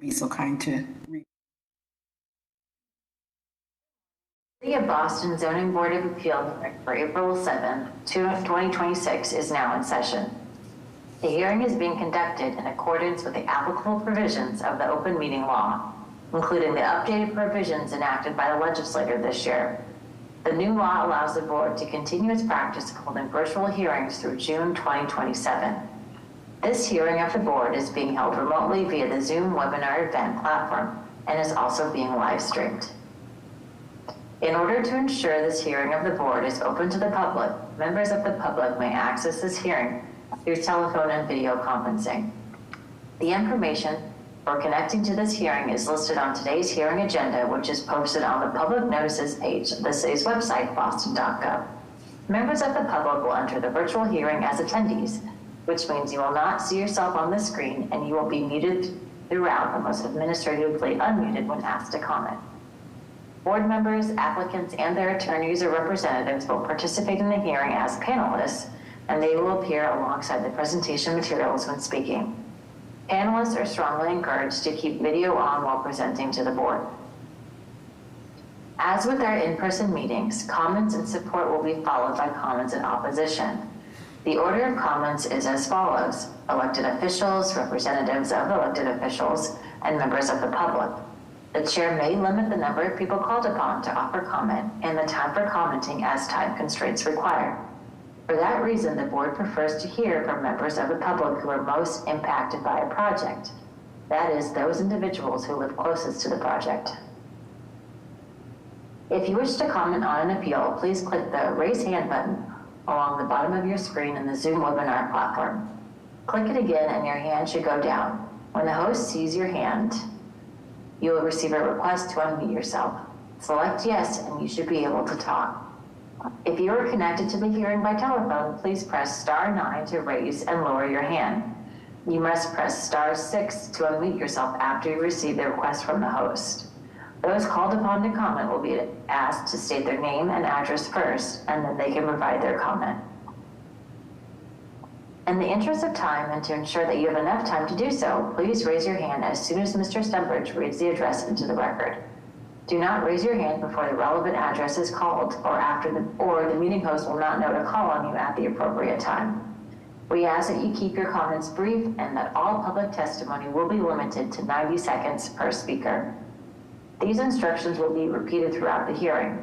be so kind to read. The Boston Zoning Board of Appeals for April 7th, 2026 is now in session. The hearing is being conducted in accordance with the applicable provisions of the open meeting law, including the updated provisions enacted by the legislature this year. The new law allows the board to continue its practice of holding virtual hearings through June 2027. This hearing of the board is being held remotely via the Zoom webinar event platform and is also being live streamed. In order to ensure this hearing of the board is open to the public, members of the public may access this hearing through telephone and video conferencing. The information for connecting to this hearing is listed on today's hearing agenda, which is posted on the public notices page of the city's website, boston.gov. Members of the public will enter the virtual hearing as attendees, which means you will not see yourself on the screen and you will be muted throughout unless administratively unmuted when asked to comment. Board members, applicants, and their attorneys or representatives will participate in the hearing as panelists, and they will appear alongside the presentation materials when speaking. Panelists are strongly encouraged to keep video on while presenting to the board. As with our in-person meetings, comments and support will be followed by comments in opposition. The order of comments is as follows: elected officials, representatives of elected officials, and members of the public. The chair may limit the number of people called upon to offer comment and the time for commenting as time constraints require. For that reason, the board prefers to hear from members of the public who are most impacted by a project. That is, those individuals who live closest to the project. If you wish to comment on an appeal, please click the raise hand button along the bottom of your screen in the Zoom webinar platform. Click it again and your hand should go down. When the host sees your hand, you will receive a request to unmute yourself. Select yes and you should be able to talk. If you are connected to the hearing by telephone, please press *9 to raise and lower your hand. You must press *6 to unmute yourself after you receive the request from the host. Those called upon to comment will be asked to state their name and address first, and then they can provide their comment. In the interest of time and to ensure that you have enough time to do so, please raise your hand as soon as Mr. Stumbridge reads the address into the record. Do not raise your hand before the relevant address is called or the meeting host will not know to call on you at the appropriate time. We ask that you keep your comments brief and that all public testimony will be limited to 90 seconds per speaker. These instructions will be repeated throughout the hearing.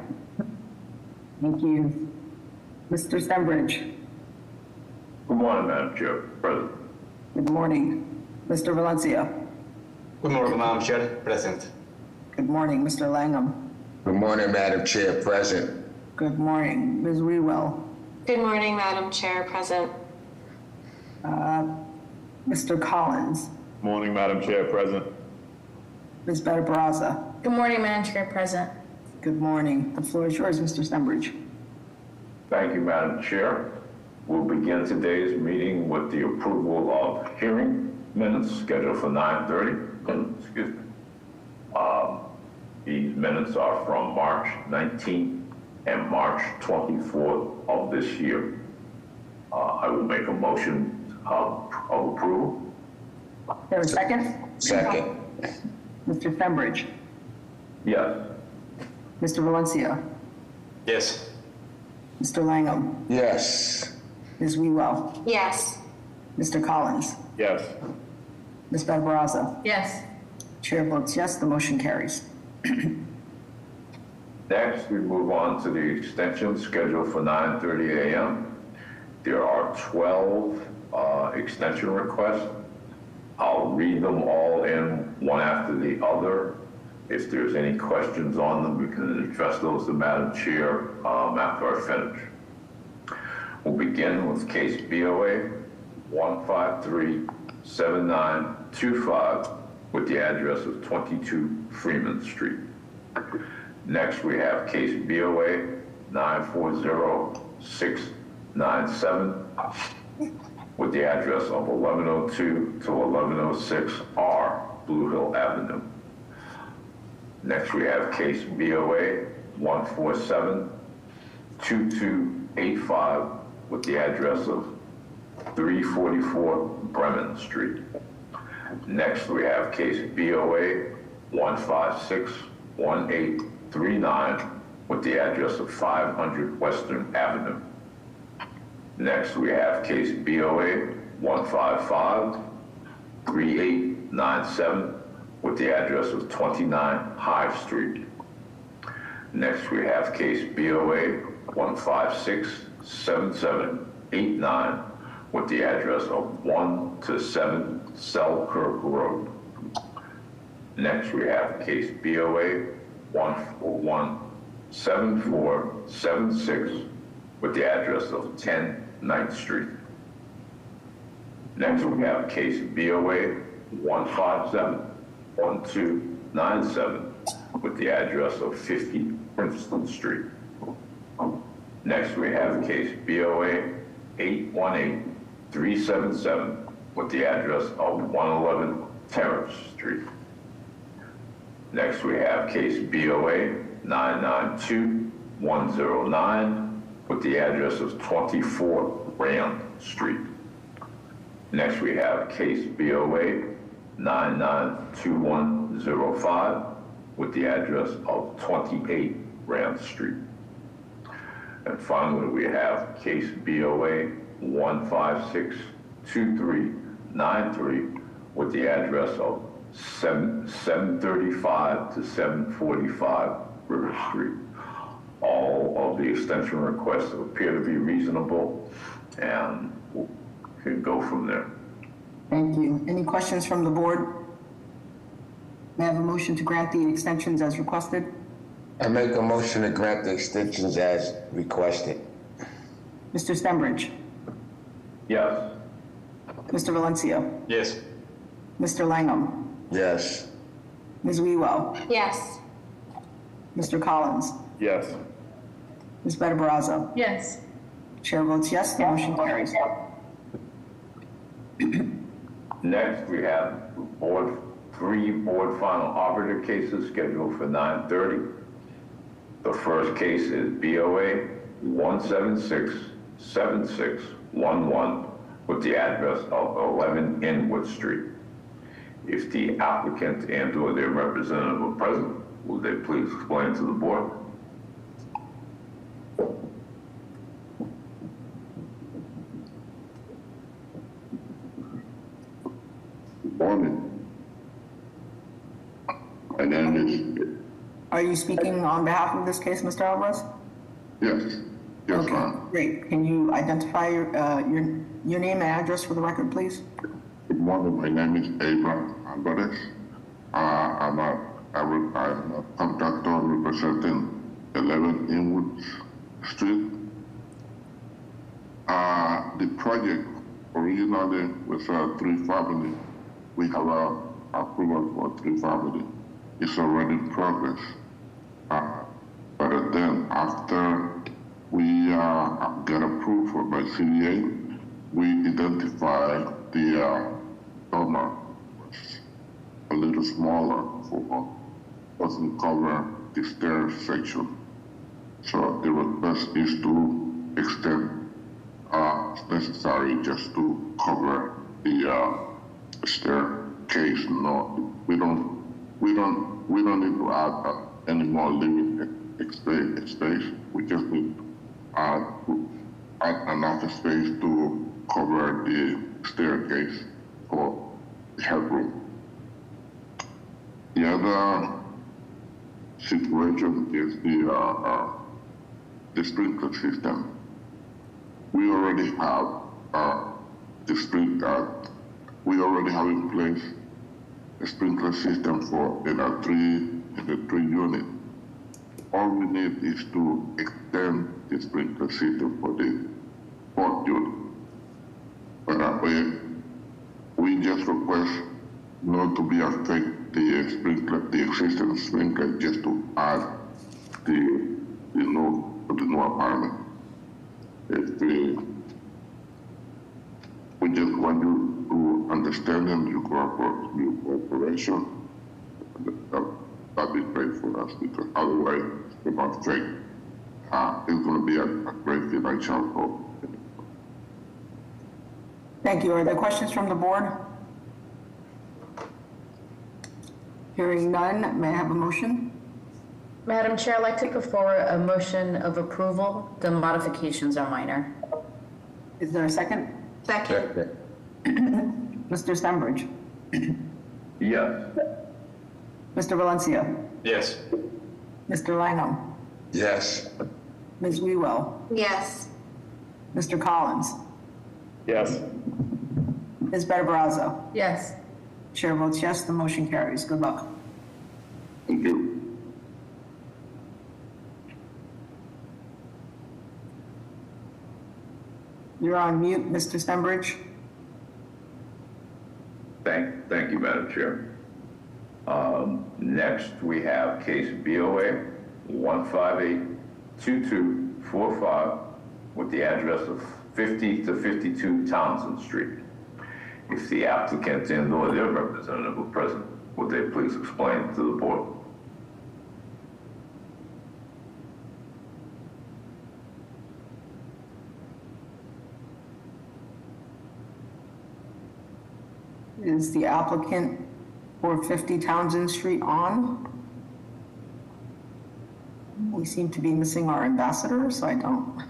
Thank you. Mr. Stumbridge. Good morning, Madam Chair, President. Good morning. Mr. Valencia. Good morning, Madam Chair, present. Good morning. Mr. Langham. Good morning, Madam Chair, present. Good morning. Ms. Wewell. Good morning, Madam Chair, present. Mr. Collins. Morning, Madam Chair, present. Ms. Barraza. Good morning, Madam Chair, present. Good morning. The floor is yours, Mr. Stumbridge. Thank you, Madam Chair. We'll begin today's meeting with the approval of hearing minutes scheduled for 9:30. Excuse me. These minutes are from March 19th and March 24th of this year. I will make a motion of approval. There a second? Second. Mr. Stumbridge. Yes. Mr. Valencia. Yes. Mr. Langham. Yes. Ms. Wewell. Yes. Mr. Collins. Yes. Ms. Barraza. Yes. Chair votes yes, the motion carries. Next, we move on to the extension scheduled for 9:30 a.m. There are 12 extension requests. I'll read them all in one after the other. If there's any questions on them, we can address those to Madam Chair after I finish. We'll begin with case BOA 1537925 with the address of 22 Freeman Street. Next, we have case BOA 940697 with the address of 1102 to 1106R Blue Hill Avenue. Next, we have case BOA 1472285 with the address of 344 Bremen Street. Next, we have case BOA 1561839 with the address of 500 Western Avenue. Next, we have case BOA 1553897 with the address of 29 High Street. Next, we have case BOA 1567789 with the address of 1 to 7 Selkirk Road. Next, we have case BOA 17476 with the address of 10 9th Street. Next, we have case BOA 1571297 with the address of 50 Princeton Street. Next, we have case BOA 818377 with the address of 111 Terrace Street. Next, we have case BOA 992109 with the address of 24 Rand Street. Next, we have case BOA 992105 with the address of 28 Rand Street. And finally, we have case BOA 1562393 with the address of 735 to 745 River Street. All of the extension requests appear to be reasonable, and we can go from there. Thank you. Any questions from the board? May I have a motion to grant the extensions as requested? I make a motion to grant the extensions as requested. Mr. Stenbridge? Yes. Mr. Valencia? Yes. Mr. Langham? Yes. Ms. Wewell? Yes. Mr. Collins? Yes. Ms. Better Baraza? Yes. Chair votes yes, the motion carries. Next, we have three board final arbiter cases scheduled for 9:30. The first case is BOA 1767611 with the address of 11 Inwood Street. If the applicant and/or their representative are present, will they please explain to the board? Morning. My name is, Are you speaking on behalf of this case, Mr. Alvarez? yes, yes, ma'am. Great. Can you identify your name and address for the record, please? Good morning, my name is Abraham Alvarez. I'm a contractor representing 11 Inwood Street. The project originally was 3 family. We have approval for 3 family. It's already in progress. But then after we get approved by CDA, we identify the donor was a little smaller for doesn't cover the stair section. So the request is to extend it's necessary just to cover the staircase. No, we don't need to add any more limited space. We just need to add enough space to cover the staircase for the headroom. The other situation is the sprinkler system. We already have we already have in place a sprinkler system for in the three unit. All we need is to extend the sprinkler system for the 4th unit. But we just request not to be affect the existing sprinkler, just to add the new apartment. We just want you to understand and your cooperation. That'd be great for us, because otherwise, without faith, it's going to be a great financial problem. Thank you. Are there questions from the board? Hearing none, may I have a motion? Madam Chair, I'd like to put forward a motion of approval. The modifications are minor. Is there a second? Second. Mr. Stenbridge? Yes. Mr. Valencia? Yes. Mr. Langham? Yes. Ms. Wewell? Yes. Mr. Collins? Yes. Ms. Better Brazza? Yes. Chair votes yes, the motion carries. Good luck. Thank you. You're on mute, Mr. Stenbridge. Thank you, Madam Chair. Next, we have case BOA 1582245 with the address of 50 to 52 Townsend Street. If the applicant and or their representative are present, would they please explain to the board? Is the applicant for 50 Townsend Street on? We seem to be missing our ambassador, so I don't.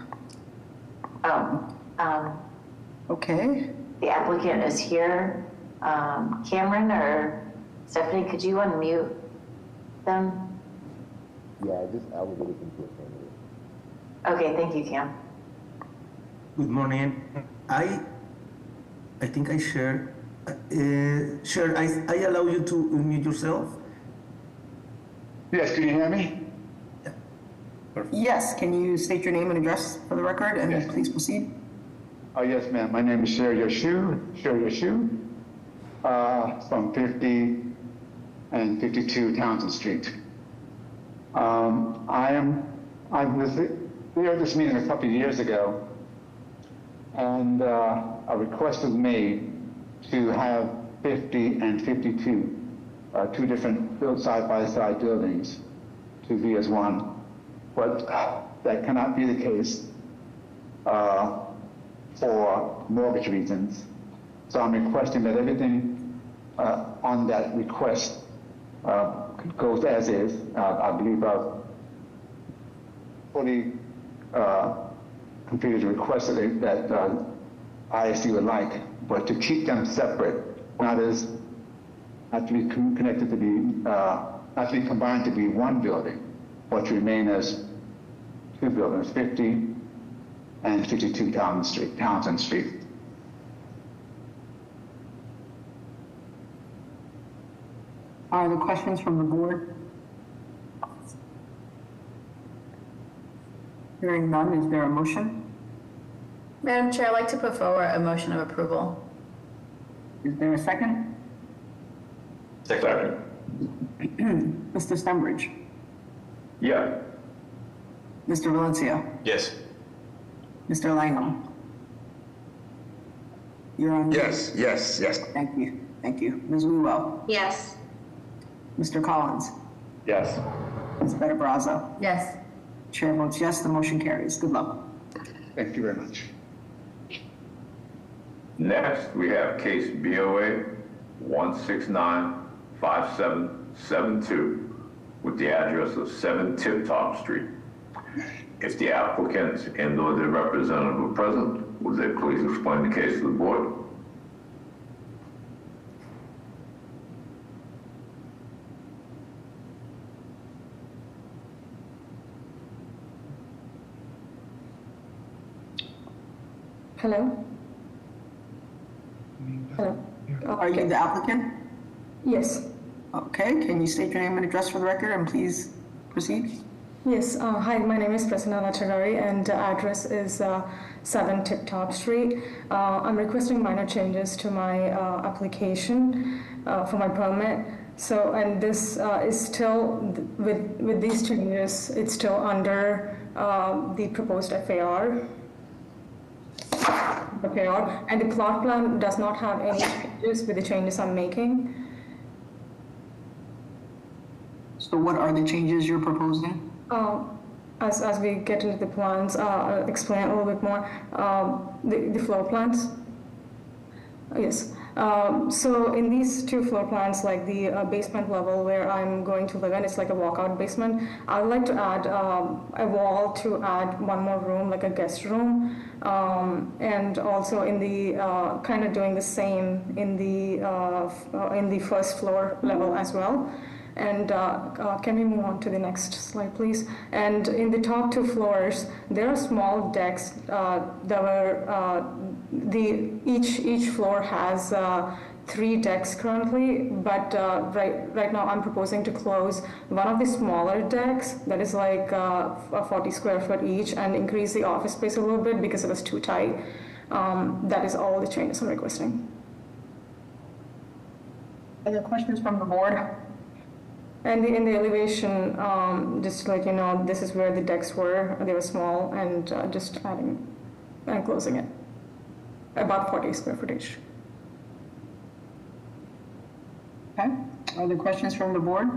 Okay. The applicant is here. Cameron or Stephanie, could you unmute them? Yeah, I was looking for something. Okay, thank you, Cam. Good morning. I think I share. Sure, I allow you to unmute yourself. Yes, can you hear me? Yes, can you state your name and address for the record, and Yes. please proceed? Oh, yes, ma'am. My name is Sher Yashu, from 50 and 52 Townsend Street. I was there at this meeting a couple of years ago, and a request was made to have 50 and 52, two different built side-by-side buildings to be as one. But that cannot be the case for mortgage reasons. So I'm requesting that everything on that request goes as is. I believe I've fully completed the request that ISD would like, but to keep them separate, not to be connected to be, not to be combined to be one building, but to remain as two buildings, 50 and 52 Townsend Street. Are there questions from the board? Hearing none, is there a motion? Madam Chair, I'd like to put forward a motion of approval. Is there a second? Second. Mr. Stenbridge? Yeah. Mr. Valencia? Yes. Mr. Langham? You're on. Yes, yes, yes. Thank you. Thank you. Ms. Wewell? Yes. Mr. Collins? Yes. Ms. Better Brazza? Yes. Chair votes yes, the motion carries. Good luck. Thank you very much. Next, we have case BOA 1695772 with the address of 7 Tip Top Street. If the applicant and or their representative are present, would they please explain the case to the board? Hello? Hello? Are you the applicant? Yes. Okay, can you state your name and address for the record and please proceed? Yes. Hi, my name is Prasanna Lachagari and the address is 7 Tip Top Street. I'm requesting minor changes to my application for my permit. So, and this is still, with these changes, it's still under the proposed FAR, and the plot plan does not have any changes with the changes I'm making. So what are the changes you're proposing? As we get into the plans, I'll explain a little bit more. The floor plans. Yes. So in these two floor plans, like the basement level where I'm going to live in, it's like a walkout basement. I would like to add a wall to add one more room, like a guest room, and also in the kind of doing the same in the first floor level as well. And can we move on to the next slide, please? And in the top two floors, there are small decks that were each floor has 3 decks currently, but right now I'm proposing to close one of the smaller decks that is like 40 square foot each and increase the office space a little bit because it was too tight. That is all the changes I'm requesting. Other questions from the board? And in the elevation, just to let you know, this is where the decks were. They were small, and just adding and closing it. About 40 square footage. Okay. Other questions from the board?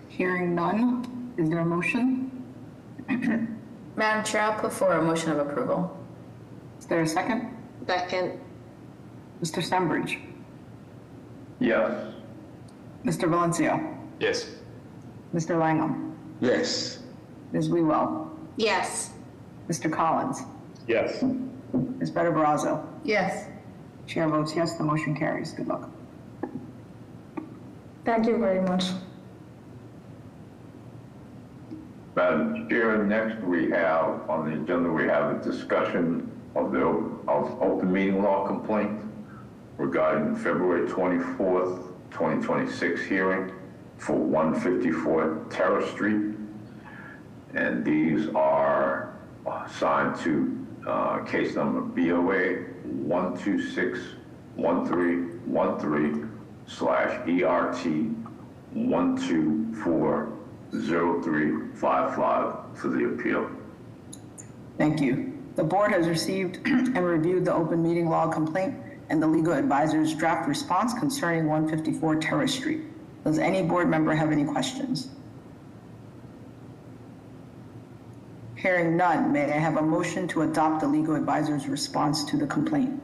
Hearing none, is there a motion? Madam Chair, I'll put forward a motion of approval. Is there a second? Second. Mr. Stenbridge? Yes. Mr. Valencia? Yes. Mr. Langham? Yes. Ms. Wewell? Yes. Mr. Collins? Yes. Ms. Better Brazzo? Yes. Chair votes yes, the motion carries. Good luck. Thank you very much. Madam Chair, next we have on the agenda, we have a discussion of open meeting law complaint regarding February 24th, 2026 hearing for 154 Terrace Street. And these are assigned to case number BOA 1261313/ERT 1240355 for the appeal. Thank you. The board has received and reviewed the open meeting law complaint and the legal advisor's draft response concerning 154 Terrace Street. Does any board member have any questions? Hearing none, may I have a motion to adopt the legal advisor's response to the complaint?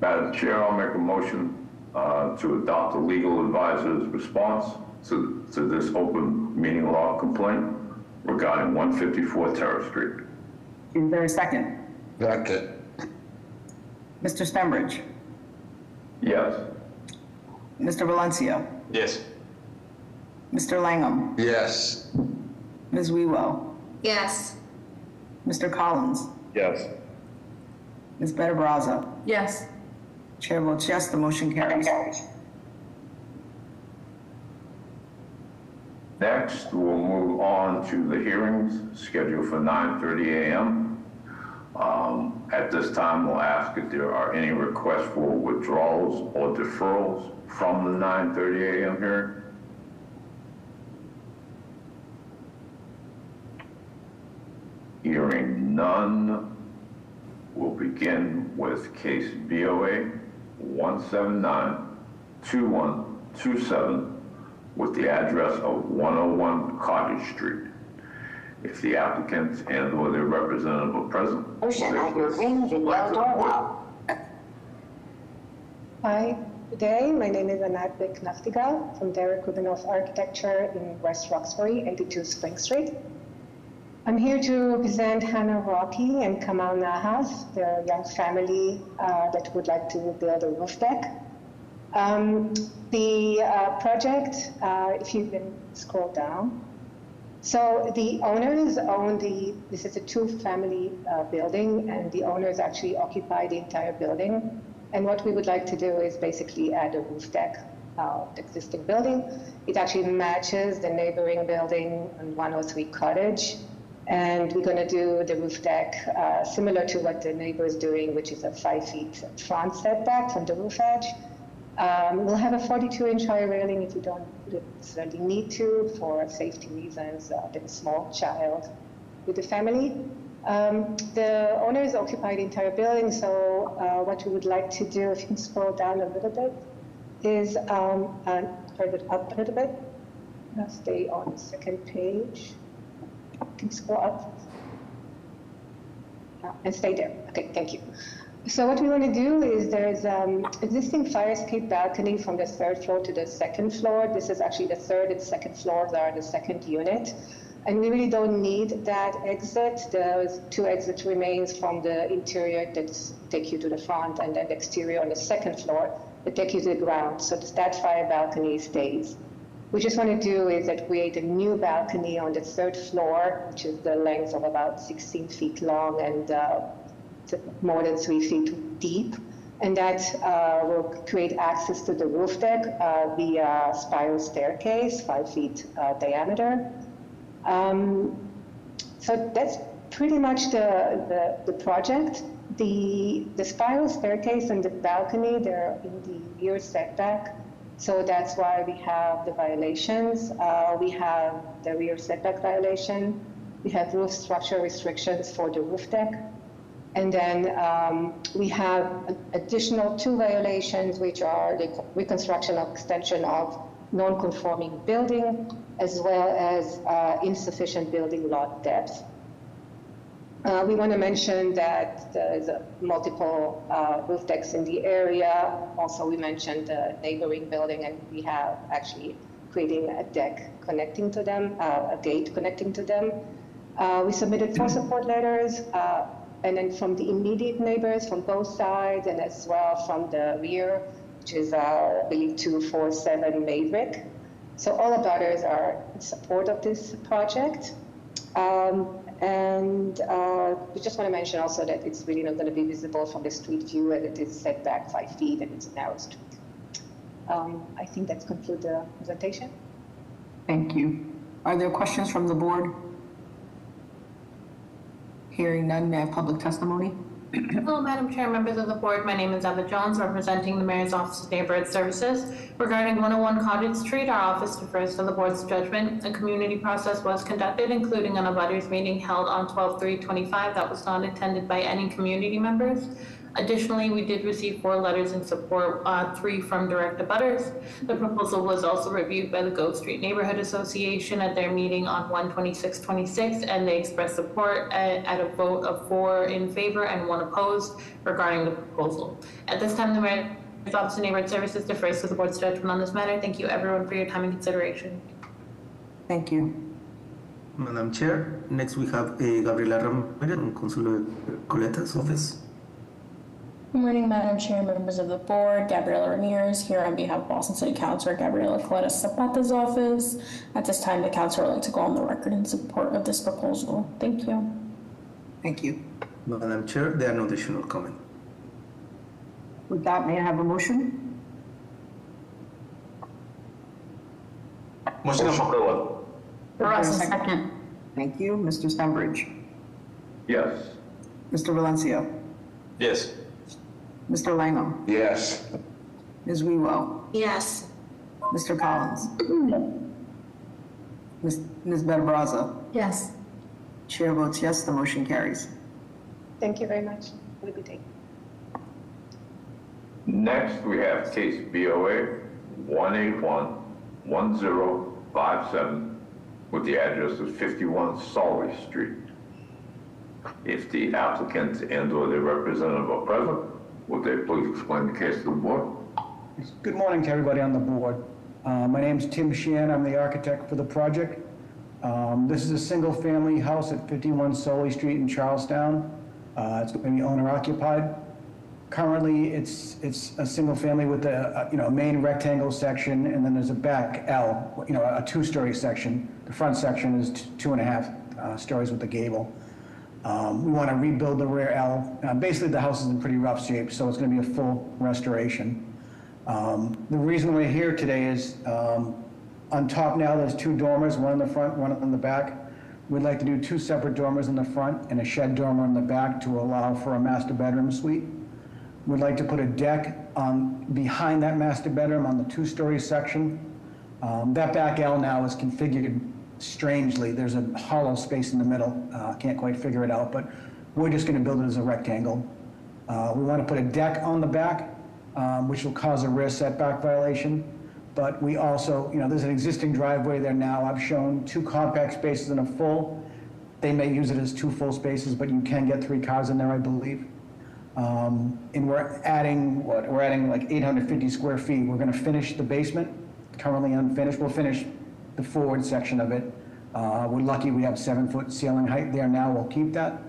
Madam Chair, I'll make a motion to adopt the legal advisor's response to this open meeting law complaint regarding 154 Terrace Street. Is there a second? Second. Mr. Stenbridge? Yes. Mr. Valencia? Yes. Mr. Langham? Yes. Ms. Wewell? Yes. Mr. Collins? Yes. Ms. Better Brazzo? Yes. Chair votes yes, the motion carries. Next, we'll move on to the hearings scheduled for 9:30 a.m. At this time, we'll ask if there are any requests for withdrawals or deferrals from the 9:30 a.m. hearing. Hearing none, we'll begin with case BOA 1792127 with the address of 101 Cottage Street. If the applicant and or their representative are present. Motion at your ring video doorbell. Hi, good day. My name is Anat Bek-Naftigal from Derek Rubinoff Architecture in West Roxbury, 82 Spring Street. I'm here to represent Hannah Rocky and Kamal Nahas, the young family that would like to build a roof deck. The project, if you can scroll down. So the owners own this is a 2-family building, and the owners actually occupy the entire building. And what we would like to do is basically add a roof deck the existing building. It actually matches the neighboring building on 103 Cottage. And we're going to do the roof deck similar to what the neighbor is doing, which is a 5 feet front setback from the roof edge. We'll have a 42-inch high railing if you don't necessarily need to for safety reasons. There's a small child with the family. The owners occupy the entire building, so what we would like to do, if you can scroll down a little bit, is turn it up a little bit. Now stay on the second page. You can scroll up and stay there. Okay, thank you. So what we want to do is there's existing fire escape balcony from the 3rd floor to the 2nd floor. This is actually the 3rd and 2nd floors are the 2nd unit. And we really don't need that exit. There's 2 exits remains from the interior that take you to the front, and then the exterior on the 2nd floor that take you to the ground. So that fire balcony stays. We just want to do is that create a new balcony on the 3rd floor, which is the length of about 16 feet long and more than 3 feet deep. And that will create access to the roof deck via spiral staircase, 5 feet diameter. So that's pretty much the project. The spiral staircase and the balcony, they're in the rear setback. So that's why we have the violations. We have the rear setback violation. We have roof structure restrictions for the roof deck. And then we have an additional 2 violations, which are the reconstruction or extension of non-conforming building, as well as insufficient building lot depth. We want to mention that there's multiple roof decks in the area. Also, we mentioned the neighboring building, and we have actually creating a deck connecting to them, a gate connecting to them. We submitted 4 support letters, and then from the immediate neighbors from both sides, and as well from the rear, which is, I believe, 247 Maybrick. So all abutters are in support of this project. And we just want to mention also that it's really not going to be visible from the street view, and it is set back 5 feet, and it's a narrow street. I think that concludes the presentation. Thank you. Are there questions from the board? Hearing none, may I have public testimony? Hello, Madam Chair, members of the board. My name is Eva Jones, representing the Mayor's Office of Neighborhood Services. Regarding 101 Cottage Street, our office defers to the board's judgment. A community process was conducted, including an abutters meeting held on 12/3/25 that was not attended by any community members. Additionally, we did receive 4 letters in support, 3 from direct abutters. The proposal was also reviewed by the Grove Street Neighborhood Association at their meeting on 1/26/26, and they expressed support at a vote of 4 in favor and 1 opposed regarding the proposal. At this time, the Mayor's Office of Neighborhood Services defers to the board's judgment on this matter. Thank you, everyone, for your time and consideration. Thank you. Madam Chair, next we have Gabriela Ramirez from Consuelo Coleta's office. Good morning, Madam Chair, members of the board. Gabriela Ramirez here on behalf of Boston City Councilor Gabriela Coleta Zapata's office. At this time, the councilor would like to go on the record in support of this proposal. Thank you. Thank you. Madam Chair, there are no additional comment. With that, may I have a motion? Motion of approval. Second. Thank you. Mr. Stanbridge. Yes. Mr. Valencia. Yes. Mr. Langham. Yes. Ms. Wewell. Yes. Mr. Collins. Ms. Barbosa. Yes. Chair votes yes, the motion carries. Thank you very much. Have a good day. Next, we have case BOA 1811057 with the address of 51 Solway Street. If the applicant and/or their representative are present, would they please explain the case to the board? Good morning to everybody on the board. My name is Tim Sheehan. I'm the architect for the project. This is a single-family house at 51 Solway Street in Charlestown. It's going to be owner-occupied. Currently, it's a single family with a main rectangle section, and then there's a back L, a 2-story section. The front section is 2.5 stories with the gable. We want to rebuild the rear L. Basically, the house is in pretty rough shape, so it's going to be a full restoration. The reason we're here today is on top now there's 2 dormers, one in the front, one in the back. We'd like to do 2 separate dormers in the front and a shed dormer in the back to allow for a master bedroom suite. We'd like to put a deck behind that master bedroom on the 2-story section. That back L now is configured strangely. There's a hollow space in the middle. Can't quite figure it out, but we're just going to build it as a rectangle. We want to put a deck on the back, which will cause a rear setback violation. But we also, there's an existing driveway there now. I've shown 2 compact spaces and a full. They may use it as 2 full spaces, but you can get 3 cars in there, I believe. And we're adding, we're adding like 850 square feet. We're gonna finish the basement, currently unfinished. We'll finish the forward section of it. We're lucky we have 7-foot ceiling height there now. We'll keep that.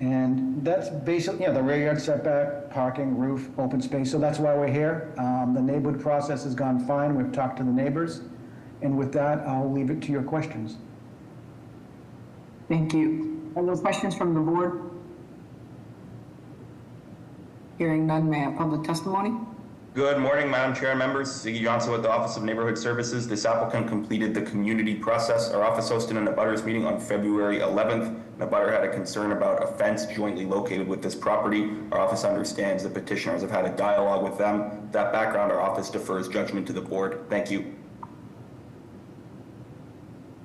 And that's basically, the rear yard setback, parking, roof, open space. So that's why we're here. The neighborhood process has gone fine. We've talked to the neighbors. And with that, I'll leave it to your questions. Thank you. Are there questions from the board? Hearing none, may I have public testimony? Good morning, Madam Chair and members. Ziggy Johnson with the Office of Neighborhood Services. This applicant completed the community process. Our office hosted an abutters meeting on February 11th. An abutter had a concern about a fence jointly located with this property. Our office understands the petitioners have had a dialogue with them. With that background, our office defers judgment to the board. Thank you.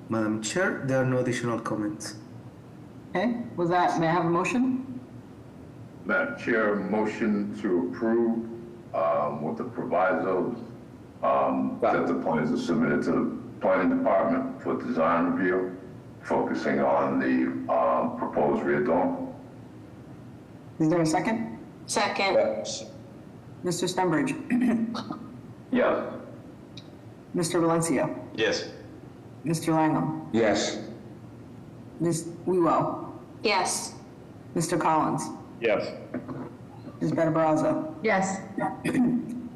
Madam Chair, there are no additional comments. Okay, with that, may I have a motion? Madam Chair, motion to approve with the provisos that the plans are submitted to the planning department for design review, focusing on the proposed rear dome. Is there a second? Second. Yes. Mr. Stenbridge? Yes. Mr. Valencia? Yes. Mr. Langham? Yes. Ms. Wewell? Yes. Mr. Collins? Yes. Ms. Benabarazza? Yes.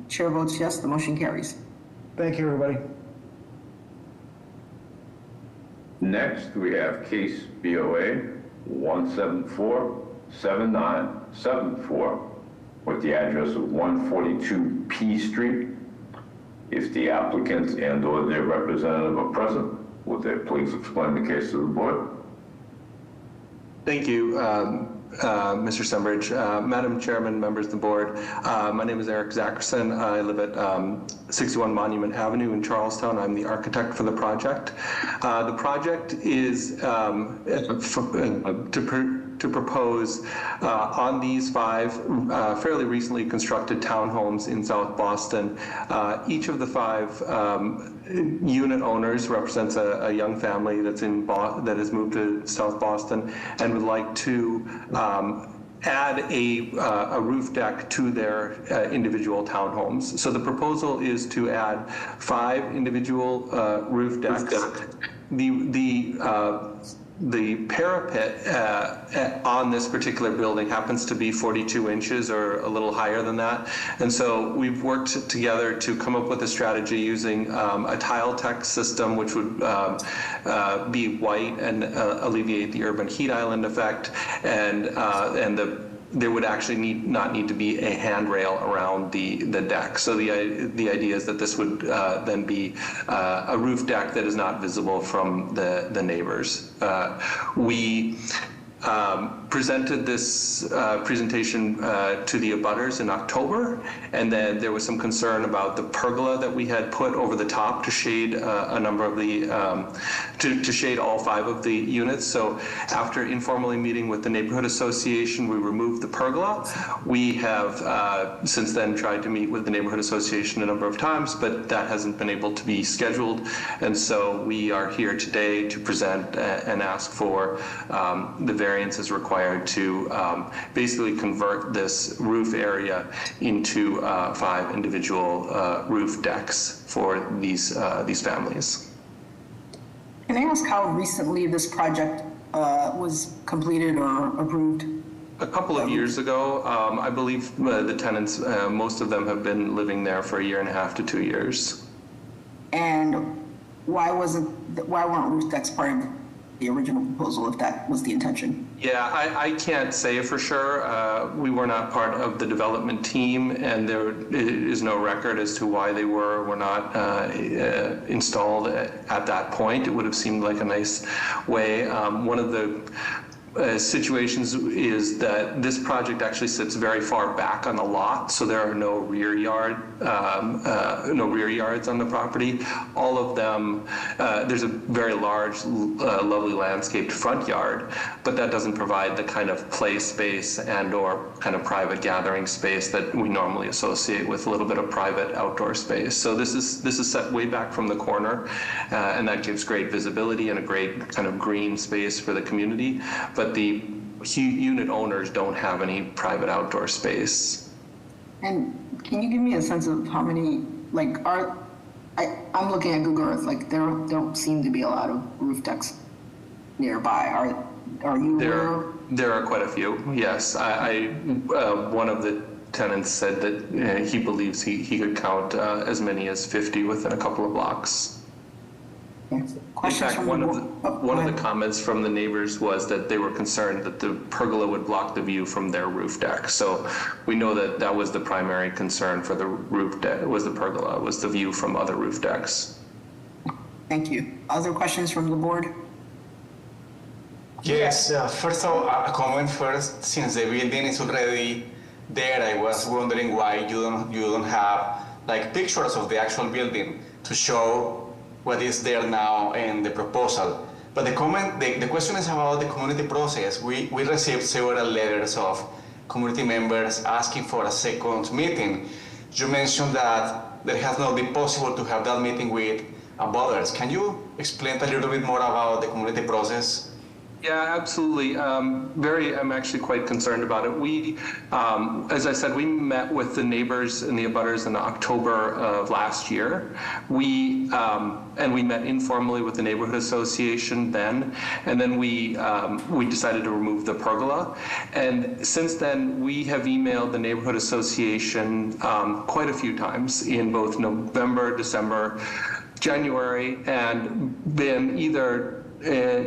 Chair votes yes, the motion carries. Thank you, everybody. Next, we have case BOA 1747974 with the address of 142 P Street. If the applicant and/or their representative are present, would they please explain the case to the board? Thank you, Mr. Stenbridge. Madam Chairman, members of the board, my name is Eric Zackerson. I live at 61 Monument Avenue in Charlestown. I'm the architect for the project. The project is to propose on these 5 fairly recently constructed townhomes in South Boston. Each of the 5 unit owners represents a young family that has moved to South Boston and would like to add a roof deck to their individual townhomes. So the proposal is to add 5 individual roof decks. The parapet on this particular building happens to be 42 inches or a little higher than that. And so we've worked together to come up with a strategy using a tile tech system, which would be white and alleviate the urban heat island effect. And there would actually not need to be a handrail around the deck. So the idea is that this would then be a roof deck that is not visible from the neighbors. We presented this presentation to the abutters in October, and then there was some concern about the pergola that we had put over the top to shade a number of the to shade all 5 of the units. So after informally meeting with the neighborhood association, we removed the pergola. We have since then tried to meet with the neighborhood association a number of times, but that hasn't been able to be scheduled, and so we are here today to present and ask for the variances required to basically convert this roof area into 5 individual roof decks for these families. Can I ask how recently this project was completed or approved? A couple of years ago. I believe the tenants, most of them have been living there for 1.5 to 2 years. And why weren't roof decks part of the original proposal, if that was the intention? Yeah, I can't say for sure. We were not part of the development team, and there is no record as to why they were or were not installed at that point. It would have seemed like a nice way. One of the situations is that this project actually sits very far back on the lot, so there are no rear yards on the property. All of them, there's a very large, lovely landscaped front yard, but that doesn't provide the kind of play space and/or kind of private gathering space that we normally associate with a little bit of private outdoor space. So this is set way back from the corner, and that gives great visibility and a great kind of green space for the community. But the unit owners don't have any private outdoor space. And can you give me a sense of how many, like, I'm looking at Google Earth, like, there don't seem to be a lot of roof decks nearby. Are you aware? There are quite a few, yes. One of the tenants said that he believes he could count as many as 50 within a couple of blocks. In fact, one of the comments from the neighbors was that they were concerned that the pergola would block the view from their roof deck. So we know that that was the primary concern for the roof deck, was the pergola, was the view from other roof decks. Thank you. Other questions from the board? Yes, first of all, a comment first. Since the building is already there, I was wondering why you don't have like pictures of the actual building to show what is there now in the proposal. But the question is about the community process. We received several letters of community members asking for a second meeting. You mentioned that there has not been possible to have that meeting with abutters. Can you explain a little bit more about the community process? Yeah, absolutely. I'm actually quite concerned about it. We, as I said, we met with the neighbors and the abutters in October of last year. We met informally with the neighborhood association then, and then we decided to remove the pergola. And since then, we have emailed the neighborhood association quite a few times in both November, December, January, and been either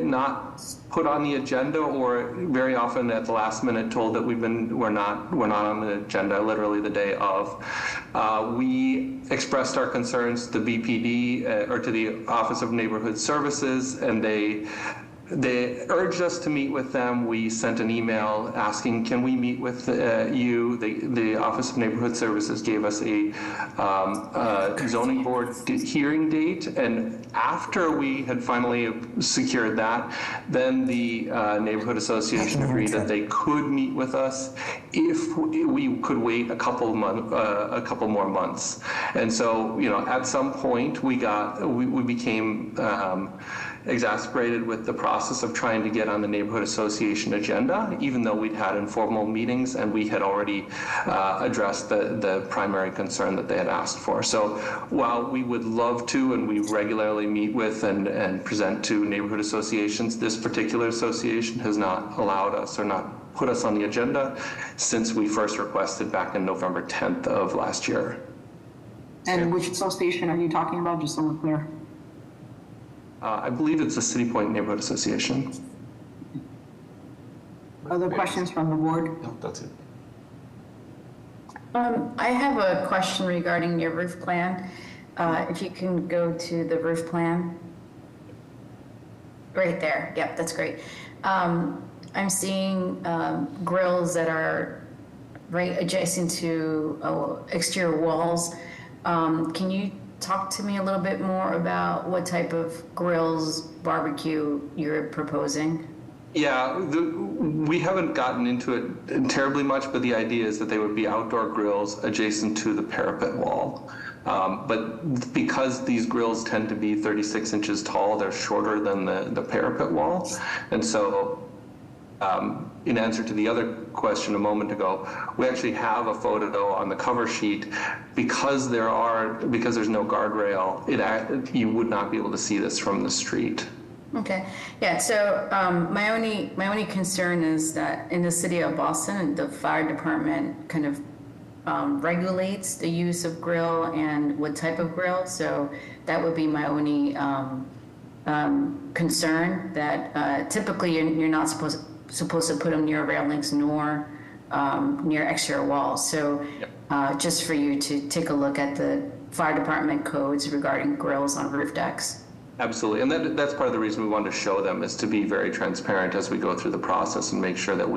not put on the agenda, or very often at the last minute told that we're not on the agenda literally the day of. We expressed our concerns to the BPD or to the Office of Neighborhood Services, and they urged us to meet with them. We sent an email asking, can we meet with you? The Office of Neighborhood Services gave us a zoning board hearing date, and after we had finally secured that, then the neighborhood association agreed that they could meet with us if we could wait a couple more months. And so, at some point we became exasperated with the process of trying to get on the neighborhood association agenda, even though we'd had informal meetings and we had already addressed the primary concern that they had asked for. So while we would love to, and we regularly meet with and present to neighborhood associations, this particular association has not allowed us or not put us on the agenda since we first requested back in November 10th of last year. And which association are you talking about, just so we're clear? I believe it's the City Point Neighborhood Association. Other questions from the board? No, that's it. I have a question regarding your roof plan. If you can go to the roof plan. Right there. Yep, that's great. I'm seeing grills that are right adjacent to exterior walls. Can you talk to me a little bit more about what type of grills, barbecue you're proposing? Yeah, we haven't gotten into it terribly much, but the idea is that they would be outdoor grills adjacent to the parapet wall. But because these grills tend to be 36 inches tall, they're shorter than the parapet wall. And so in answer to the other question a moment ago, we actually have a photo on the cover sheet. Because there's no guardrail, you would not be able to see this from the street. Okay, yeah. So my only concern is that in the city of Boston, the fire department kind of regulates the use of grill and what type of grill. So that would be my only concern. That typically you're not supposed to put them near railings nor near exterior walls. So just for you to take a look at the fire department codes regarding grills on roof decks. Absolutely, and that's part of the reason we wanted to show them, is to be very transparent as we go through the process and make sure that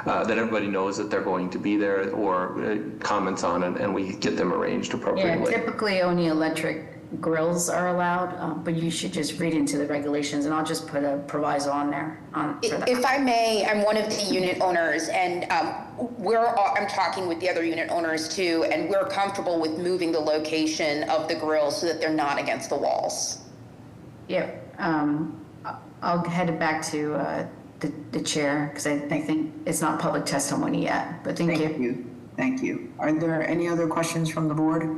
that everybody knows that they're going to be there or comments on it, and we get them arranged appropriately. Yeah, typically only electric grills are allowed, but you should just read into the regulations, and I'll just put a proviso on there. If I may, I'm one of the unit owners, and I'm talking with the other unit owners too, and we're comfortable with moving the location of the grills so that they're not against the walls. Yeah, I'll head it back to the chair, because I think it's not public testimony yet, but thank you. Thank you. Are there any other questions from the board?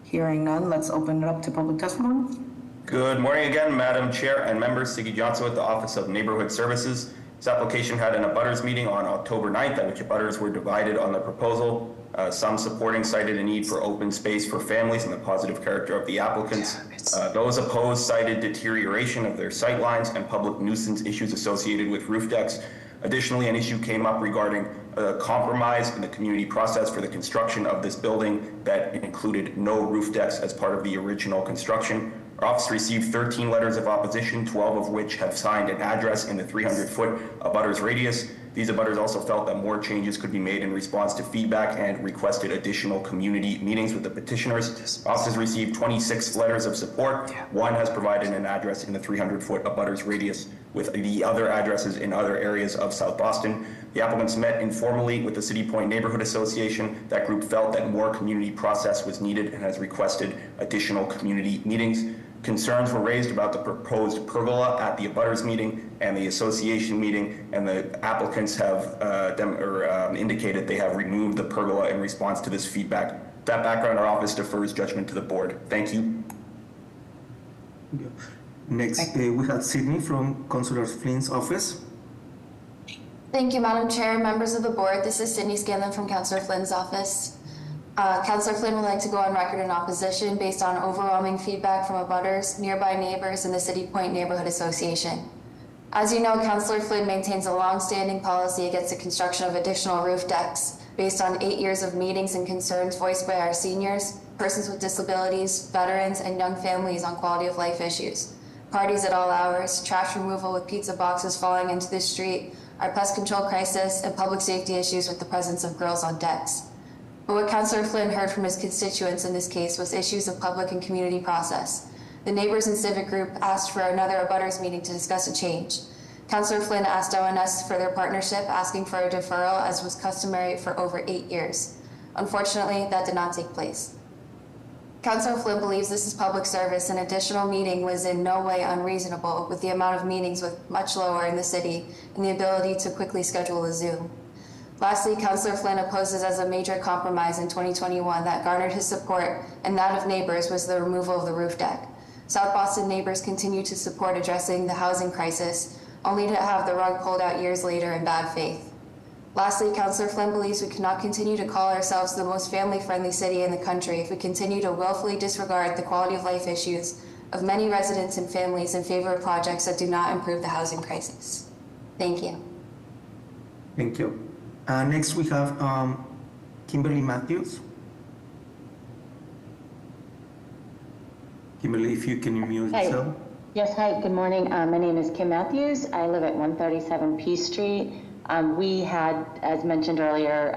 Hearing none, let's open it up to public testimony. Good morning again, Madam Chair and members. Siggy Johnson with the Office of Neighborhood Services. This application had an abutters meeting on October 9th, at which abutters were divided on the proposal. Some supporting cited a need for open space for families and the positive character of the applicants. Those opposed cited deterioration of their sightlines and public nuisance issues associated with roof decks. Additionally, an issue came up regarding a compromise in the community process for the construction of this building that included no roof decks as part of the original construction. Our office received 13 letters of opposition, 12 of which have signed an address in the 300-foot abutters radius. These abutters also felt that more changes could be made in response to feedback and requested additional community meetings with the petitioners. Office has received 26 letters of support. One has provided an address in the 300-foot abutters radius, with the other addresses in other areas of South Boston. The applicants met informally with the City Point Neighborhood Association. That group felt that more community process was needed and has requested additional community meetings. Concerns were raised about the proposed pergola at the abutters meeting and the association meeting, and the applicants have indicated they have removed the pergola in response to this feedback. With that background, our office defers judgment to the board. Thank you. Next, we have Sydney from Councillor Flynn's office. Thank you, Madam Chair, members of the board. This is Sydney Scanlon from Councillor Flynn's office. Councillor Flynn would like to go on record in opposition based on overwhelming feedback from abutters, nearby neighbors, and the City Point Neighborhood Association. As you know, Councillor Flynn maintains a long-standing policy against the construction of additional roof decks based on 8 years of meetings and concerns voiced by our seniors, persons with disabilities, veterans, and young families on quality of life issues. Parties at all hours, trash removal with pizza boxes falling into the street, our pest control crisis, and public safety issues with the presence of grills on decks. But what Councillor Flynn heard from his constituents in this case was issues of public and community process. The neighbors and civic group asked for another abutters meeting to discuss a change. Councillor Flynn asked ONS for their partnership, asking for a deferral as was customary for over 8 years. Unfortunately, that did not take place. Councillor Flynn believes this is public service and additional meeting was in no way unreasonable with the amount of meetings with much lower in the city and the ability to quickly schedule a Zoom. Lastly, Councillor Flynn opposes as a major compromise in 2021 that garnered his support and that of neighbors was the removal of the roof deck. South Boston neighbors continue to support addressing the housing crisis, only to have the rug pulled out years later in bad faith. Lastly, Councillor Flynn believes we cannot continue to call ourselves the most family-friendly city in the country if we continue to willfully disregard the quality of life issues of many residents and families in favor of projects that do not improve the housing crisis. Thank you. Thank you. Next, we have Kimberly Matthews. Kimberly, if you can mute yourself. Yes, hi, good morning. My name is Kim Matthews. I live at 137 P Street. We had, as mentioned earlier,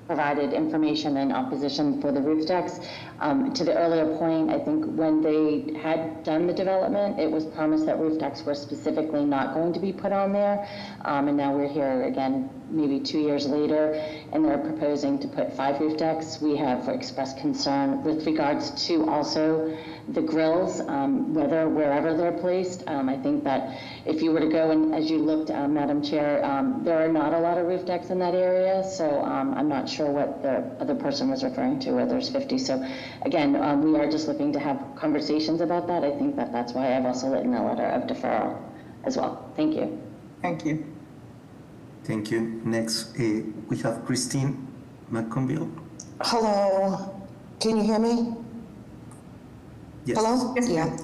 provided information in opposition for the roof decks. To the earlier point, I think when they had done the development, it was promised that roof decks were specifically not going to be put on there. And now we're here again, maybe 2 years later, and they're proposing to put 5 roof decks. We have expressed concern with regards to also the grills, wherever they're placed. I think that if you were to go and as you looked, Madam Chair, there are not a lot of roof decks in that area, so I'm not sure what the other person was referring to, where there's 50. So again, we are just looking to have conversations about that. I think that that's why I've also written a letter of deferral as well. Thank you. Thank you. Thank you. Next, we have Christine McConville. Hello. Can you hear me? Yes. Hello? Yes, yeah.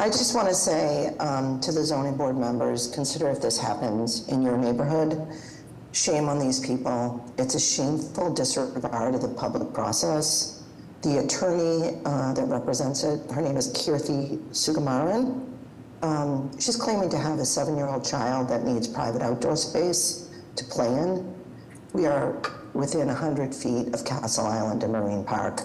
I just want to say to the zoning board members, consider if this happens in your neighborhood, shame on these people. It's a shameful disregard of the public process. The attorney that represents it, her name is Kirthi Sugamaran. She's claiming to have a 7-year-old child that needs private outdoor space to play in. We are within 100 feet of Castle Island and Marine Park.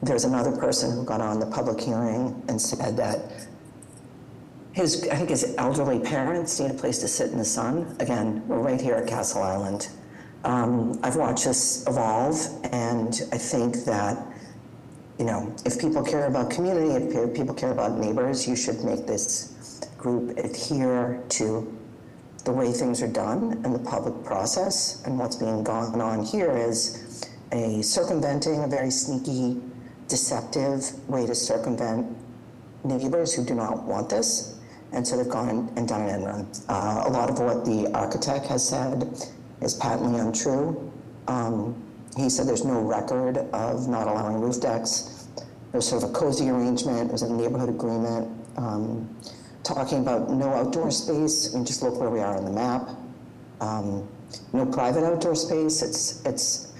There's another person who got on the public hearing and said that I think his elderly parents need a place to sit in the sun. Again, we're right here at Castle Island. I've watched this evolve, and I think that, you know, if people care about community, if people care about neighbors, you should make this group adhere to the way things are done and the public process. And what's being gone on here is a circumventing, a very sneaky, deceptive way to circumvent neighbors who do not want this. And so they've gone and done an end run. A lot of what the architect has said is patently untrue. He said there's no record of not allowing roof decks. There's sort of a cozy arrangement. There's a neighborhood agreement talking about no outdoor space. I mean, just look where we are on the map. No private outdoor space. It's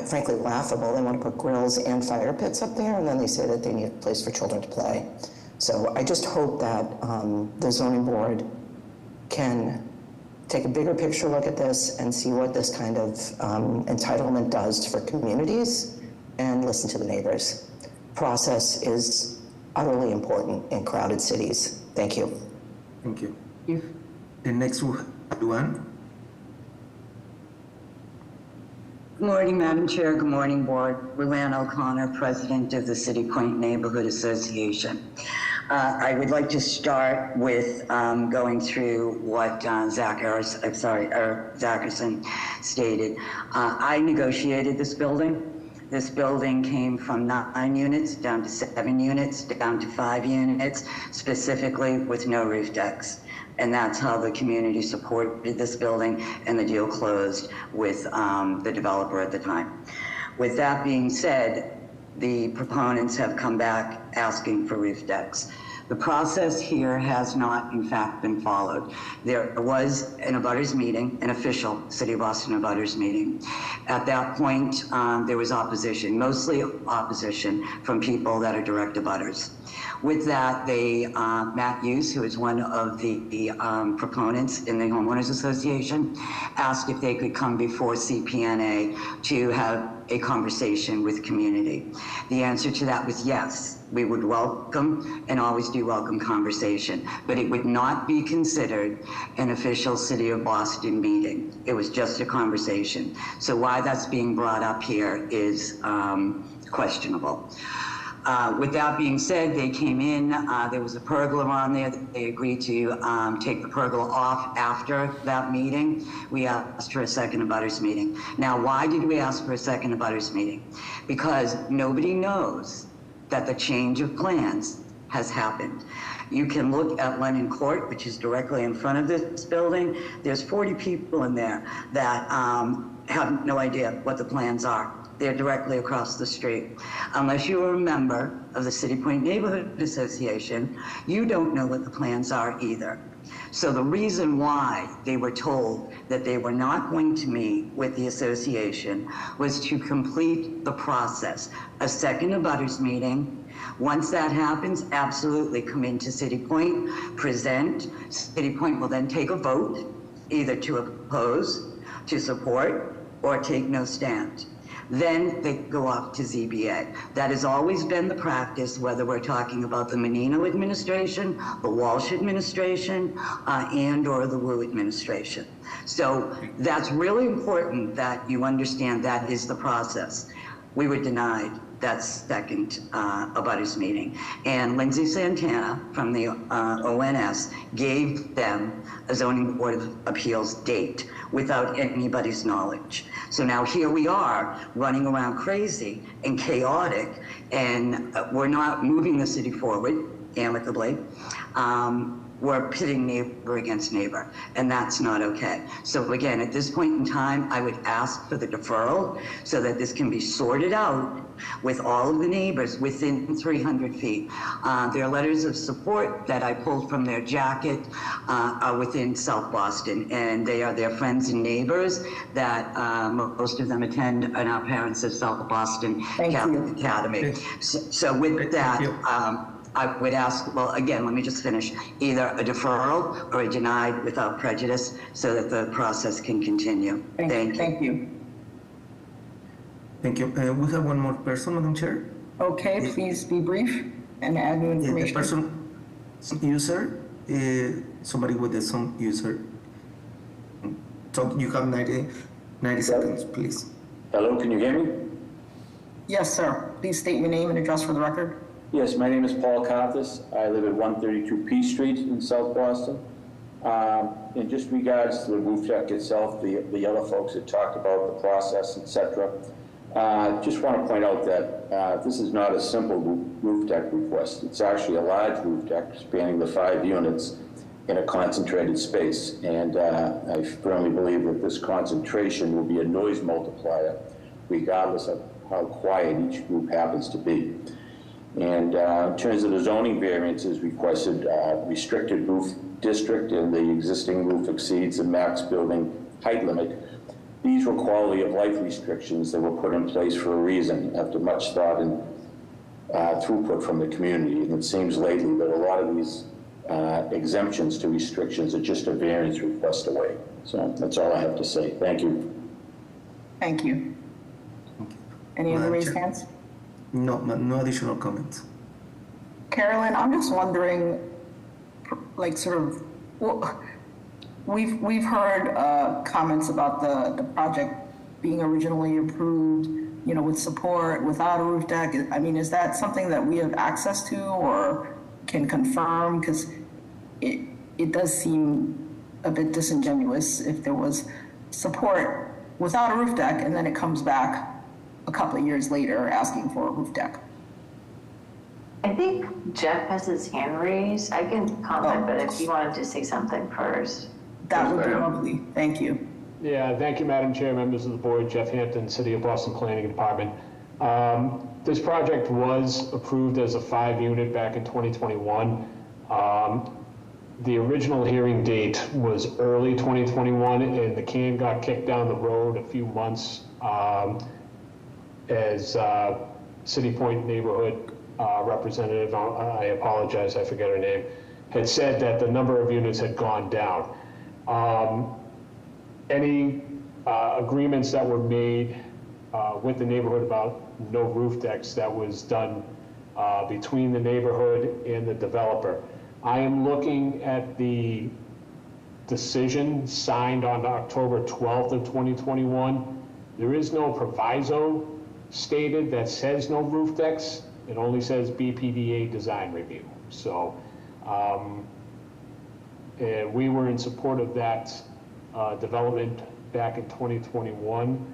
frankly laughable. They want to put grills and fire pits up there, and then they say that they need a place for children to play. So I just hope that the zoning board can take a bigger picture look at this and see what this kind of entitlement does for communities and listen to the neighbors. Process is utterly important in crowded cities. Thank you. Thank you. The next one. Good morning, Madam Chair. Good morning, Board. Luann O'Connor, President of the City Point Neighborhood Association. I would like to start with going through what Zackerson stated. I negotiated this building. This building came from 9 units down to 7 units, down to 5 units, specifically with no roof decks. And that's how the community supported this building, and the deal closed with the developer at the time. With that being said, the proponents have come back asking for roof decks. The process here has not, in fact, been followed. There was an abutters meeting, an official City of Boston abutters meeting. At that point, there was opposition, mostly opposition from people that are direct abutters. With that, Matt Hughes, who is one of the proponents in the Homeowners Association, asked if they could come before CPNA to have a conversation with community. The answer to that was yes. We would welcome and always do welcome conversation, but it would not be considered an official City of Boston meeting. It was just a conversation. So why that's being brought up here is questionable. With that being said, they came in, there was a pergola on there. They agreed to take the pergola off after that meeting. We asked for a second abutters meeting. Now, why did we ask for a second abutters meeting? Because nobody knows that the change of plans has happened. You can look at Lennon Court, which is directly in front of this building. There's 40 people in there that have no idea what the plans are. They're directly across the street. Unless you are a member of the City Point Neighborhood Association, you don't know what the plans are either. So the reason why they were told that they were not going to meet with the association was to complete the process. A second abutters meeting. Once that happens, absolutely come into City Point, present. City Point will then take a vote, either to oppose, to support, or take no stand. Then they go off to ZBA. That has always been the practice, whether we're talking about the Menino administration, the Walsh administration, and or the Wu administration. So that's really important that you understand that is the process. We were denied that second abutters meeting. And Lindsay Santana from the ONS gave them a zoning board of appeals date without anybody's knowledge. So now here we are running around crazy and chaotic, and we're not moving the city forward amicably. We're pitting neighbor against neighbor, and that's not okay. So again, at this point in time, I would ask for the deferral so that this can be sorted out with all of the neighbors within 300 feet. Their letters of support that I pulled from their jacket are within South Boston, and they are their friends and neighbors that most of them attend and are parents of South Boston Catholic Academy. So with that, I would ask, well, again, let me just finish, either a deferral or a denied without prejudice so that the process can continue. Thank you. Thank you. Thank you. We have one more person, Madam Chair. Okay, please be brief and add new information. The person, user, somebody with some user. Talk, you have 90 seconds, please. Hello, can you hear me? Yes, sir. Please state your name and address for the record. Yes, my name is Paul Carthus. I live at 132 P Street in South Boston. In just regards to the roof deck itself, the other folks that talked about the process, etc. Just want to point out that this is not a simple roof deck request. It's actually a large roof deck spanning the 5 units in a concentrated space. And I firmly believe that this concentration will be a noise multiplier regardless of how quiet each group happens to be. And in terms of the zoning variances requested, restricted roof district, and the existing roof exceeds the max building height limit. These were quality of life restrictions that were put in place for a reason after much thought and throughput from the community. And it seems lately that a lot of these exemptions to restrictions are just a variance request away. So that's all I have to say. Thank you. Thank you. Any other raised hands? No additional comments. Carolyn, I'm just wondering, like, sort of, well, we've heard comments about the project being originally approved, you know, with support, without a roof deck. I mean, is that something that we have access to or can confirm? Because it does seem a bit disingenuous if there was support without a roof deck and then it comes back a couple of years later asking for a roof deck. I think Jeff has his hand raised. I can comment, but if you wanted to say something first. That would be lovely. Thank you. Yeah, thank you, Madam Chair, members of the board. Jeff Hampton, City of Boston Planning Department. This project was approved as a 5-unit back in 2021. The original hearing date was early 2021, and the can got kicked down the road a few months as City Point neighborhood representative, I apologize, I forget her name, had said that the number of units had gone down. Any agreements that were made with the neighborhood about no roof decks, that was done between the neighborhood and the developer. I am looking at the decision signed on October 12th of 2021. There is no proviso stated that says no roof decks. It only says BPDA design review. So, and we were in support of that development back in 2021.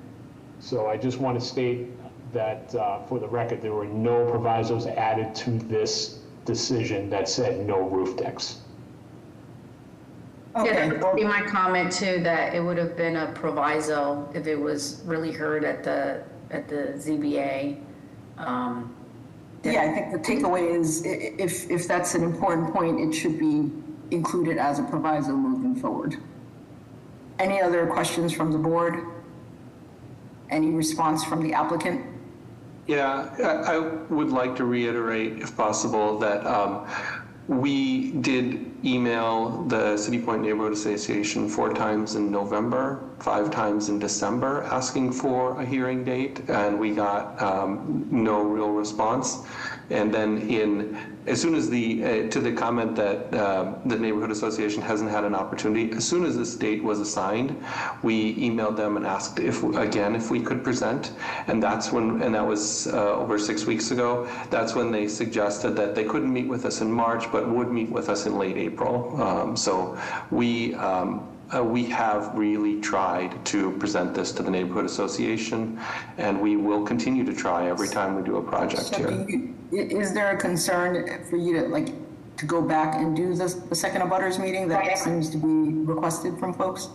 So I just want to state that for the record, there were no provisos added to this decision that said no roof decks. Okay. Yeah, that would be my comment too, that it would have been a proviso if it was really heard at the ZBA. Yeah, I think the takeaway is if that's an important point, it should be included as a proviso moving forward. Any other questions from the board? Any response from the applicant? Yeah, I would like to reiterate, if possible, that we did email the City Point Neighborhood Association 4 times in November, 5 times in December, asking for a hearing date, and we got no real response. And then as soon as to the comment that the Neighborhood Association hasn't had an opportunity, as soon as this date was assigned, we emailed them and asked if we could present, and that's when, and that was over 6 weeks ago, that's when they suggested that they couldn't meet with us in March, but would meet with us in late April. So we have really tried to present this to the Neighborhood Association, and we will continue to try every time we do a project here. Is there a concern for you to go back and do the second abutters meeting that seems to be requested from folks?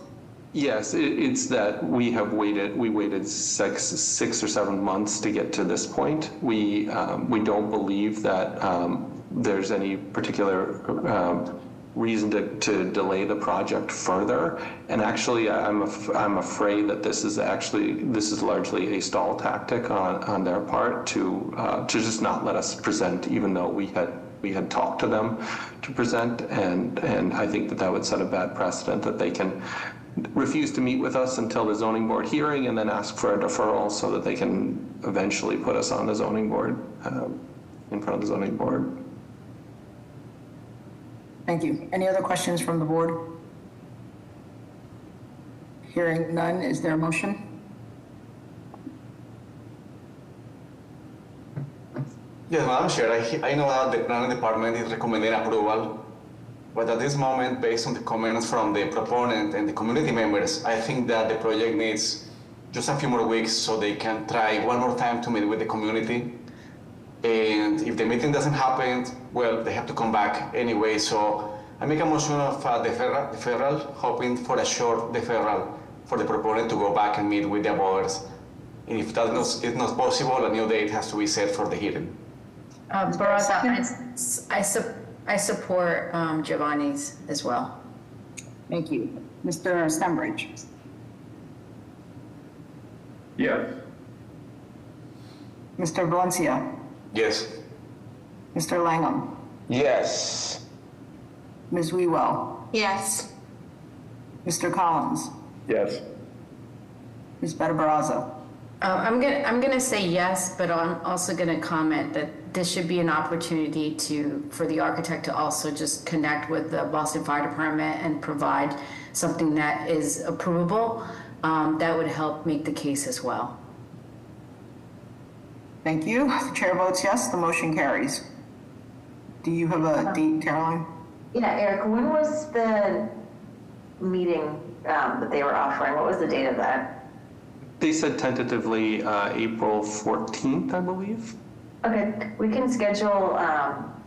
Yes, it's that we waited 6 or 7 months to get to this point. We don't believe that there's any particular reason to delay the project further. And actually, I'm afraid that this is largely a stall tactic on their part to just not let us present, even though we had talked to them to present. And I think that would set a bad precedent, that they can refuse to meet with us until the zoning board hearing and then ask for a deferral so that they can eventually put us on the zoning board, in front of the zoning board. Thank you. Any other questions from the board? Hearing none, is there a motion? Yes, Madam Chair, I know that the planning department is recommending approval, but at this moment, based on the comments from the proponent and the community members, I think that the project needs just a few more weeks so they can try one more time to meet with the community. And if the meeting doesn't happen, well, they have to come back anyway. So I make a motion of deferral, hoping for a short deferral for the proponent to go back and meet with the abutters. And if that is not possible, a new date has to be set for the hearing. Baraza, I support Giovanni's as well. Thank you. Mr. Stenbridge? Yes. Mr. Valencia? Yes. Mr. Langham? Yes. Ms. Wewell? Yes. Mr. Collins? Yes. Ms. Baraza? I'm gonna say yes, but I'm also gonna comment that this should be an opportunity for the architect to also just connect with the Boston Fire Department and provide something that is approvable. That would help make the case as well. Thank you. The chair votes yes, the motion carries. Do you have a date, Caroline? Yeah, Eric, when was the meeting that they were offering? What was the date of that? They said tentatively April 14th, I believe. Okay, we can schedule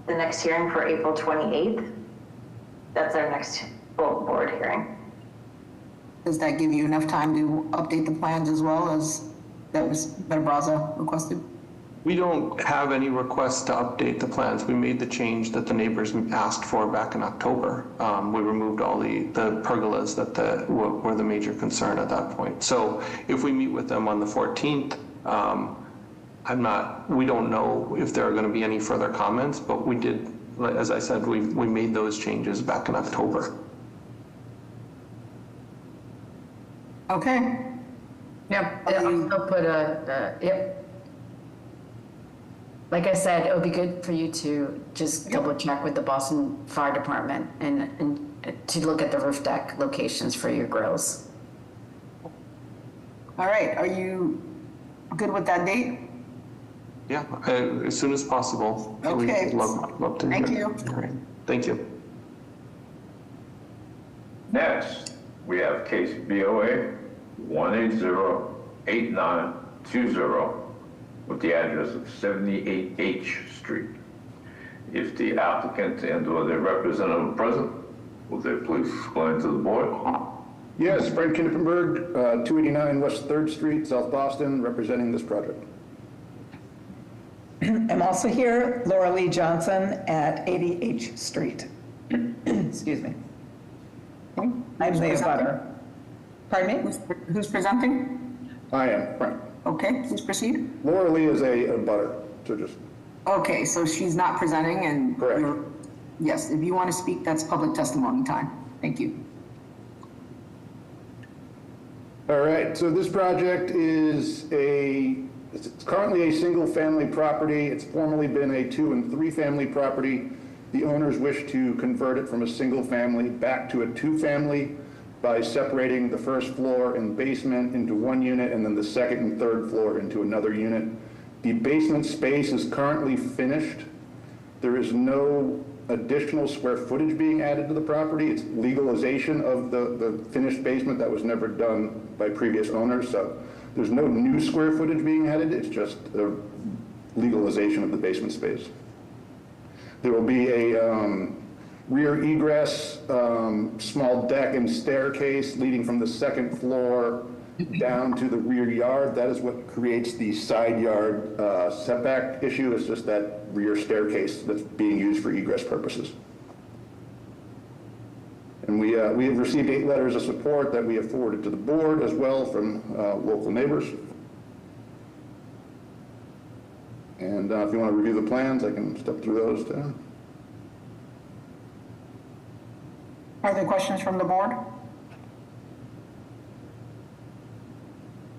the next hearing for April 28th. That's our next full board hearing. Does that give you enough time to update the plans as well as that was Baraza requested? We don't have any requests to update the plans. We made the change that the neighbors asked for back in October. We removed all the pergolas that were the major concern at that point. So if we meet with them on the 14th, we don't know if there are going to be any further comments, but we did, as I said, we made those changes back in October. Okay. Yep, I'll put yep. Like I said, it would be good for you to just double check with the Boston Fire Department and to look at the roof deck locations for your grills. All right, are you good with that date? Yeah, as soon as possible. Okay. We'd love to. Thank you. All right. Thank you. Next, we have case BOA 1808920 with the address of 78H Street. If the applicant and/or their representative are present, will they please explain to the board? Yes, Frank Kniffenberg, 289 West 3rd Street, South Boston, representing this project. I'm also here, Laura Lee Johnson at 80H Street. Excuse me. I'm the abutter. Pardon me? Who's presenting? I am, Frank. Okay, please proceed. Laura Lee is a abutter, so just... Okay, so she's not presenting and... Correct. Yes, if you want to speak, that's public testimony time. Thank you. All right, so this project is it's currently a single-family property. It's formerly been a 2- and 3-family property. The owners wish to convert it from a single-family back to a 2-family by separating the first floor and basement into one unit and then the second and third floor into another unit. The basement space is currently finished. There is no additional square footage being added to the property. It's legalization of the finished basement that was never done by previous owners. So there's no new square footage being added. It's just a legalization of the basement space. There will be a rear egress, small deck and staircase leading from the second floor down to the rear yard. That is what creates the side yard setback issue. It's just that rear staircase that's being used for egress purposes. And we have received 8 letters of support that we have forwarded to the board as well from local neighbors. And if you want to review the plans, I can step through those too. Are there questions from the board?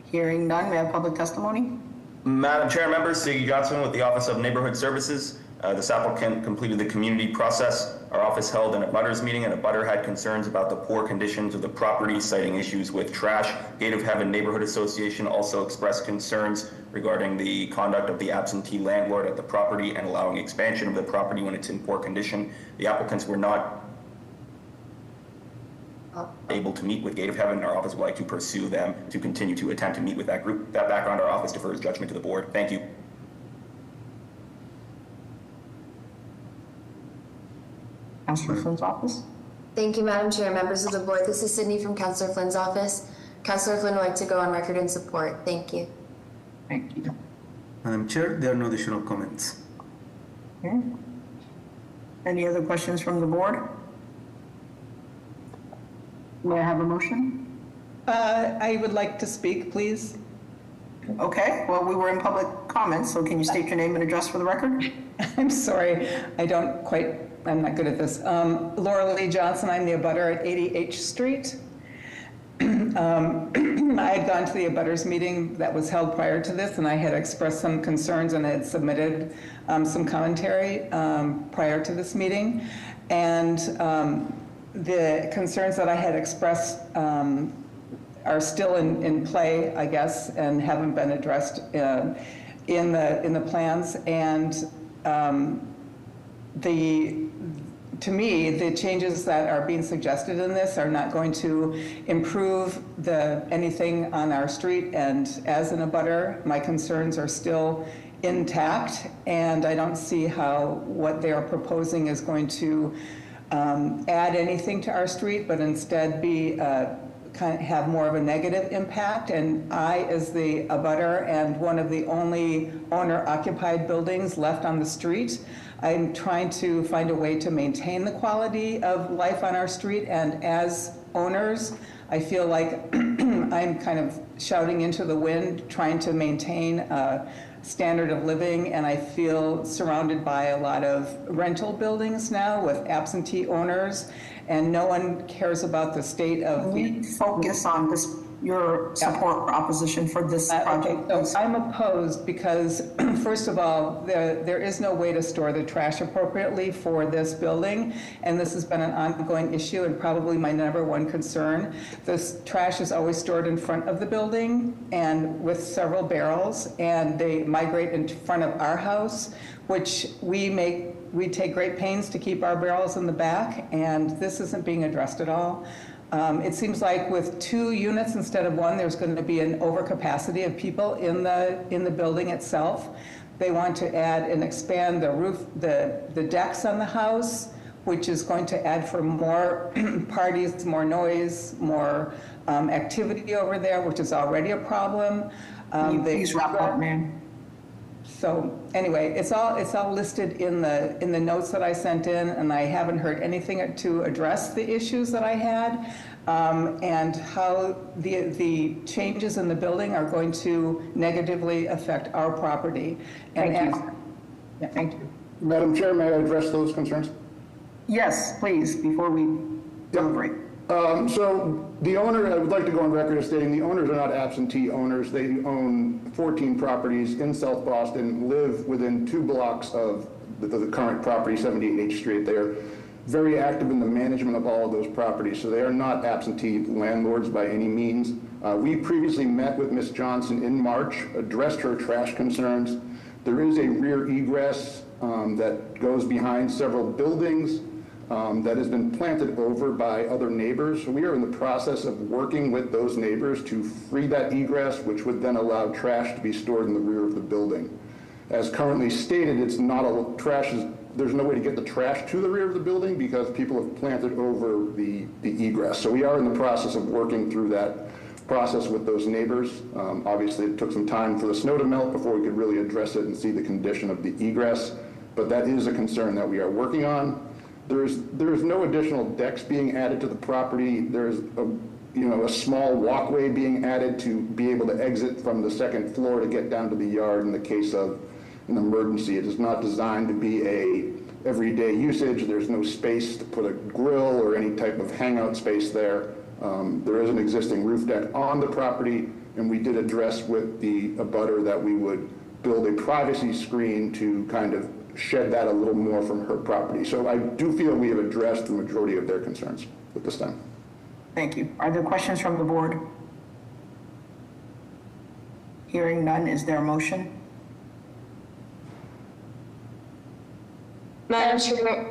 Hearing none, we have public testimony. Madam Chair, members, Siggy Johnson with the Office of Neighborhood Services. This applicant completed the community process. Our office held an abutters meeting, and a abutter had concerns about the poor conditions of the property, citing issues with trash. Gate of Heaven Neighborhood Association also expressed concerns regarding the conduct of the absentee landlord at the property and allowing expansion of the property when it's in poor condition. The applicants were not able to meet with Gate of Heaven, and our office would like to pursue them to continue to attempt to meet with that group. That background, our office defers judgment to the board. Thank you. Councilor Flynn's office. Thank you, Madam Chair, members of the board. This is Sydney from Councilor Flynn's office. Councilor Flynn would like to go on record in support. Thank you. Thank you. Madam Chair, there are no additional comments. Okay. Any other questions from the board? May I have a motion? I would like to speak, please. Okay, well, we were in public comments, so can you state your name and address for the record? I'm sorry, I'm not good at this. Laura Lee Johnson, I'm the abutter at 80H Street. I had gone to the abutters meeting that was held prior to this, and I had expressed some concerns and had submitted some commentary prior to this meeting. And the concerns that I had expressed are still in play, I guess, and haven't been addressed in the plans. And to me, the changes that are being suggested in this are not going to improve anything on our street. And as an abutter, my concerns are still intact, and I don't see how what they are proposing is going to add anything to our street, but instead be have more of a negative impact. And I, as the abutter and one of the only owner-occupied buildings left on the street, I'm trying to find a way to maintain the quality of life on our street. And as owners, I feel like I'm kind of shouting into the wind, trying to maintain a standard of living. And I feel surrounded by a lot of rental buildings now with absentee owners, and no one cares about the state of the focus on this, your support or opposition for this project. Okay, so I'm opposed because, first of all, there is no way to store the trash appropriately for this building, and this has been an ongoing issue and probably my number one concern. This trash is always stored in front of the building and with several barrels, and they migrate in front of our house, which we take great pains to keep our barrels in the back, and this isn't being addressed at all. It seems like with 2 units instead of 1, there's going to be an overcapacity of people in the building itself. They want to add and expand the roof, the decks on the house, which is going to add for more parties, more noise, more activity over there, which is already a problem. Please wrap up, ma'am. So anyway, it's all listed in the notes that I sent in, and I haven't heard anything to address the issues that I had, and how the changes in the building are going to negatively affect our property. And Thank you. Yeah, thank you. Madam Chair, may I address those concerns? Yes, please, before we deliberate. So the owner, I would like to go on record as stating the owners are not absentee owners. They own 14 properties in South Boston, live within 2 blocks of the current property, 78H Street. They are very active in the management of all of those properties, so they are not absentee landlords by any means. We previously met with Ms. Johnson in March, addressed her trash concerns. There is a rear egress that goes behind several buildings that has been planted over by other neighbors. So we are in the process of working with those neighbors to free that egress, which would then allow trash to be stored in the rear of the building. As currently stated, it's not there's no way to get the trash to the rear of the building because people have planted over the egress. So we are in the process of working through that process with those neighbors. Obviously, it took some time for the snow to melt before we could really address it and see the condition of the egress, but that is a concern that we are working on. There is no additional decks being added to the property. There's a small walkway being added to be able to exit from the 2nd floor to get down to the yard in the case of an emergency. It is not designed to be a everyday usage. There's no space to put a grill or any type of hangout space there. There is an existing roof deck on the property, and we did address with the abutter that we would build a privacy screen to kind of shed that a little more from her property. So I do feel we have addressed the majority of their concerns at this time. Thank you. Are there questions from the board? Hearing none, is there a motion? Madam Chair,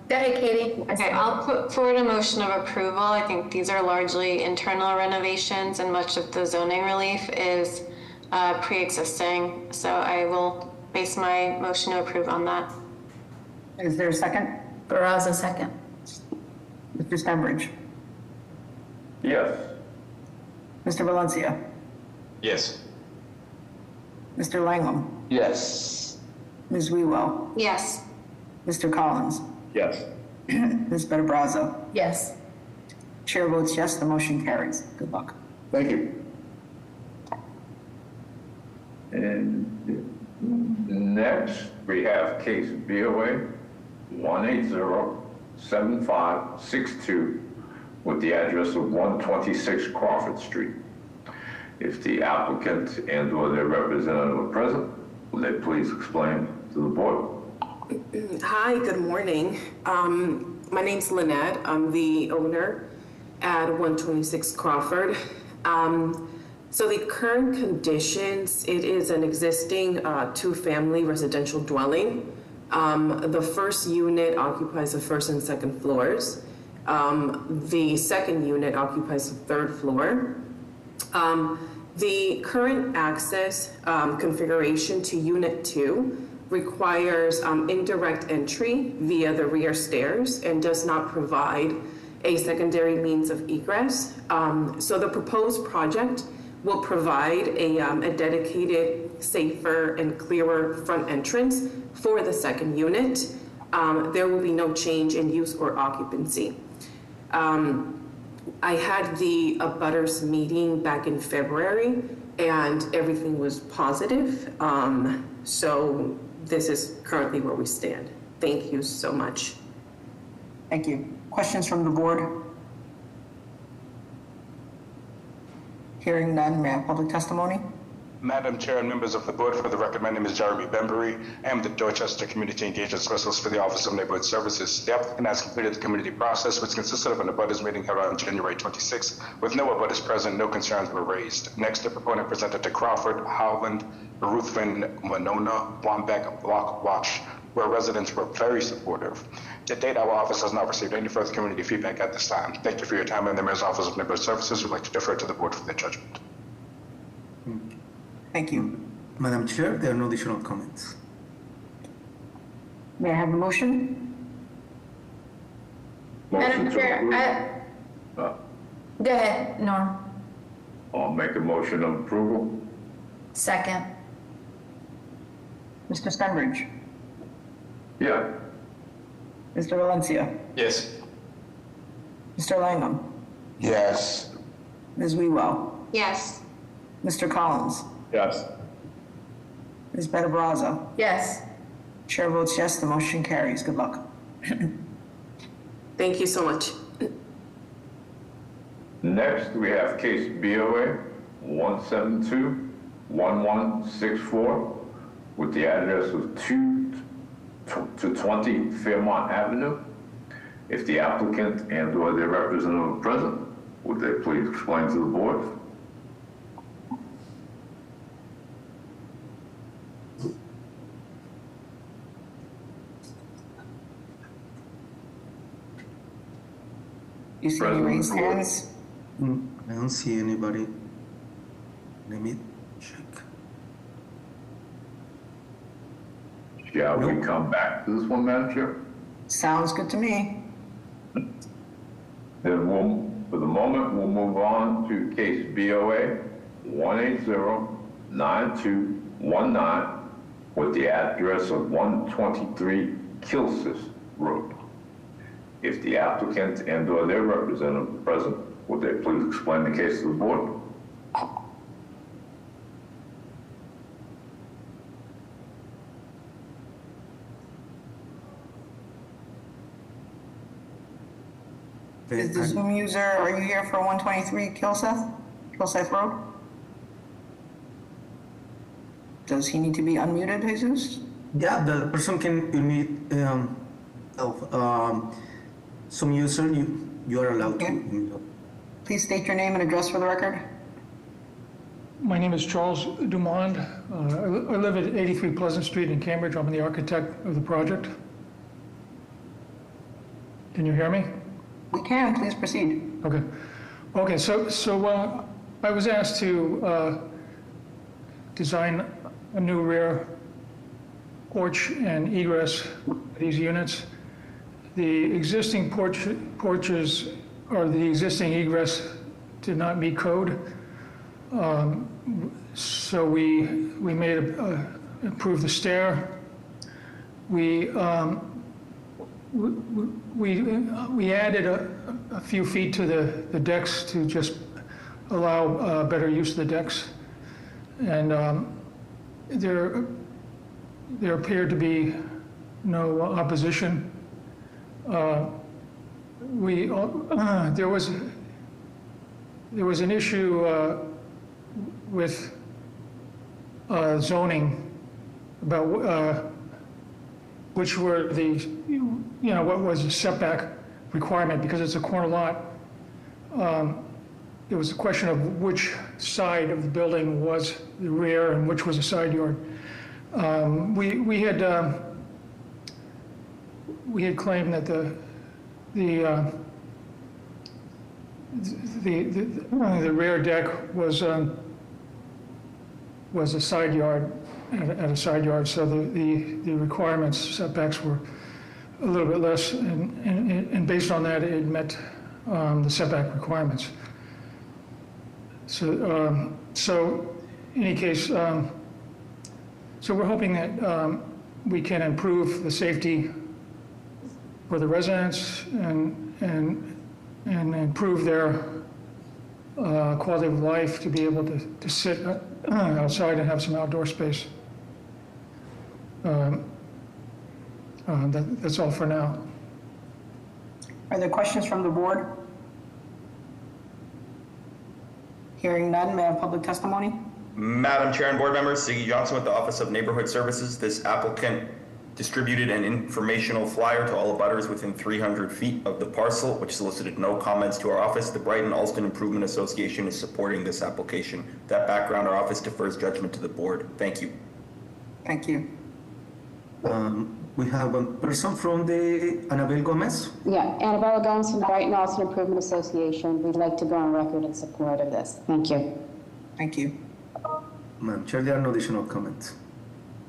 Go ahead, Katie. Okay, I'll put forward a motion of approval. I think these are largely internal renovations and much of the zoning relief is pre-existing. So I will base my motion to approve on that. Is there a second? Barraza, second. Mr. Stenbridge? Yes. Mr. Valencia? Yes. Mr. Langham? Yes. Ms. Wewell? Yes. Mr. Collins? Yes. Ms. Better Brazzo? Yes. Chair votes yes, the motion carries. Good luck. Thank you. And next, we have case BOA 1807562 with the address of 126 Crawford Street. If the applicant and/or their representative are present, will they please explain to the board? Hi, good morning. My name's Lynette. I'm the owner at 126 Crawford. So the current conditions, it is an existing two-family residential dwelling. The first unit occupies the first and second floors. The second unit occupies the third floor. The current access configuration to Unit 2 requires indirect entry via the rear stairs and does not provide a secondary means of egress. So the proposed project will provide a dedicated, safer, and clearer front entrance for the second unit. There will be no change in use or occupancy. I had the abutters meeting back in February and everything was positive. So this is currently where we stand. Thank you so much. Thank you. Questions from the board? Hearing none, may I have public testimony? Madam Chair and members of the board, for the record, my name is Jeremy Bembury. I am the Dorchester Community Engagement Specialist for the Office of Neighborhood Services. The applicant has completed the community process, which consisted of an abutters meeting held on January 26th. With no abutters present, no concerns were raised. Next, the proponent presented to Crawford, Howland, Ruthven, Winona, Wambeck, Block Watch, where residents were very supportive. To date, our office has not received any further community feedback at this time. Thank you for your time, and the Mayor's Office of Neighborhood Services would like to defer to the board for their judgment. Thank you. Madam Chair, there are no additional comments. May I have a motion? Madam Chair, go ahead, Norm. I'll make a motion of approval. Second. Mr. Stenbridge? Yeah. Mr. Valencia? Yes. Mr. Langham? Yes. Ms. Wewell? Yes. Mr. Collins? Yes. Ms. Better Brazzo? Yes. Chair votes yes, the motion carries. Good luck. Thank you so much. Next, we have case BOA 1721164 with the address of 2 to 20 Fairmont Avenue. If the applicant and/or their representative are present, would they please explain to the board? You see any raised hands? I don't see anybody. Let me check. Shall we come back to this one, Madam Chair? Sounds good to me. Then for the moment, we'll move on to case BOA 1809219 with the address of 123 Kilsis Road. If the applicant and/or their representative are present, would they please explain the case to the board? Is the Zoom user, are you here for 123 Kilseth Road? Does he need to be unmuted, Jesus? Yeah, the person can emit some user, you are allowed to. Please state your name and address for the record. My name is Charles Dumond. I live at 83 Pleasant Street in Cambridge. I'm the architect of the project. Can you hear me? We can, please proceed. Okay. Okay, so I was asked to design a new rear porch and egress for these units. The existing porches or the existing egress did not meet code. So we made improve the stair. We added a few feet to the decks to just allow better use of the decks, and there appeared to be no opposition. There was an issue with zoning about which were what was the setback requirement, because it's a corner lot. It was a question of which side of the building was the rear and which was the side yard. We had claimed that the rear deck was a side yard at a side yard, so the requirements, setbacks were a little bit less, and based on that, it met the setback requirements. So in any case, so we're hoping that we can improve the safety for the residents and improve their quality of life to be able to sit outside and have some outdoor space. That's all for now. Are there questions from the board? Hearing none, may I have public testimony? Madam Chair and board members, Siggy Johnson with the Office of Neighborhood Services. This applicant distributed an informational flyer to all abutters within 300 feet of the parcel, which solicited no comments to our office. The Brighton Alston Improvement Association is supporting this application. That background, our office defers judgment to the board. Thank you. Thank you. We have a person from the Annabelle Gomez. Yeah, Annabella Gomes from the Brighton Alston Improvement Association. We'd like to go on record in support of this. Thank you. Thank you. Madam Chair, there are no additional comments.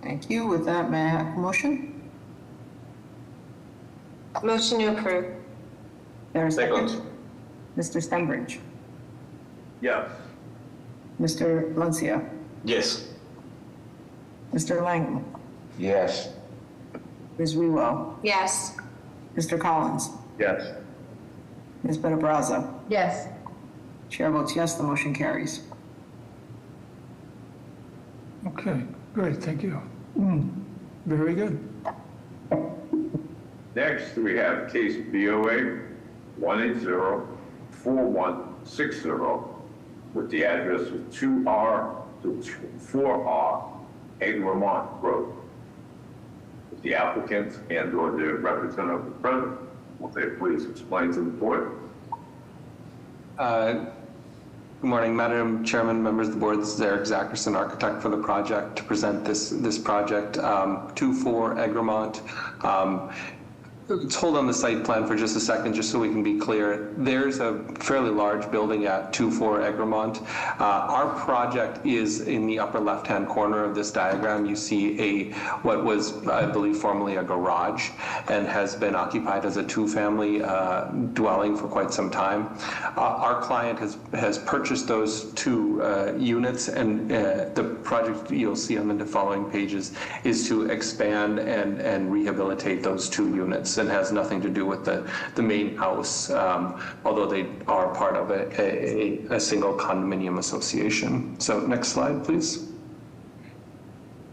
Thank you. With that, may I have a motion? Motion to approve. There's a second. Mr. Stenbridge. Yes. Mr. Lancia. Yes. Mr. Lang. Yes. Ms. Rewell. Yes. Mr. Collins. Yes. Ms. Benabraza. Yes. Chair votes yes, the motion carries. Okay, great, thank you. Very good. Next, we have case BOA 1804160 with the address of 2R to 4R Eggermont Road. The applicant and or the representative present, will they please explain to the board? Good morning, Madam Chairman, members of the board. This is Eric Zackerson, architect for the project, to present this project, 24 Eggermont. Let's hold on the site plan for just a second, just so we can be clear. There's a fairly large building at 24 Eggermont. Our project is in the upper left-hand corner of this diagram. You see what was, I believe, formerly a garage and has been occupied as a two-family dwelling for quite some time. Our client has purchased those two units, and the project you'll see on the following pages is to expand and rehabilitate those two units, and has nothing to do with the main house, although they are part of a single condominium association. So next slide, please.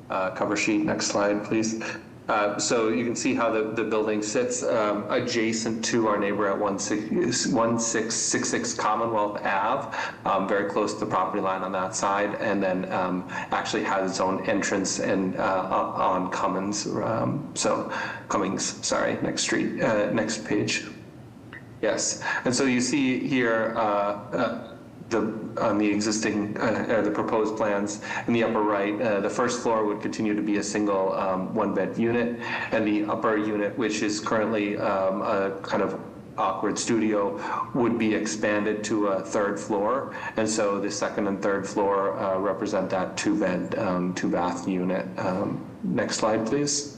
Cover sheet, next slide, please. So you can see how the building sits adjacent to our neighbor at 1666 Commonwealth Ave, very close to the property line on that side, and then actually has its own entrance and on Cummings. Cummings, sorry, next street, next page. Yes, and so you see here on the existing, the proposed plans in the upper right, the first floor would continue to be a single one-bed unit, and the upper unit, which is currently a kind of awkward studio, would be expanded to a third floor, and so the second and third floor represent that two-bed, two-bath unit. Next slide, please.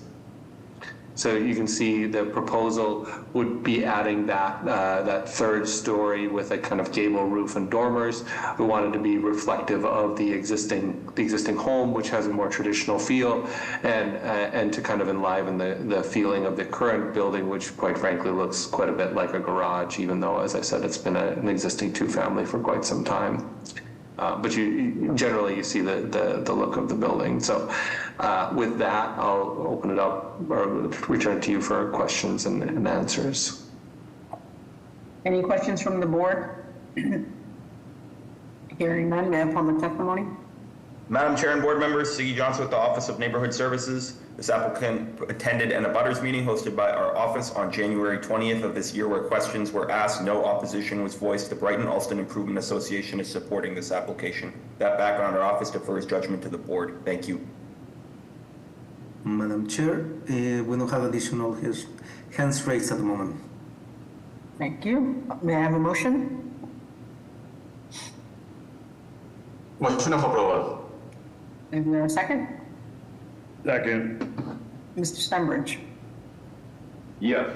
So you can see the proposal would be adding that third story with a kind of gable roof and dormers. We wanted to be reflective of the existing home, which has a more traditional feel, and to kind of enliven the feeling of the current building, which quite frankly looks quite a bit like a garage, even though, as I said, it's been an existing two-family for quite some time. But generally you see the look of the building. So with that, I'll open it up or return to you for questions and answers. Any questions from the board? Hearing none, may I have public testimony? Madam Chair and board members, Siggy Johnson with the Office of Neighborhood Services. This applicant attended an abutters meeting hosted by our office on January 20th of this year, where questions were asked. No opposition was voiced. The Brighton-Alston Improvement Association is supporting this application. That background, our office defers judgment to the board. Thank you. Madam Chair, we don't have additional hands raised at the moment. Thank you. May I have a motion? Motion of approval. Is there a second? Second. Mr. Stenbridge? Yes.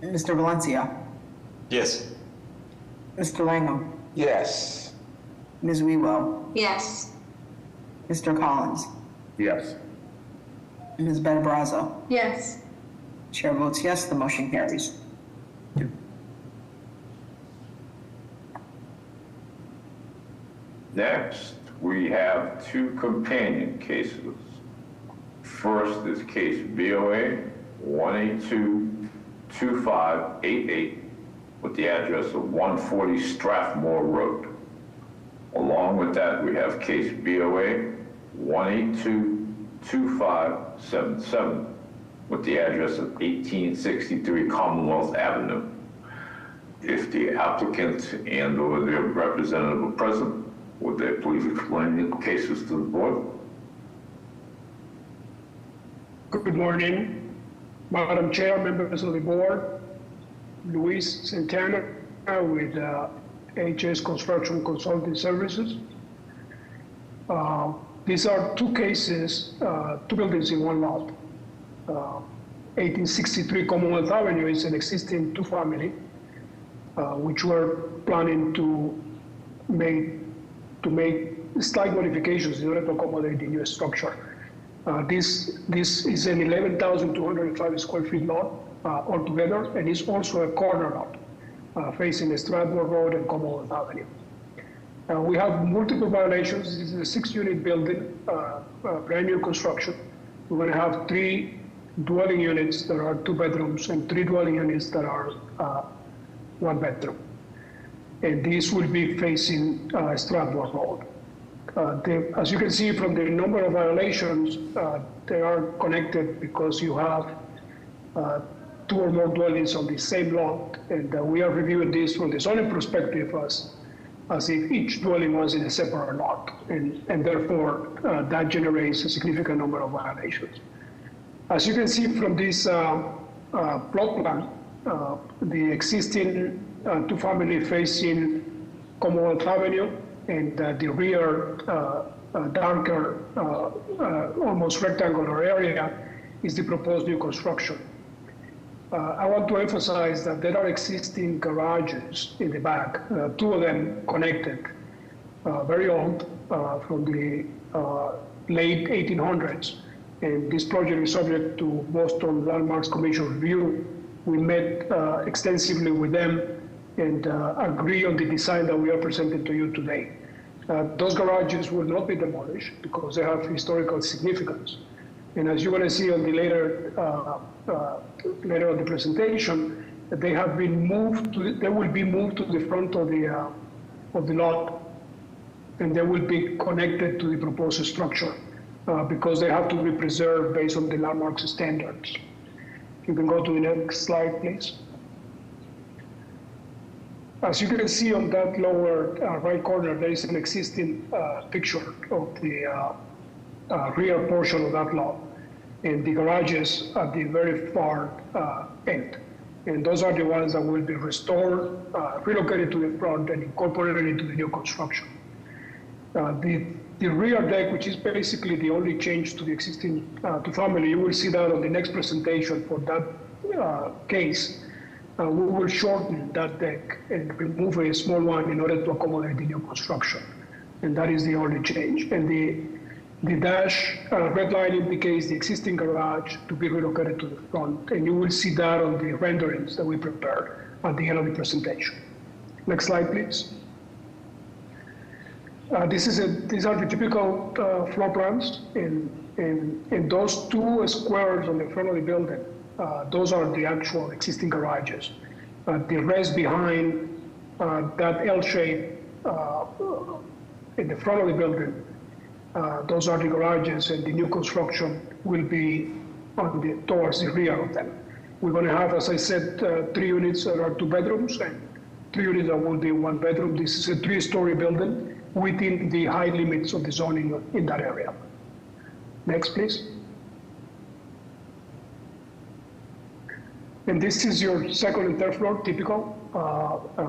Mr. Valencia? Yes. Mr. Langham? Yes. Ms. Wewell? Yes. Mr. Collins? Yes. Ms. Benabrazo? Yes. Chair votes yes, the motion carries. Next, we have two companion cases. First is case BOA 1822588 with the address of 140 Strathmore Road. Along with that, we have case BOA 1822577 with the address of 1863 Commonwealth Avenue. If the applicant and or their representative are present, would they please explain the cases to the board? Good morning, Madam Chair, members of the board. Luis Santana with HS Construction Consulting Services. These are two cases, two buildings in one lot. 1863 Commonwealth Avenue is an existing two-family, which we're planning to make slight modifications in order to accommodate the new structure. This is an 11,205 square feet lot altogether, and it's also a corner lot facing Strathmore Road and Commonwealth Avenue. We have multiple violations. This is a 6-unit building, brand new construction. We're going to have 3 dwelling units that are 2 bedrooms and 3 dwelling units that are 1 bedroom. And this will be facing Strathmore Road. As you can see from the number of violations, they are connected because you have 2 or more dwellings on the same lot, and we are reviewing this from the zoning perspective as if each dwelling was in a separate lot, and therefore that generates a significant number of violations. As you can see from this plot plan, the existing two-family facing Commonwealth Avenue, and the rear darker, almost rectangular area is the proposed new construction. I want to emphasize that there are existing garages in the back, 2 of them connected, very old, from the late 1800s. And this project is subject to Boston Landmarks Commission review. We met extensively with them and agree on the design that we are presenting to you today. Those garages will not be demolished because they have historical significance. And as you're going to see on the later on the presentation, they have been moved. They will be moved to the front of the lot, and they will be connected to the proposed structure because they have to be preserved based on the landmarks standards. You can go to the next slide, please. As you can see on that lower right corner, there is an existing picture of the rear portion of that lot and the garages at the very far end. And those are the ones that will be restored, relocated to the front and incorporated into the new construction. The rear deck, which is basically the only change to the existing two-family, you will see that on the next presentation for that case. We will shorten that deck and remove a small one in order to accommodate the new construction. And that is the only change. And the dash red line indicates the existing garage to be relocated to the front. And you will see that on the renderings that we prepared at the end of the presentation. Next slide, please. These are the typical floor plans. And those two squares on the front of the building, those are the actual existing garages. The rest behind that L shape in the front of the building, those are the garages, and the new construction will be towards the rear of them. We're going to have, as I said, 3 units that are 2 bedrooms and 3 units that will be 1 bedroom. This is a 3-story building within the high limits of the zoning in that area. Next, please. And this is your second and third floor, typical,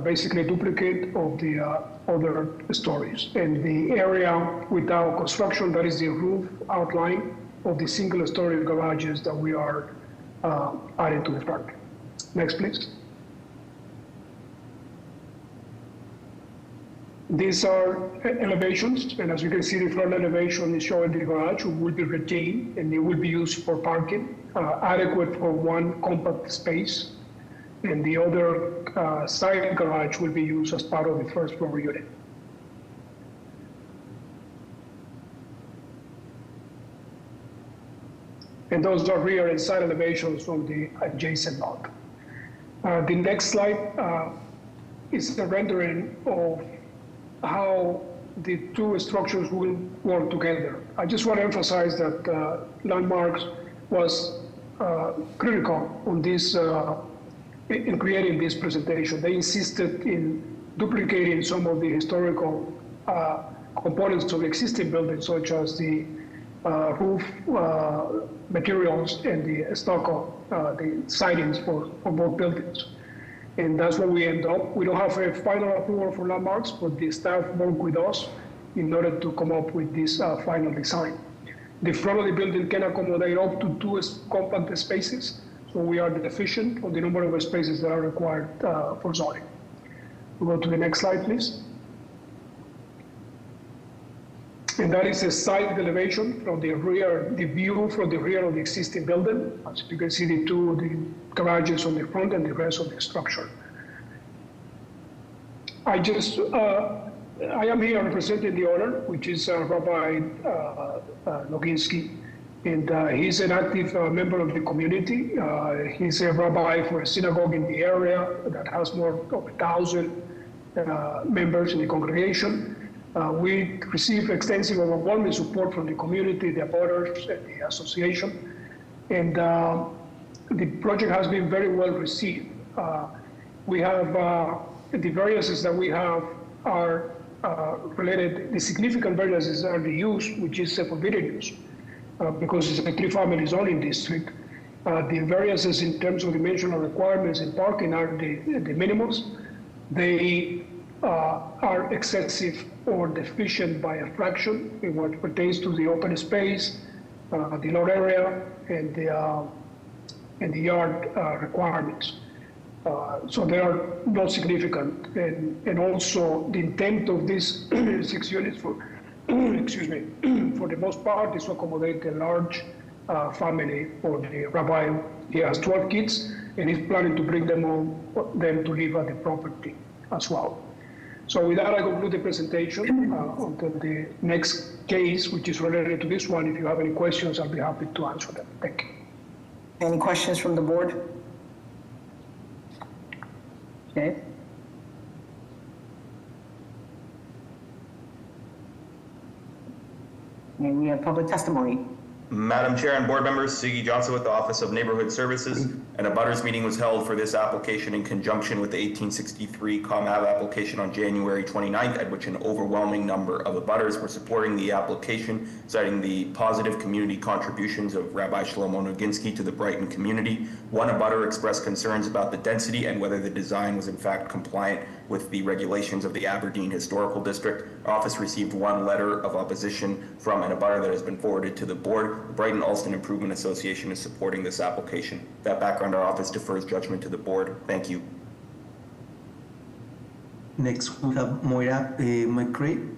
basically a duplicate of the other stories. And the area without construction, that is the roof outline of the single-story garages that we are adding to the front. Next, please. These are elevations, and as you can see, the front elevation is showing the garage will be retained, and it will be used for parking, adequate for 1 compact space, and the other side garage will be used as part of the first floor unit. And those are rear and side elevations from the adjacent lot. The next slide is the rendering of how the 2 structures will work together. I just want to emphasize that Landmarks was critical on this, in creating this presentation. They insisted in duplicating some of the historical components of existing buildings, such as the roof materials and the stucco, the sidings for both buildings. And that's what we end up. We don't have a final approval for Landmarks, but the staff worked with us in order to come up with this final design. The front of the building can accommodate up to 2 compact spaces, so we are deficient on the number of spaces that are required for zoning. We'll go to the next slide, please. And that is a side elevation from the rear, the view from the rear of the existing building. As you can see, the garages on the front and the rest of the structure. I am here representing the owner, which is Rabbi Loginski, and he's an active member of the community. He's a rabbi for a synagogue in the area that has more of 1,000 members in the congregation. We received extensive overwhelming support from the community, the abutters, and the association. And the project has been very well received. We have, the variances that we have are related, the significant variances are the use, which is a forbidden use, because it's a 3-family zoning district. The variances in terms of dimensional requirements in parking are the minimums. They are excessive or deficient by a fraction in what pertains to the open space, the lot area, and the yard requirements. So they are not significant, and also the intent of these 6 units for, excuse me, for the most part is to accommodate a large family for the rabbi. He has 12 kids, and he's planning to bring them to live at the property as well. So with that, I conclude the presentation until the next case, which is related to this one. If you have any questions, I'll be happy to answer them. Thank you. Any questions from the board? Okay. And we have public testimony. Madam Chair and board members, Siggy Johnson with the Office of Neighborhood Services. An abutters meeting was held for this application in conjunction with the 1863 ComAv application on January 29th, at which an overwhelming number of abutters were supporting the application, citing the positive community contributions of Rabbi Shlomo Noginsky to the Brighton community. One abutter expressed concerns about the density and whether the design was in fact compliant with the regulations of the Aberdeen Historical District. Our office received one letter of opposition from an abutter that has been forwarded to the board. The Brighton Alston Improvement Association is supporting this application. That background, our office defers judgment to the board. Thank you. Next, we have Moira McCray.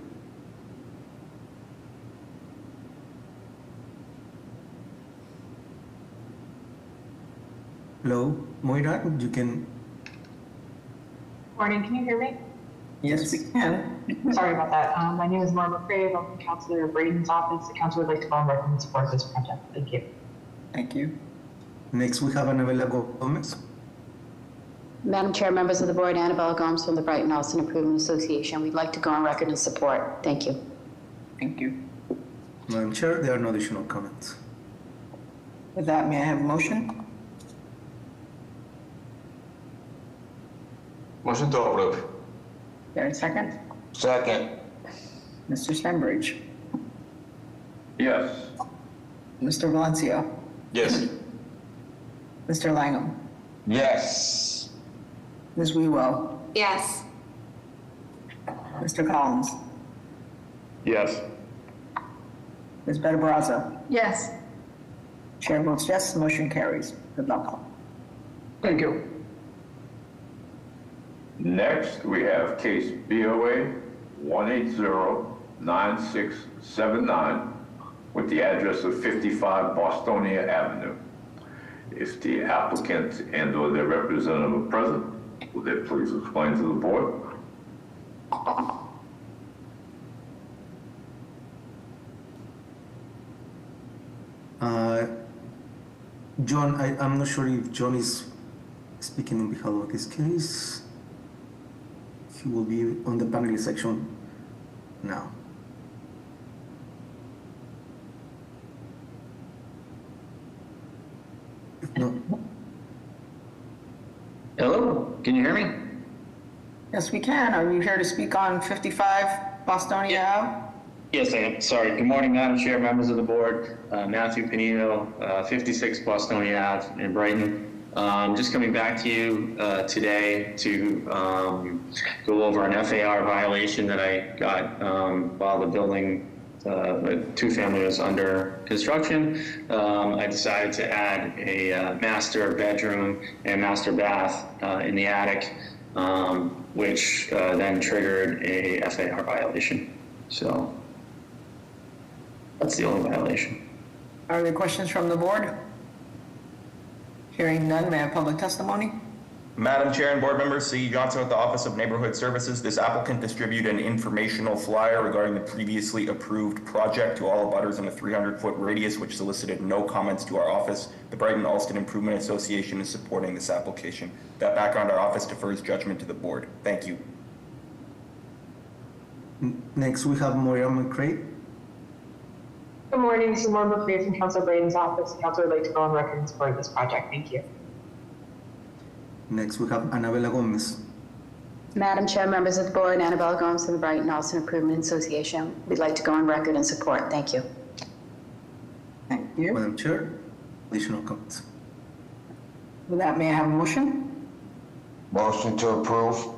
Hello, Moira, you can. Morning, can you hear me? Yes, we can. Sorry about that. My name is Maura McCrae. I'm from Councilor Braden's office. The council would like to go on record and support this project. Thank you. Thank you. Next, we have Annabella Gomez. Madam Chair, members of the board, Annabelle Gomes from the Brighton Alston Improvement Association. We'd like to go on record in support. Thank you. Thank you. Madam Chair, there are no additional comments. With that, may I have a motion? Motion to approve. There a second? Second. Mr. Stenbridge? Yes. Mr. Valencia? Yes. Mr. Langham? Yes. Ms. Wewell? Yes. Mr. Collins? Yes. Ms. Benabraza? Yes. Chair votes yes, the motion carries. Good luck. Thank you. Next, we have case BOA 1809679 with the address of 55 Bostonia Avenue. If the applicant and or their representative are present, will they please explain to the board? John, I'm not sure if John is speaking on behalf of this case. He will be on the panel section now. If not, Hello, can you hear me? Yes, we can. Are you here to speak on 55 Bostonia Ave? Yes, I am. Sorry. Good morning, Madam Chair, members of the board. Matthew Panino, 56 Bostonia Ave in Brighton. Just coming back to you today to go over an FAR violation that I got while the building, the two-family was under construction. I decided to add a master bedroom and master bath in the attic, which then triggered a FAR violation. So that's the only violation. Are there questions from the board? Hearing none, may I have public testimony? Madam Chair and board members, C. Johnson with the Office of Neighborhood Services. This applicant distributed an informational flyer regarding the previously approved project to all abutters in a 300-foot radius, which solicited no comments to our office. The Brighton Alston Improvement Association is supporting this application. That background, our office defers judgment to the board. Thank you. next we have Moira McCray. Good morning, this is Maura McCrae from Councilor Braden's office. Councilor would like to go on record in support of this project. Thank you. Next we have Annabella Gomez. Madam Chair, members of the board, Annabelle Gomes from the Brighton Alston Improvement Association. We'd like to go on record in support. Thank you. Thank you. Madam Chair, additional comments. With that, may I have a motion? Motion to approve.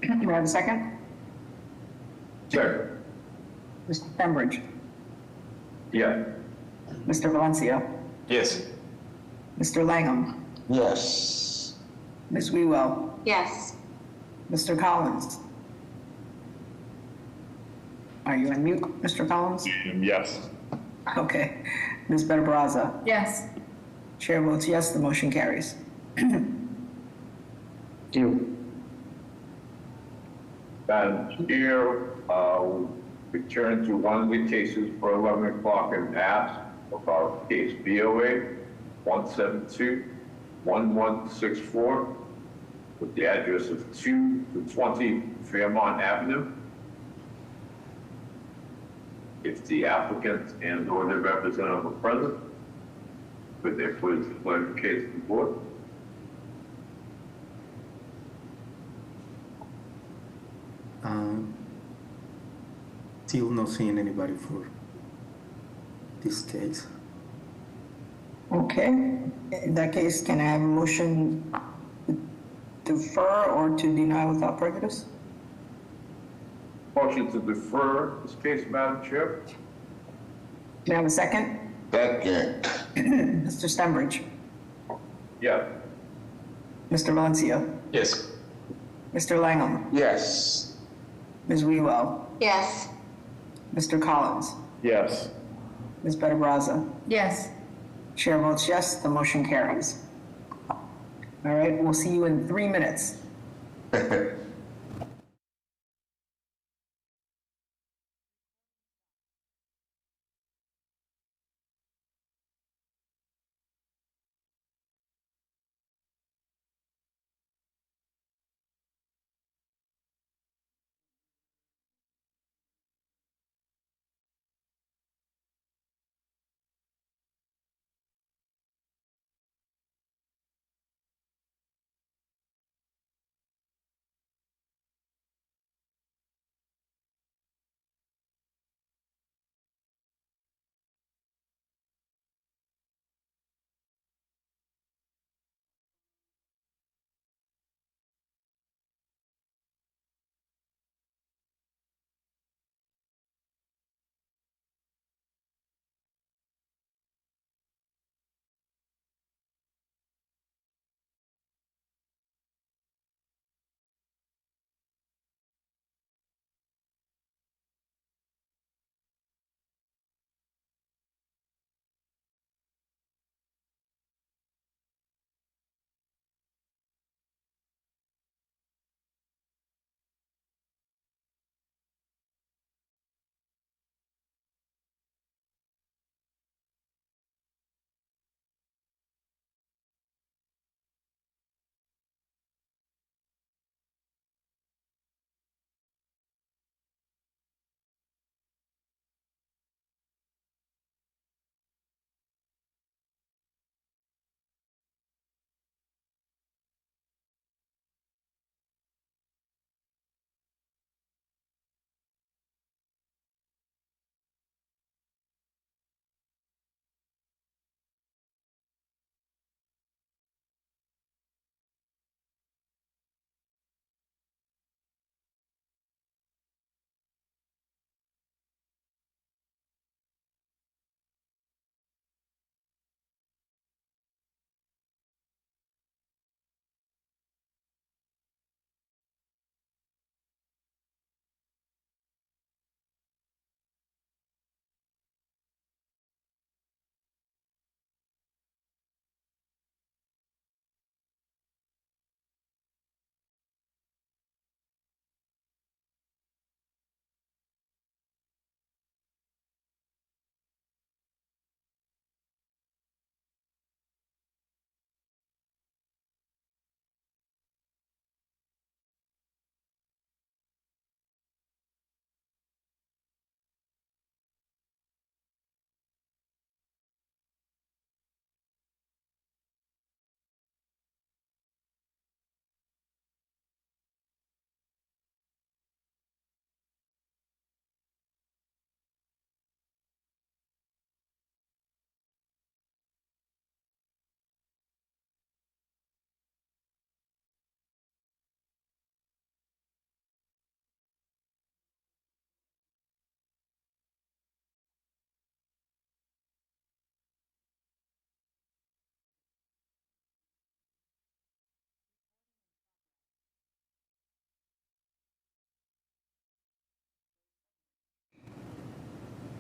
May I have a second? Second. Mr. Pembridge? Yeah. Mr. Valencia? Yes. Mr. Langham? Yes. Ms. Wewell? Yes. Mr. Collins? Are you on mute, Mr. Collins? Yes. Okay. Ms. Benabraza? Yes. Chair votes yes, the motion carries. You. Madam Chair, we turn to one of the cases for 11 o'clock and ask about case BOA 172-1164 with the address of 2-20 Fairmont Avenue. If the applicant and or their representative are present, would they please declare the case to the board? Still not seeing anybody for this case. Okay, in that case, can I have a motion to defer or to deny without prejudice? Motion to defer this case, Madam Chair. Can I have a second? Second. Mr. Stenbridge, Yes. Mr. Valencia, Yes. Mr. Langham, Yes. Ms. Wewell, Yes. Mr. Collins, Yes. Ms. Benabraza. Yes. Chair votes yes, the motion carries. All right, we'll see you in 3 minutes.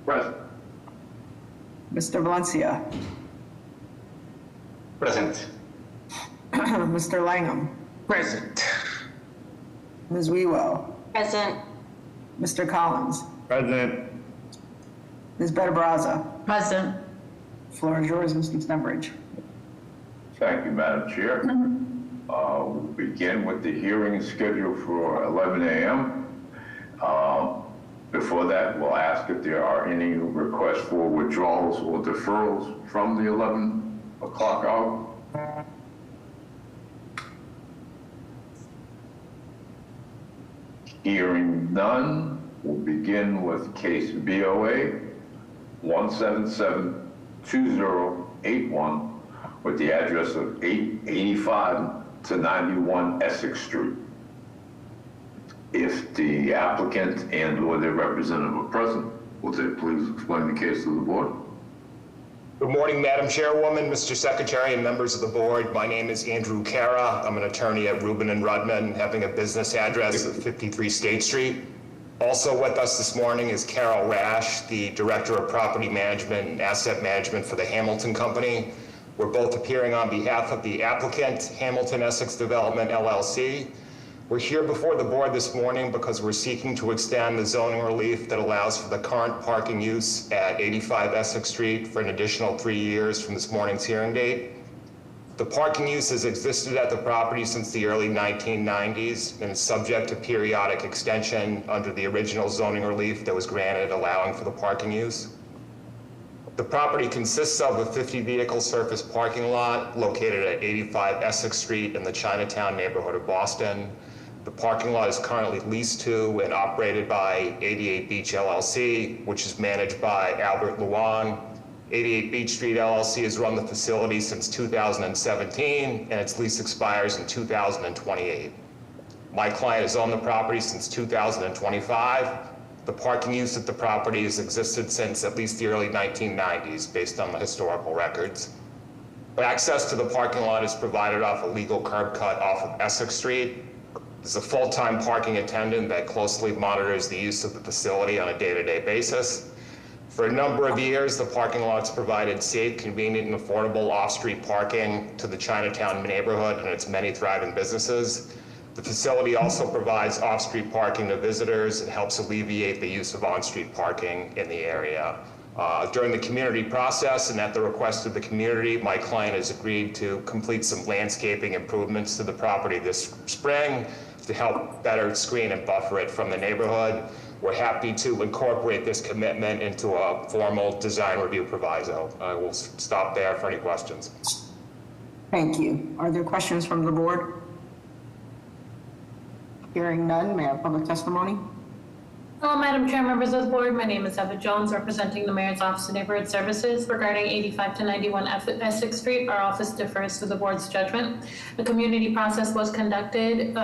Present. Mr. Valencia, Present. Mr. Langham, Present. Ms. Wewell, Present. Mr. Collins. Present. Ms. Better-Brazza. Present. Floor is yours, Mr. Stenbridge. Thank you, Madam Chair. We'll begin with the hearing scheduled for 11 a.m. Before that, we'll ask if there are any requests for withdrawals or deferrals from the 11 o'clock hour. Hearing none, we'll begin with case BOA 1772081 with the address of 885 to 91 Essex Street. If the applicant and/or their representative are present, will they please explain the case to the board? Good morning, Madam Chairwoman, Mr. Secretary, and members of the board. My name is Andrew Cara. I'm an attorney at Rubin & Rudman, having a business address at 53 State Street. Also with us this morning is Carol Rash, the Director of Property Management and Asset Management for the Hamilton Company. We're both appearing on behalf of the applicant, Hamilton Essex Development, LLC. We're here before the board this morning because we're seeking to extend the zoning relief that allows for the current parking use at 85 Essex Street for an additional 3 years from this morning's hearing date. The parking use has existed at the property since the early 1990s and is subject to periodic extension under the original zoning relief that was granted allowing for the parking use. The property consists of a 50-vehicle surface parking lot located at 85 Essex Street in the Chinatown neighborhood of Boston. The parking lot is currently leased to and operated by 88 Beach LLC, which is managed by Albert Luan. 88 Beach Street LLC has run the facility since 2017, and its lease expires in 2028. My client has owned the property since 2025. The parking use at the property has existed since at least the early 1990s, based on the historical records. Access to the parking lot is provided off a legal curb cut off of Essex Street. There's a full-time parking attendant that closely monitors the use of the facility on a day-to-day basis. For a number of years, the parking lot's provided safe, convenient, and affordable off-street parking to the Chinatown neighborhood and its many thriving businesses. The facility also provides off-street parking to visitors and helps alleviate the use of on-street parking in the area. During the community process and at the request of the community, my client has agreed to complete some landscaping improvements to the property this spring to help better screen and buffer it from the neighborhood. We're happy to incorporate this commitment into a formal design review proviso. I will stop there for any questions. Thank you. Are there questions from the board? Hearing none, may I have public testimony? Hello, Madam Chair, members of the board. My name is Eva Jones, representing the Mayor's Office of Neighborhood Services regarding 85 to 91 Essex Street. Our office defers to the board's judgment. The community process was conducted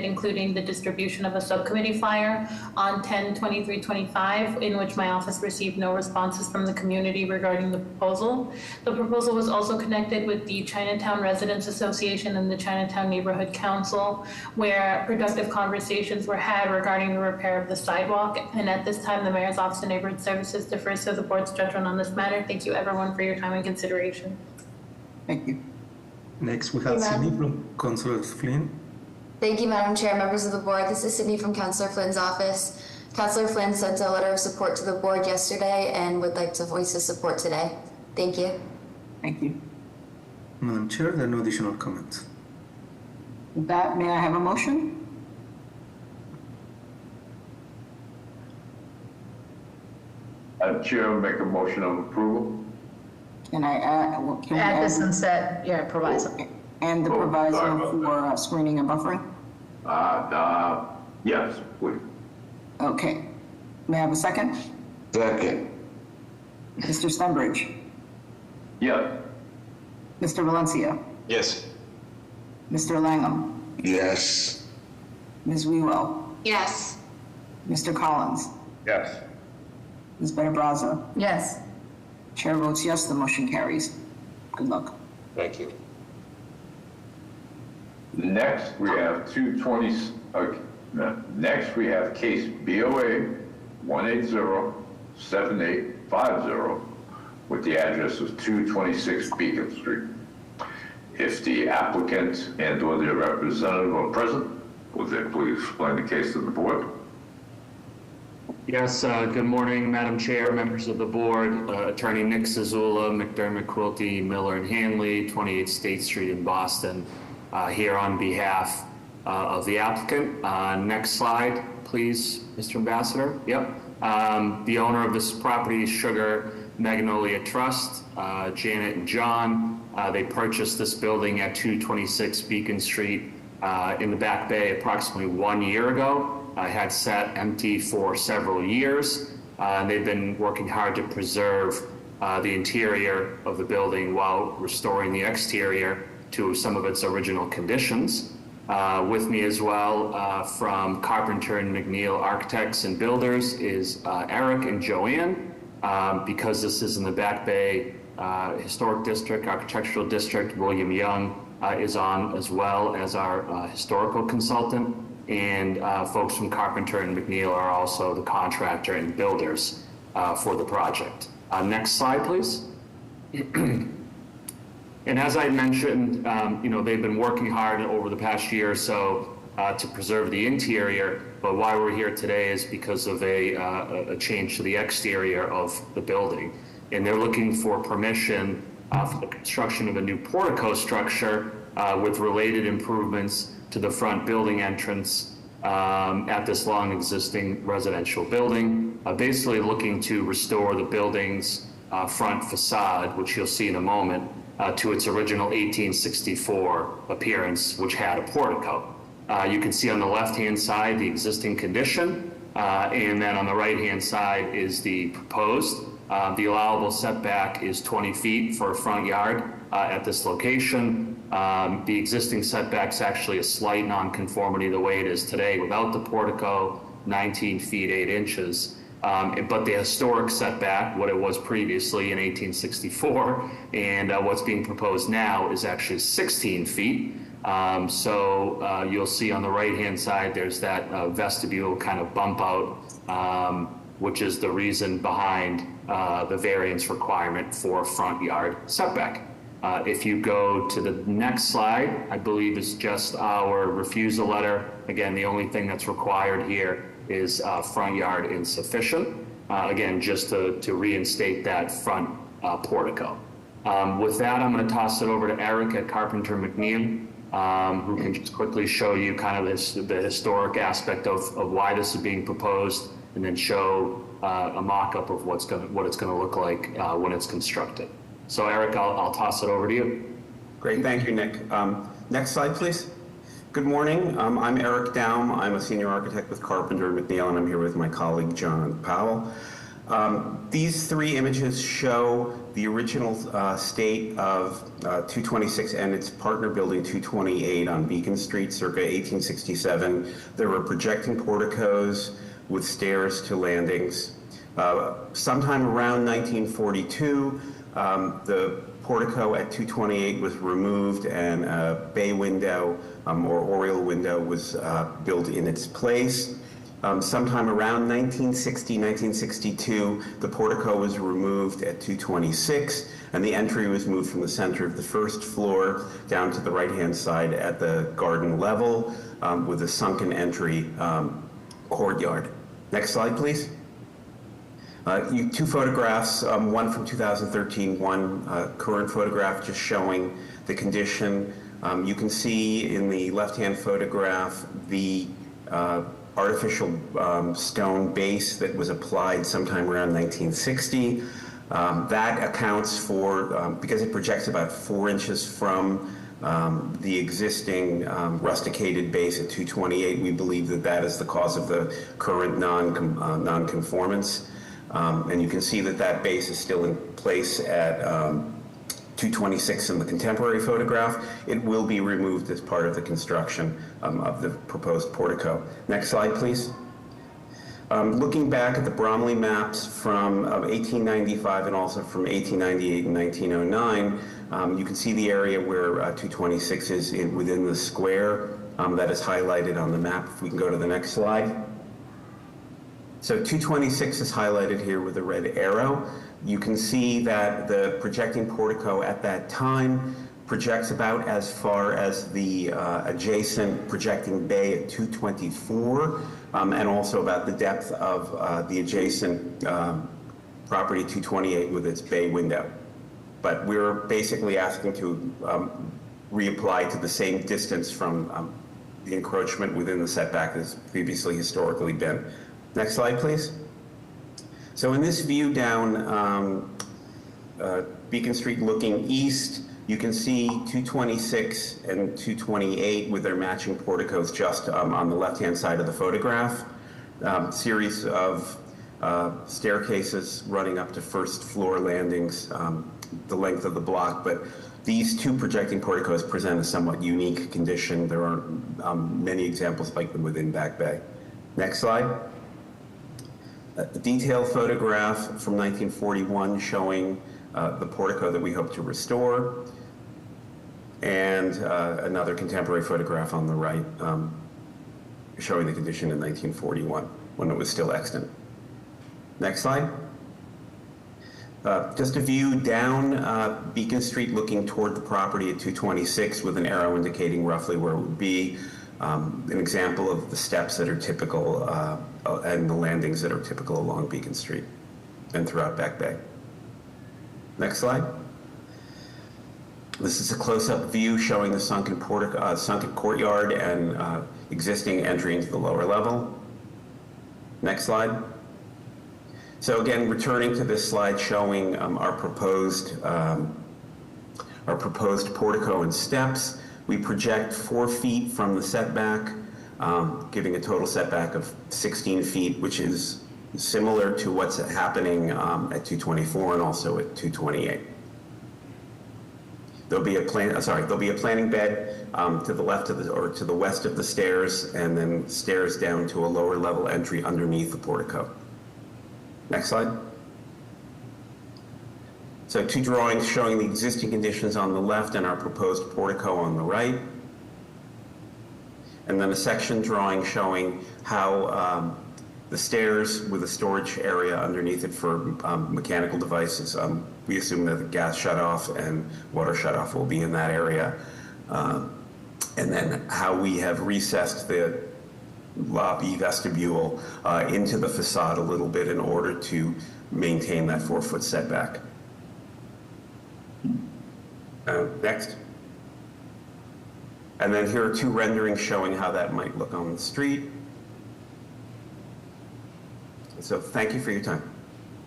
including the distribution of a subcommittee flyer on 10/23/25, in which my office received no responses from the community regarding the proposal. The proposal was also connected with the Chinatown Residents Association and the Chinatown Neighborhood Council, where productive conversations were had regarding the repair of the sidewalk. And at this time, the Mayor's Office of Neighborhood Services defers to the board's judgment on this matter. Thank you, everyone, for your time and consideration. Thank you. Next, we have Sydney from Councillor Flynn. Thank you, Madam Chair, members of the board. This is Sydney from Councillor Flynn's office. Councillor Flynn sent a letter of support to the board yesterday and would like to voice his support today. Thank you. Thank you. Madam Chair, there are no additional comments. With that, may I have a motion? Madam Chair, make a motion of approval. Can I add? Can we Add the sunset, proviso. And the proviso for screening and buffering? Yes, please. Okay. May I have a second? Second. Mr. Stenbridge? Yes. Mr. Valencia? Yes. Mr. Langham? Yes. Ms. Wewell? Yes. Mr. Collins? Yes. Ms. Better-Brazza? Yes. Chair votes yes, the motion carries. Good luck. Thank you. Next, we have next we have case BOA 1807850 with the address of 226 Beacon Street. If the applicant and/or their representative are present, would they please explain the case to the board? Yes, good morning, Madam Chair, members of the board, Attorney Nick Zazula, McDermott, Quilty, Miller and Hanley, 28 State Street in Boston, here on behalf of the applicant. Next slide, please, Mr. Ambassador. Yep. The owner of this property is Sugar Magnolia Trust, Janet and John. They purchased this building at 226 Beacon Street in the Back Bay approximately 1 year ago. Had sat empty for several years, and they've been working hard to preserve the interior of the building while restoring the exterior to some of its original conditions. With me as well from Carpenter and McNeil Architects and Builders is Eric and Joanne. Because this is in the Back Bay Historic District, Architectural District, William Young is on as well as our historical consultant. And folks from Carpenter and McNeil are also the contractor and builders for the project. Next slide, please. And as I mentioned, they've been working hard over the past year or so to preserve the interior, but why we're here today is because of a change to the exterior of the building. And they're looking for permission for the construction of a new portico structure with related improvements to the front building entrance at this long existing residential building, basically looking to restore the building's front facade, which you'll see in a moment, to its original 1864 appearance, which had a portico. You can see on the left-hand side the existing condition, and then on the right-hand side is the proposed. The allowable setback is 20 feet for a front yard at this location. The existing setback's actually a slight nonconformity the way it is today without the portico, 19 feet 8 inches. But the historic setback, what it was previously in 1864, and what's being proposed now is actually 16 feet. So you'll see on the right-hand side, there's that vestibule kind of bump out, which is the reason behind the variance requirement for front yard setback. If you go to the next slide, I believe is just our refusal letter. Again, the only thing that's required here is front yard insufficient. Again, just to reinstate that front portico. With that, I'm going to toss it over to Eric at Carpenter McNeil, who can just quickly show you kind of the historic aspect of why this is being proposed, and then show a mock-up of what it's going to look like when it's constructed. So Eric, I'll toss it over to you. Great, thank you, Nick. Next slide, please. Good morning, I'm Eric Daum. I'm a senior architect with Carpenter McNeil, and I'm here with my colleague, John Powell. These three images show the original state of 226 and its partner building 228 on Beacon Street, circa 1867. There were projecting porticos with stairs to landings. Sometime around 1942, the portico at 228 was removed and a bay window or oriel window was built in its place. Sometime around 1960, 1962, the portico was removed at 226 and the entry was moved from the center of the first floor down to the right-hand side at the garden level with a sunken entry courtyard. Next slide, please. Two photographs, one from 2013, one current photograph just showing the condition. You can see in the left-hand photograph the artificial stone base that was applied sometime around 1960. That accounts for, because it projects about 4 inches from the existing rusticated base at 228, we believe that that is the cause of the current non-conformance. And you can see that that base is still in place at 226 in the contemporary photograph. It will be removed as part of the construction of the proposed portico. Next slide, please. Looking back at the Bromley maps from 1895 and also from 1898 and 1909, you can see the area where 226 is within the square that is highlighted on the map. If we can go to the next slide. So 226 is highlighted here with a red arrow. You can see that the projecting portico at that time projects about as far as the adjacent projecting bay at 224, and also about the depth of the adjacent property 228 with its bay window. But we're basically asking to reapply to the same distance from the encroachment within the setback as previously historically been. Next slide, please. So in this view down Beacon Street looking east, you can see 226 and 228 with their matching porticos just on the left-hand side of the photograph. Series of staircases running up to first floor landings, the length of the block, but these two projecting porticos present a somewhat unique condition. There aren't many examples like them within Back Bay. Next slide. A detailed photograph from 1941 showing the portico that we hope to restore, and another contemporary photograph on the right showing the condition in 1941 when it was still extant. Next slide. Just a view down Beacon Street looking toward the property at 226 with an arrow indicating roughly where it would be. An example of the steps that are typical and the landings that are typical along Beacon Street and throughout Back Bay. Next slide. This is a close-up view showing the sunken courtyard and existing entry into the lower level. Next slide. So again, returning to this slide showing our proposed portico and steps. We project 4 feet from the setback, giving a total setback of 16 feet, which is similar to what's happening at 224 and also at 228. There'll be a planting bed to the left of to the west of the stairs, and then stairs down to a lower level entry underneath the portico. Next slide. So 2 drawings showing the existing conditions on the left and our proposed portico on the right. And then a section drawing showing how the stairs with a storage area underneath it for mechanical devices. We assume that the gas shutoff and water shutoff will be in that area. And then how we have recessed the lobby vestibule into the facade a little bit in order to maintain that 4-foot setback. Next. And then here are 2 renderings showing how that might look on the street. So thank you for your time.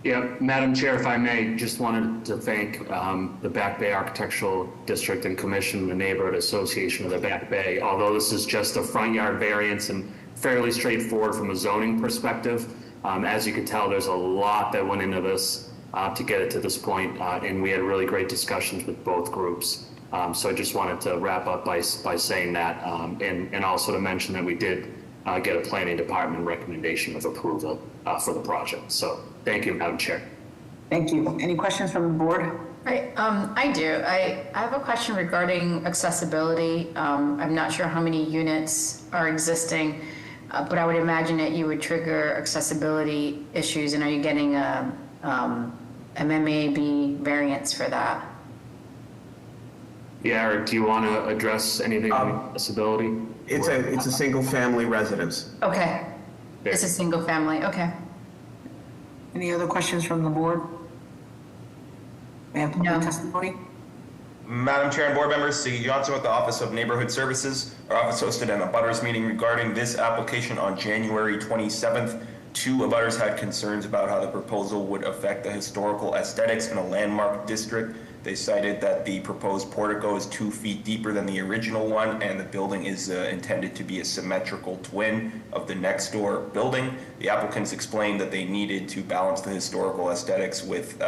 Yeah, Madam Chair, if I may, just wanted to thank the Back Bay Architectural District and Commission, the Neighborhood Association of the Back Bay. Although this is just a front yard variance and fairly straightforward from a zoning perspective, as you can tell, there's a lot that went into this to get it to this point, and we had really great discussions with both groups. So I just wanted to wrap up by saying that, and also to mention that we did get a planning department recommendation of approval for the project. So thank you, Madam Chair. Thank you. Any questions from the board? Right, I do. I have a question regarding accessibility. I'm not sure how many units are existing, but I would imagine that you would trigger accessibility issues. And are you getting a MMAB variance for that? Yeah, Eric, do you want to address anything on accessibility? It's a single family residence. Okay, it's a single family, okay. Any other questions from the board? We have public testimony. Madam Chair and board members, Siggy Johnson with the Office of Neighborhood Services. Our office hosted an abutters meeting regarding this application on January 27th. 2 abutters had concerns about how the proposal would affect the historical aesthetics in a landmark district. They cited that the proposed portico is 2 feet deeper than the original one, and the building is intended to be a symmetrical twin of the next door building. The applicants explained that they needed to balance the historical aesthetics with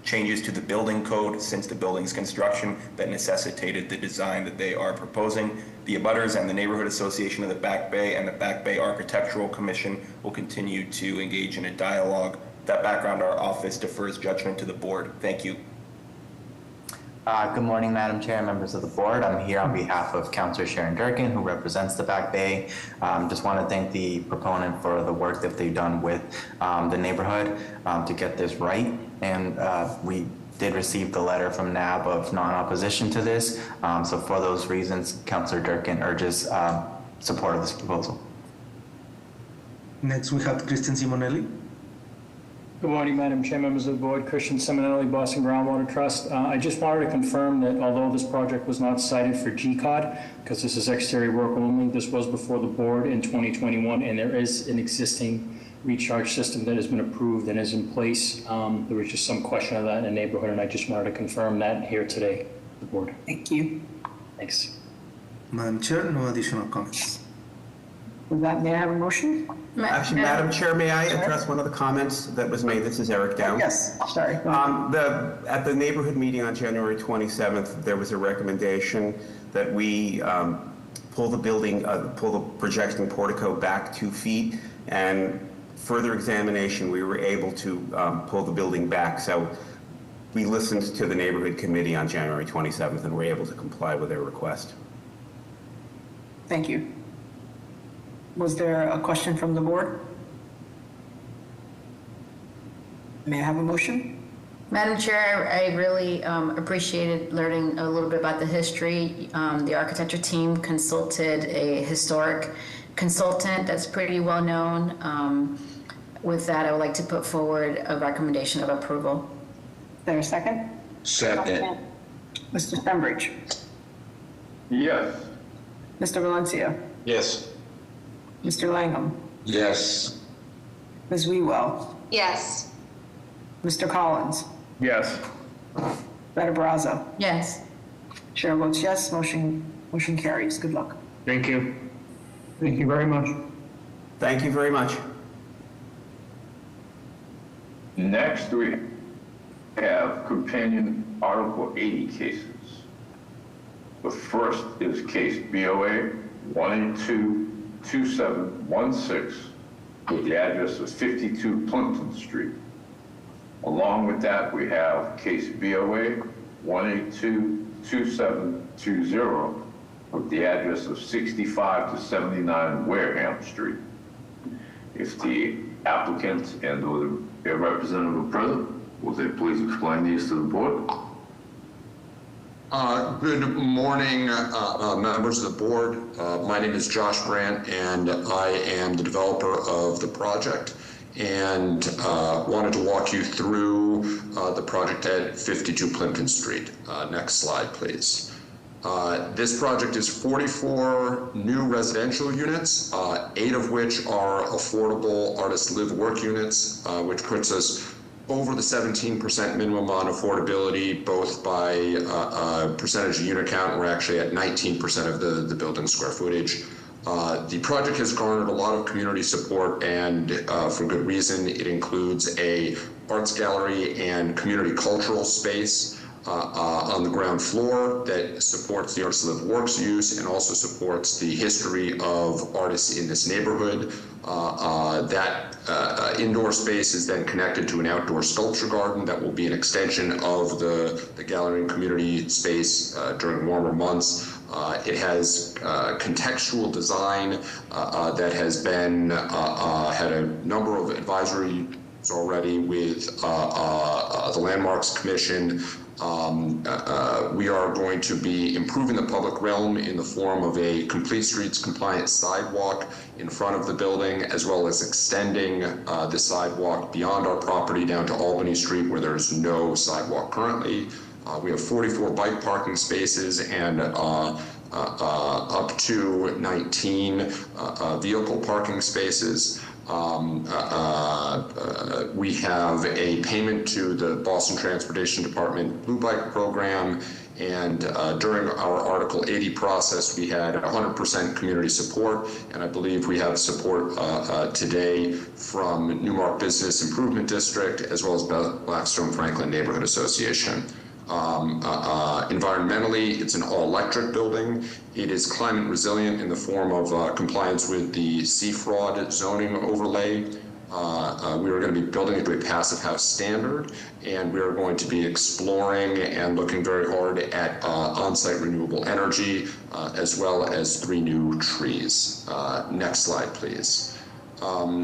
changes to the building code since the building's construction that necessitated the design that they are proposing. The abutters and the Neighborhood Association of the Back Bay and the Back Bay Architectural Commission will continue to engage in a dialogue. With that background, our office defers judgment to the board. Thank you. Good morning, Madam Chair, members of the board. I'm here on behalf of Councillor Sharon Durkin, who represents the Back Bay. Just want to thank the proponent for the work that they've done with the neighborhood to get this right. And we did receive the letter from NAB of non-opposition to this. So for those reasons, Councillor Durkin urges support of this proposal. Next, we have Christian Simonelli. Good morning, Madam Chair, members of the board. Christian Simonelli, Boston Groundwater Trust. I just wanted to confirm that although this project was not cited for GCOD, because this is exterior work only, this was before the board in 2021, and there is an existing recharge system that has been approved and is in place. There was just some question of that in the neighborhood, and I just wanted to confirm that here today, the board. Thank you. Thanks. Madam Chair, no additional comments. With that, may I have a motion? Actually, Madam Chair, may I address one of the comments that was made? This is Eric Down. Yes, sorry. At the neighborhood meeting on January 27th, there was a recommendation that we pull the projecting portico back 2 feet, and further examination, we were able to pull the building back. So we listened to the neighborhood committee on January 27th and were able to comply with their request. Thank you. Was there a question from the board? May I have a motion? Madam Chair, I really appreciated learning a little bit about the history. The architecture team consulted a historic consultant that's pretty well known. With that, I would like to put forward a recommendation of approval. Is there a second? Second. Mr. Stenbridge? Yes. Mr. Valencia? Yes. Mr. Langham? Yes. Ms. Wewell? Yes. Mr. Collins? Yes. Better Brazza? Yes. Chair votes yes, motion carries. Good luck. Thank you. Thank you very much. Thank you very much. Next, we have companion Article 80 cases. The first is case BOA 1822716 with the address of 52 Plimpton Street. Along with that, we have case BOA 1822720 with the address of 65 to 79 Wareham Street. If the applicant and or their representative are present, will they please explain these to the board? Good morning, members of the board. My name is Josh Brandt, and I am the developer of the project, and wanted to walk you through the project at 52 Plimpton Street. Next slide, please. This project is 44 new residential units, 8 of which are affordable artist live-work units, which puts us over the 17% minimum on affordability, both by percentage of unit count. We're actually at 19% of the building square footage. The project has garnered a lot of community support, and for good reason. It includes a arts gallery and community cultural space on the ground floor that supports the Artists Live Works use and also supports the history of artists in this neighborhood. That indoor space is then connected to an outdoor sculpture garden that will be an extension of the gallery and community space during warmer months. It has contextual design that has been had a number of advisories already with the Landmarks Commission. We are going to be improving the public realm in the form of a complete streets compliant sidewalk in front of the building, as well as extending the sidewalk beyond our property down to Albany Street, where there's no sidewalk currently. We have 44 bike parking spaces and up to 19 vehicle parking spaces. We have a payment to the Boston Transportation Department Blue Bike program, and during our Article 80 process, we had 100% community support, and I believe we have support today from Newmark Business Improvement District, as well as Blackstone Franklin Neighborhood Association. Environmentally, it's an all-electric building. It is climate resilient in the form of compliance with the sea fraud zoning overlay. We are going to be building it to a passive house standard, and we are going to be exploring and looking very hard at on-site renewable energy, as well as 3 new trees. Next slide, please.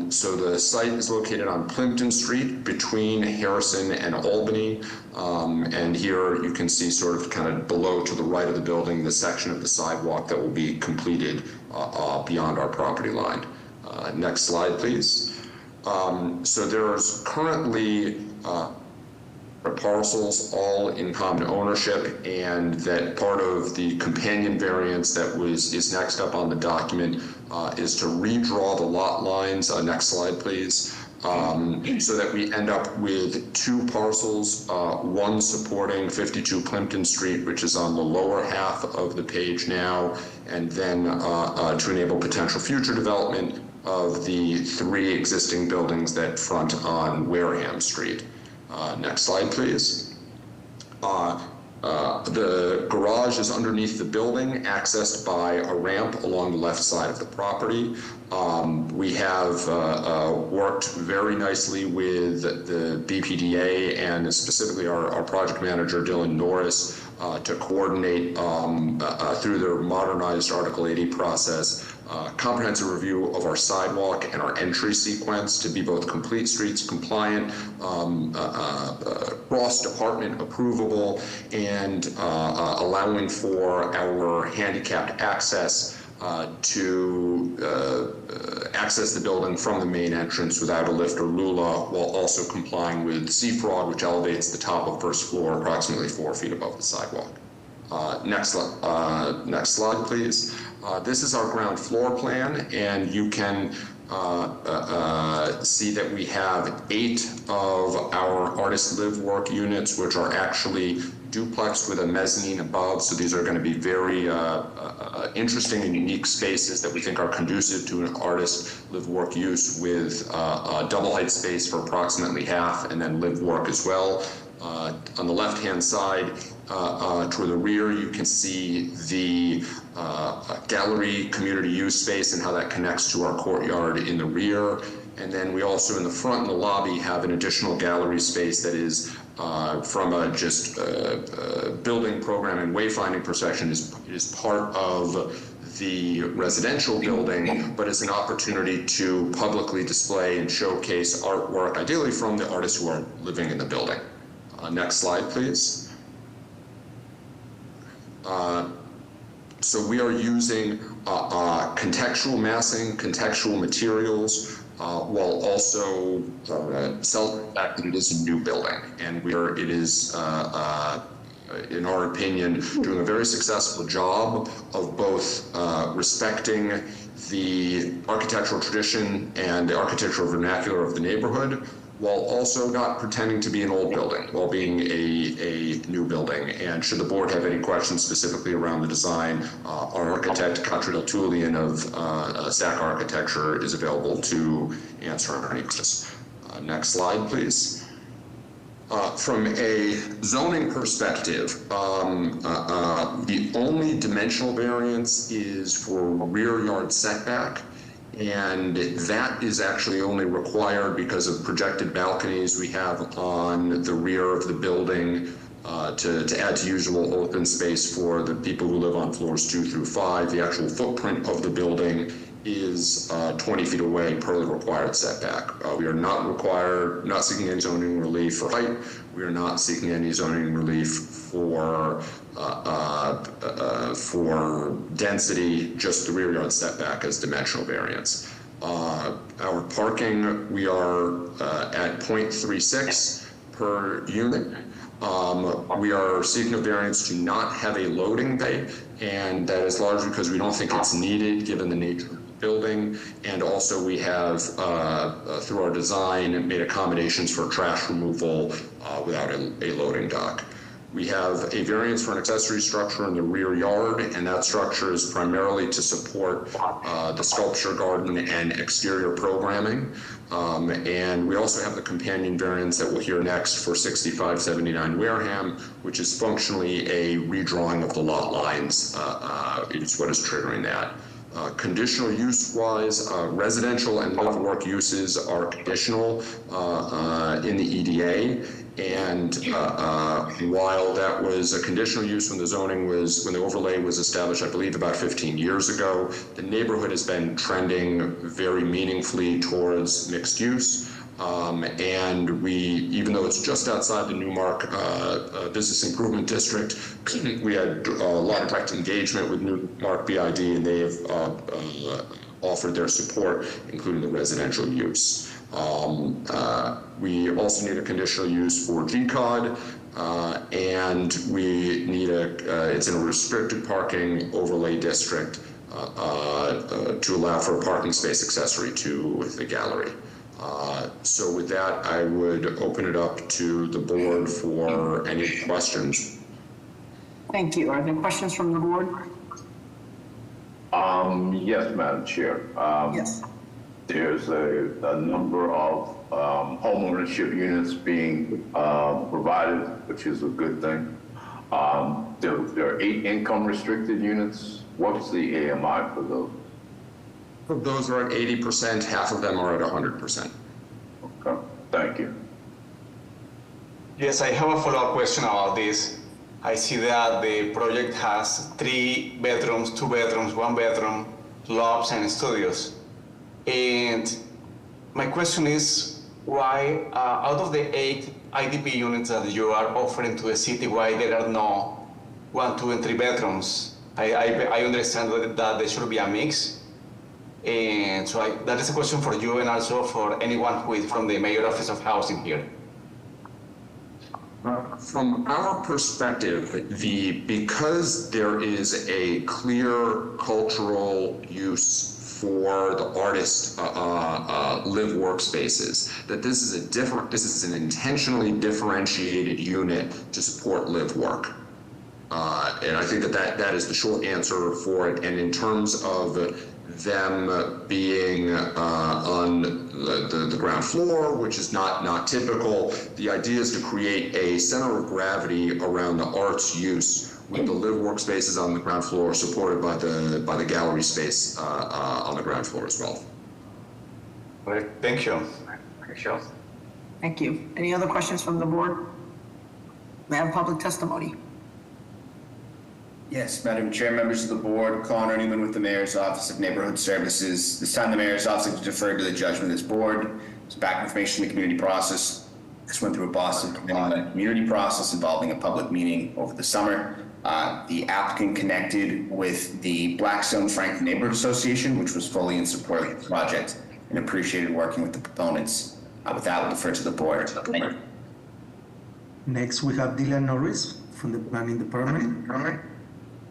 So the site is located on Plimpton Street between Harrison and Albany. And here you can see sort of kind of below to the right of the building, the section of the sidewalk that will be completed beyond our property line. Next slide, please. So there's currently parcels all in common ownership, and that part of the companion variance that is next up on the document is to redraw the lot lines. Next slide, please. So that we end up with two parcels, one supporting 52 Plimpton Street, which is on the lower half of the page now, and then to enable potential future development of the three existing buildings that front on Wareham Street. Next slide, please. The garage is underneath the building, accessed by a ramp along the left side of the property. We have worked very nicely with the BPDA and specifically our project manager, Dylan Norris, to coordinate through their modernized Article 80 process, comprehensive review of our sidewalk and our entry sequence to be both complete streets compliant, cross-department approvable, and allowing for our handicapped access to access the building from the main entrance without a lift or lula, while also complying with CFROG, which elevates the top of first floor approximately 4 feet above the sidewalk. Next slide, please. This is our ground floor plan, and you can see that we have 8 of our artist live work units, which are actually duplexed with a mezzanine above. So these are going to be very interesting and unique spaces that we think are conducive to an artist live work use, with a double height space for approximately half, and then live work as well. On the left-hand side, toward the rear, you can see the gallery community use space and how that connects to our courtyard in the rear. And then we also, in the front in the lobby, have an additional gallery space that is from a just building program and wayfinding perspective is part of the residential building, but is an opportunity to publicly display and showcase artwork, ideally from the artists who are living in the building. Next slide, please. So we are using contextual massing, contextual materials, while also celebrating the fact that it is a new building, and it is, in our opinion, doing a very successful job of both respecting the architectural tradition and the architectural vernacular of the neighborhood, while also not pretending to be an old building, while being a new building. And should the board have any questions specifically around the design, our architect, Katri Del Tullian of SAC Architecture, is available to answer any questions. Next slide, please. From a zoning perspective, the only dimensional variance is for rear yard setback. And that is actually only required because of projected balconies we have on the rear of the building to add to usable open space for the people who live on floors 2 through 5. The actual footprint of the building is 20 feet away per the required setback. We are not seeking any zoning relief for height. We are not seeking any zoning relief for density, just the rear yard setback as dimensional variance. Our parking, we are at 0.36 per unit. We are seeking a variance to not have a loading bay, and that is largely because we don't think it's needed given the nature of the building. And also we have, through our design, made accommodations for trash removal without a loading dock. We have a variance for an accessory structure in the rear yard, and that structure is primarily to support the sculpture garden and exterior programming. And we also have the companion variance that we'll hear next for 6579 Wareham, which is functionally a redrawing of the lot lines. It's what is triggering that. Conditional use-wise, residential and live work uses are conditional in the EDA, And while that was a conditional use when the overlay was established, I believe about 15 years ago, the neighborhood has been trending very meaningfully towards mixed use. And even though it's just outside the Newmark Business Improvement District, we had a lot of direct engagement with Newmark BID, and they have offered their support, including the residential use. We also need a conditional use for GCOD, and we need it's in a restricted parking overlay district to allow for a parking space accessory to the gallery. So with that, I would open it up to the board for any questions. Thank you. Are there questions from the board? Yes, Madam Chair. Yes. There's a number of homeownership units being provided, which is a good thing. There are 8 income restricted units. What's the AMI for those? Those are at 80%, half of them are at 100%. Okay, thank you. Yes, I have a follow-up question about this. I see that the project has 3 bedrooms, 2 bedrooms, 1 bedroom, lofts, and studios. And my question is, why out of the 8 IDP units that you are offering to the city, why there are no 1, 2, and 3 bedrooms? I understand that there should be a mix. And so that is a question for you and also for anyone who is from the Mayor Office of Housing here. From our perspective, because there is a clear cultural use for the artist live workspaces, that this is an intentionally differentiated unit to support live work. And I think that is the short answer for it. And in terms of them being on the ground floor, which is not typical, the idea is to create a center of gravity around the arts use, with the live workspaces on the ground floor supported by the gallery space on the ground floor as well. Great, thank you. Thank you. Any other questions from the board? May I have public testimony? Yes, Madam Chair, members of the board, Connor Newman with the Mayor's Office of Neighborhood Services. This time the Mayor's Office has deferred to the judgment of this board. It's back information in the community process. This went through a Boston community process involving a public meeting over the summer. The applicant connected with the Blackstone Franklin Neighborhood Association, which was fully in support of the project and appreciated working with the proponents. With that, we'll defer to the board. Next, we have Dylan Norris from the Planning Department.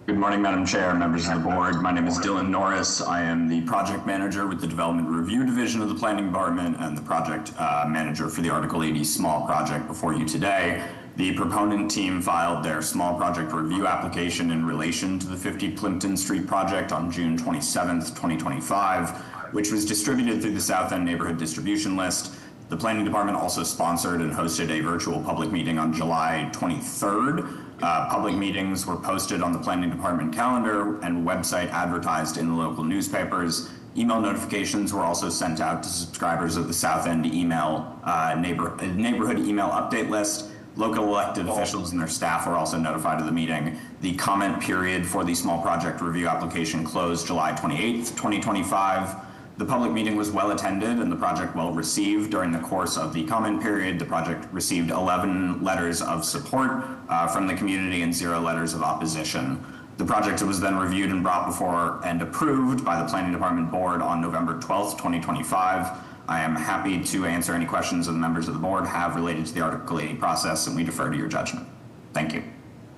Good morning, Madam Chair, members of the board. My name is Dylan Norris. I am the project manager with the Development Review Division of the Planning Department and the project manager for the Article 80 small project before you today. The proponent team filed their small project review application in relation to the 50 Plimpton Street project on June 27th, 2025, which was distributed through the South End Neighborhood Distribution List. The Planning Department also sponsored and hosted a virtual public meeting on July 23rd. Public meetings were posted on the Planning Department calendar and website advertised in the local newspapers. Email notifications were also sent out to subscribers of the South End neighborhood email update list. Local elected officials and their staff were also notified of the meeting. The comment period for the small project review application closed July 28th, 2025. The public meeting was well attended and the project well received. During the course of the comment period, the project received 11 letters of support from the community and 0 letters of opposition. The project was then reviewed and brought before and approved by the Planning Department Board on November 12th, 2025. I am happy to answer any questions that the members of the board have related to the Article 80 process, and we defer to your judgment. Thank you.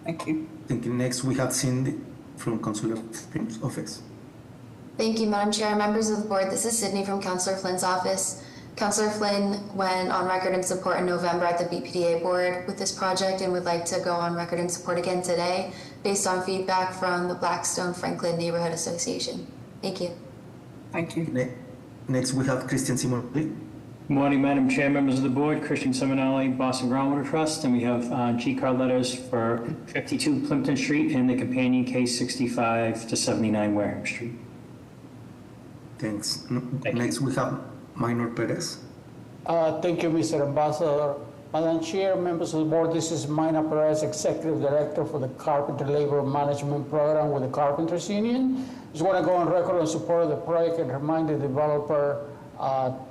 Thank you. Thank you. Next, we have Cindy from Councilor Flynn's office. Thank you, Madam Chair. Members of the board, this is Sydney from Councillor Flynn's office. Councillor Flynn went on record in support in November at the BPDA board with this project and would like to go on record in support again today based on feedback from the Blackstone Franklin Neighborhood Association. Thank you. Thank you. Next, we have Christian Simonelli. Good morning, Madam Chair, members of the board. Christian Simonelli, Boston Groundwater Trust, and we have G-card letters for 52 Plimpton Street and the companion case 65 to 79 Wareham Street. Thanks. Next, we have Minor Perez. Thank you, Mr. Ambassador. Madam Chair, members of the board, this is Mayna Perez, Executive Director for the Carpenter Labor Management Program with the Carpenters Union. Just want to go on record in support of the project and remind the developer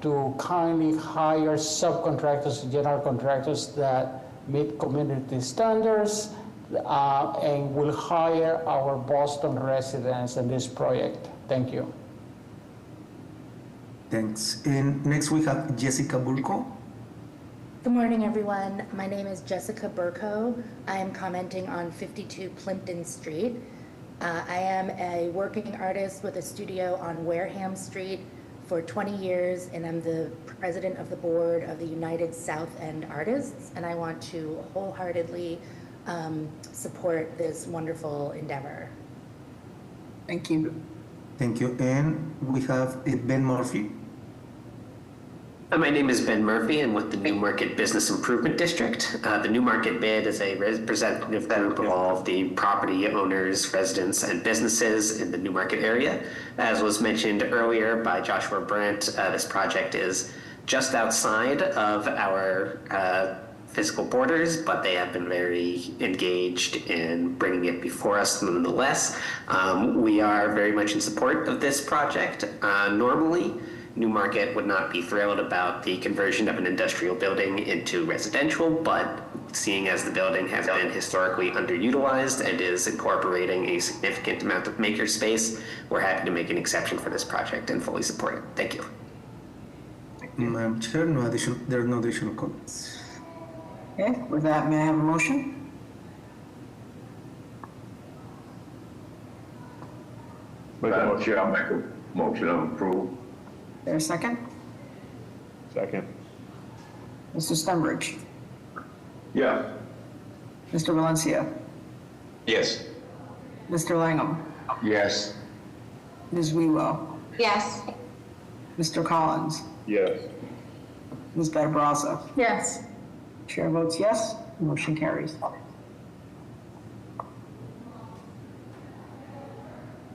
to kindly hire subcontractors and general contractors that meet community standards and will hire our Boston residents in this project. Thank you. Thanks. And next we have Jessica Burko. Good morning, everyone. My name is Jessica Burko. I am commenting on 52 Plimpton Street. I am a working artist with a studio on Wareham Street for 20 years, and I'm the president of the board of the United South End Artists, and I want to wholeheartedly support this wonderful endeavor. Thank you. Thank you. And we have Ben Murphy. My name is Ben Murphy. I'm with the Newmarket Business Improvement District. The Newmarket BID is a representative group of all of the property owners, residents, and businesses in the Newmarket area. As was mentioned earlier by Joshua Brandt, this project is just outside of our physical borders, but they have been very engaged in bringing it before us nonetheless. We are very much in support of this project. Normally, Newmarket would not be thrilled about the conversion of an industrial building into residential, but seeing as the building has been historically underutilized and is incorporating a significant amount of maker space, we're happy to make an exception for this project and fully support it. Thank you. Madam Chair, there are no additional comments. Okay, with that, may I have a motion? Madam Chair, I'll make a motion of approval. Is there a second? Second. Mr. Stenbridge? Yes. Mr. Valencia? Yes. Mr. Langham? Yes. Ms. Wewell? Yes. Mr. Collins? Yes. Ms. Barbarossa? Yes. Chair votes yes, motion carries.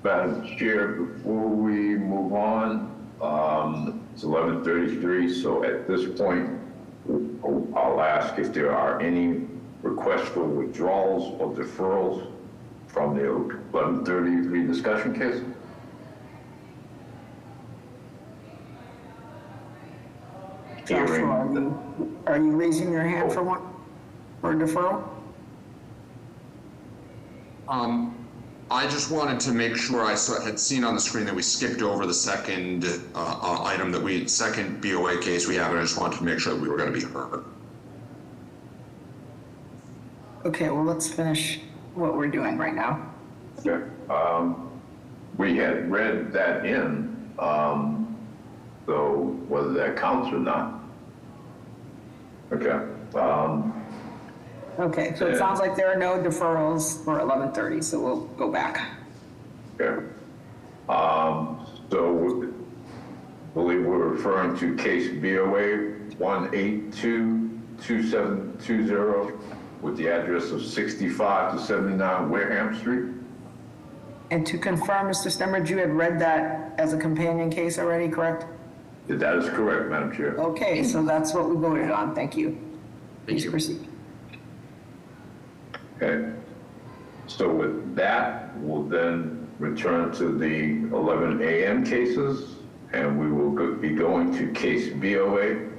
Madam Chair, before we move on, it's 11:33, so at this point, I'll ask if there are any requests for withdrawals or deferrals from the 11:33 discussion case. Joshua, are you raising your hand for one, for a deferral? I just wanted to make sure I had seen on the screen that we skipped over the second item second BOA case we have, and I just wanted to make sure that we were going to be heard. Okay, well, let's finish what we're doing right now. Okay. We had read that in, so whether that counts or not. Okay. Okay, so it sounds like there are no deferrals for 11:30, so we'll go back. Okay. So I believe we're referring to case BOA 1822720 with the address of 65 to 79 Wareham Street. And to confirm, Mr. Stenbridge, you had read that as a companion case already, correct? That is correct, Madam Chair. Okay, so that's what we voted on. Thank you. Please proceed. Okay. So with that, we'll then return to the 11 a.m. cases, and we will be going to case BOA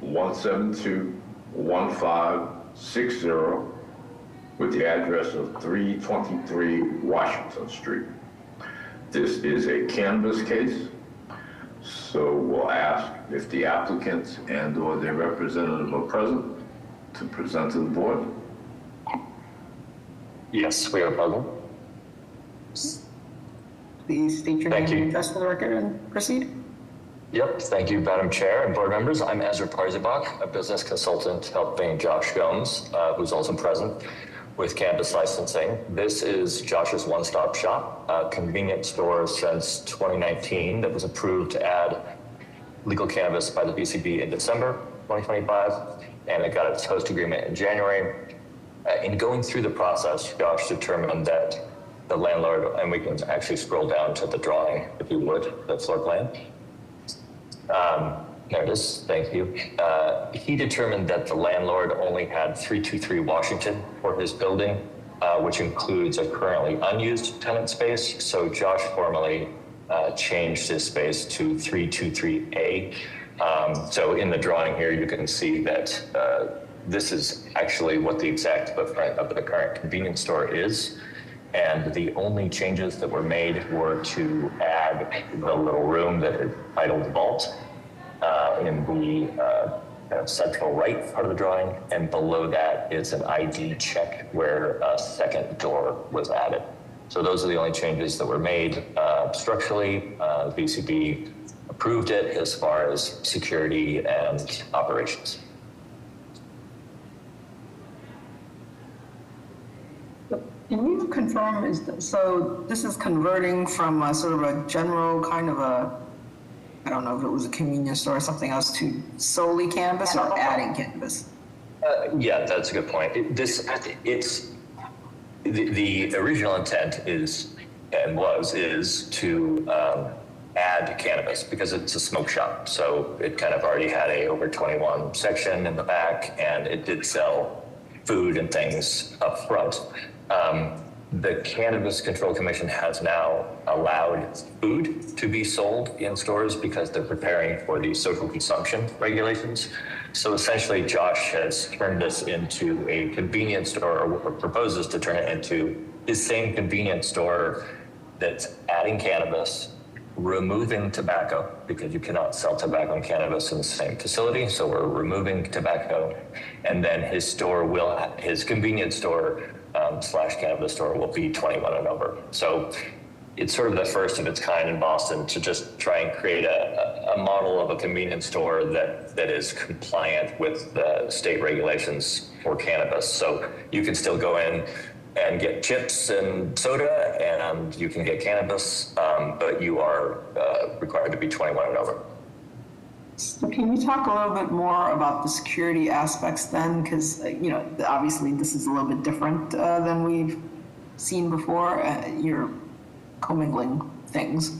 1721560 with the address of 323 Washington Street. This is a canvas case, so we'll ask if the applicants and or their representative are present to present to the board. Yes, we are present. Please state your name and address for the record and proceed. Yep, thank you, Madam Chair and board members. I'm Ezra Parzibak, a business consultant helping Josh Gomes, who's also present with Campus Licensing. This is Josh's one-stop shop, a convenience store since 2019 that was approved to add legal cannabis by the BCB in December 2025, and it got its host agreement in January. In going through the process, Josh determined that the landlord, and we can actually scroll down to the drawing if you would, the floor plan. There it is. Thank you. He determined that the landlord only had 323 Washington for his building, which includes a currently unused tenant space. So Josh formally changed his space to 323A. So in the drawing here, you can see that this is actually what the exact footprint of the current convenience store is. And the only changes that were made were to add the little room that is titled Vault in the kind of central right part of the drawing. And below that is an ID check where a second door was added. So those are the only changes that were made structurally. VCB approved it as far as security and operations. Can you confirm, so this is converting from a sort of a general kind of a, I don't know if it was a convenience store or something else, to solely cannabis or adding cannabis? Yeah, that's a good point. The original intent is to add cannabis because it's a smoke shop. So it kind of already had a over 21 section in the back, and it did sell food and things up front. The Cannabis Control Commission has now allowed food to be sold in stores because they're preparing for the social consumption regulations. So essentially, Josh has turned this into a convenience store, or proposes to turn it into his same convenience store that's adding cannabis, removing tobacco, because you cannot sell tobacco and cannabis in the same facility. So we're removing tobacco, and then his convenience store slash cannabis store will be 21 and over. So it's sort of the first of its kind in Boston to just try and create a model of a convenience store that is compliant with the state regulations for cannabis. So you can still go in and get chips and soda, and you can get cannabis, but you are required to be 21 and over. So can you talk a little bit more about the security aspects then? Because, obviously this is a little bit different than we've seen before. You're commingling things.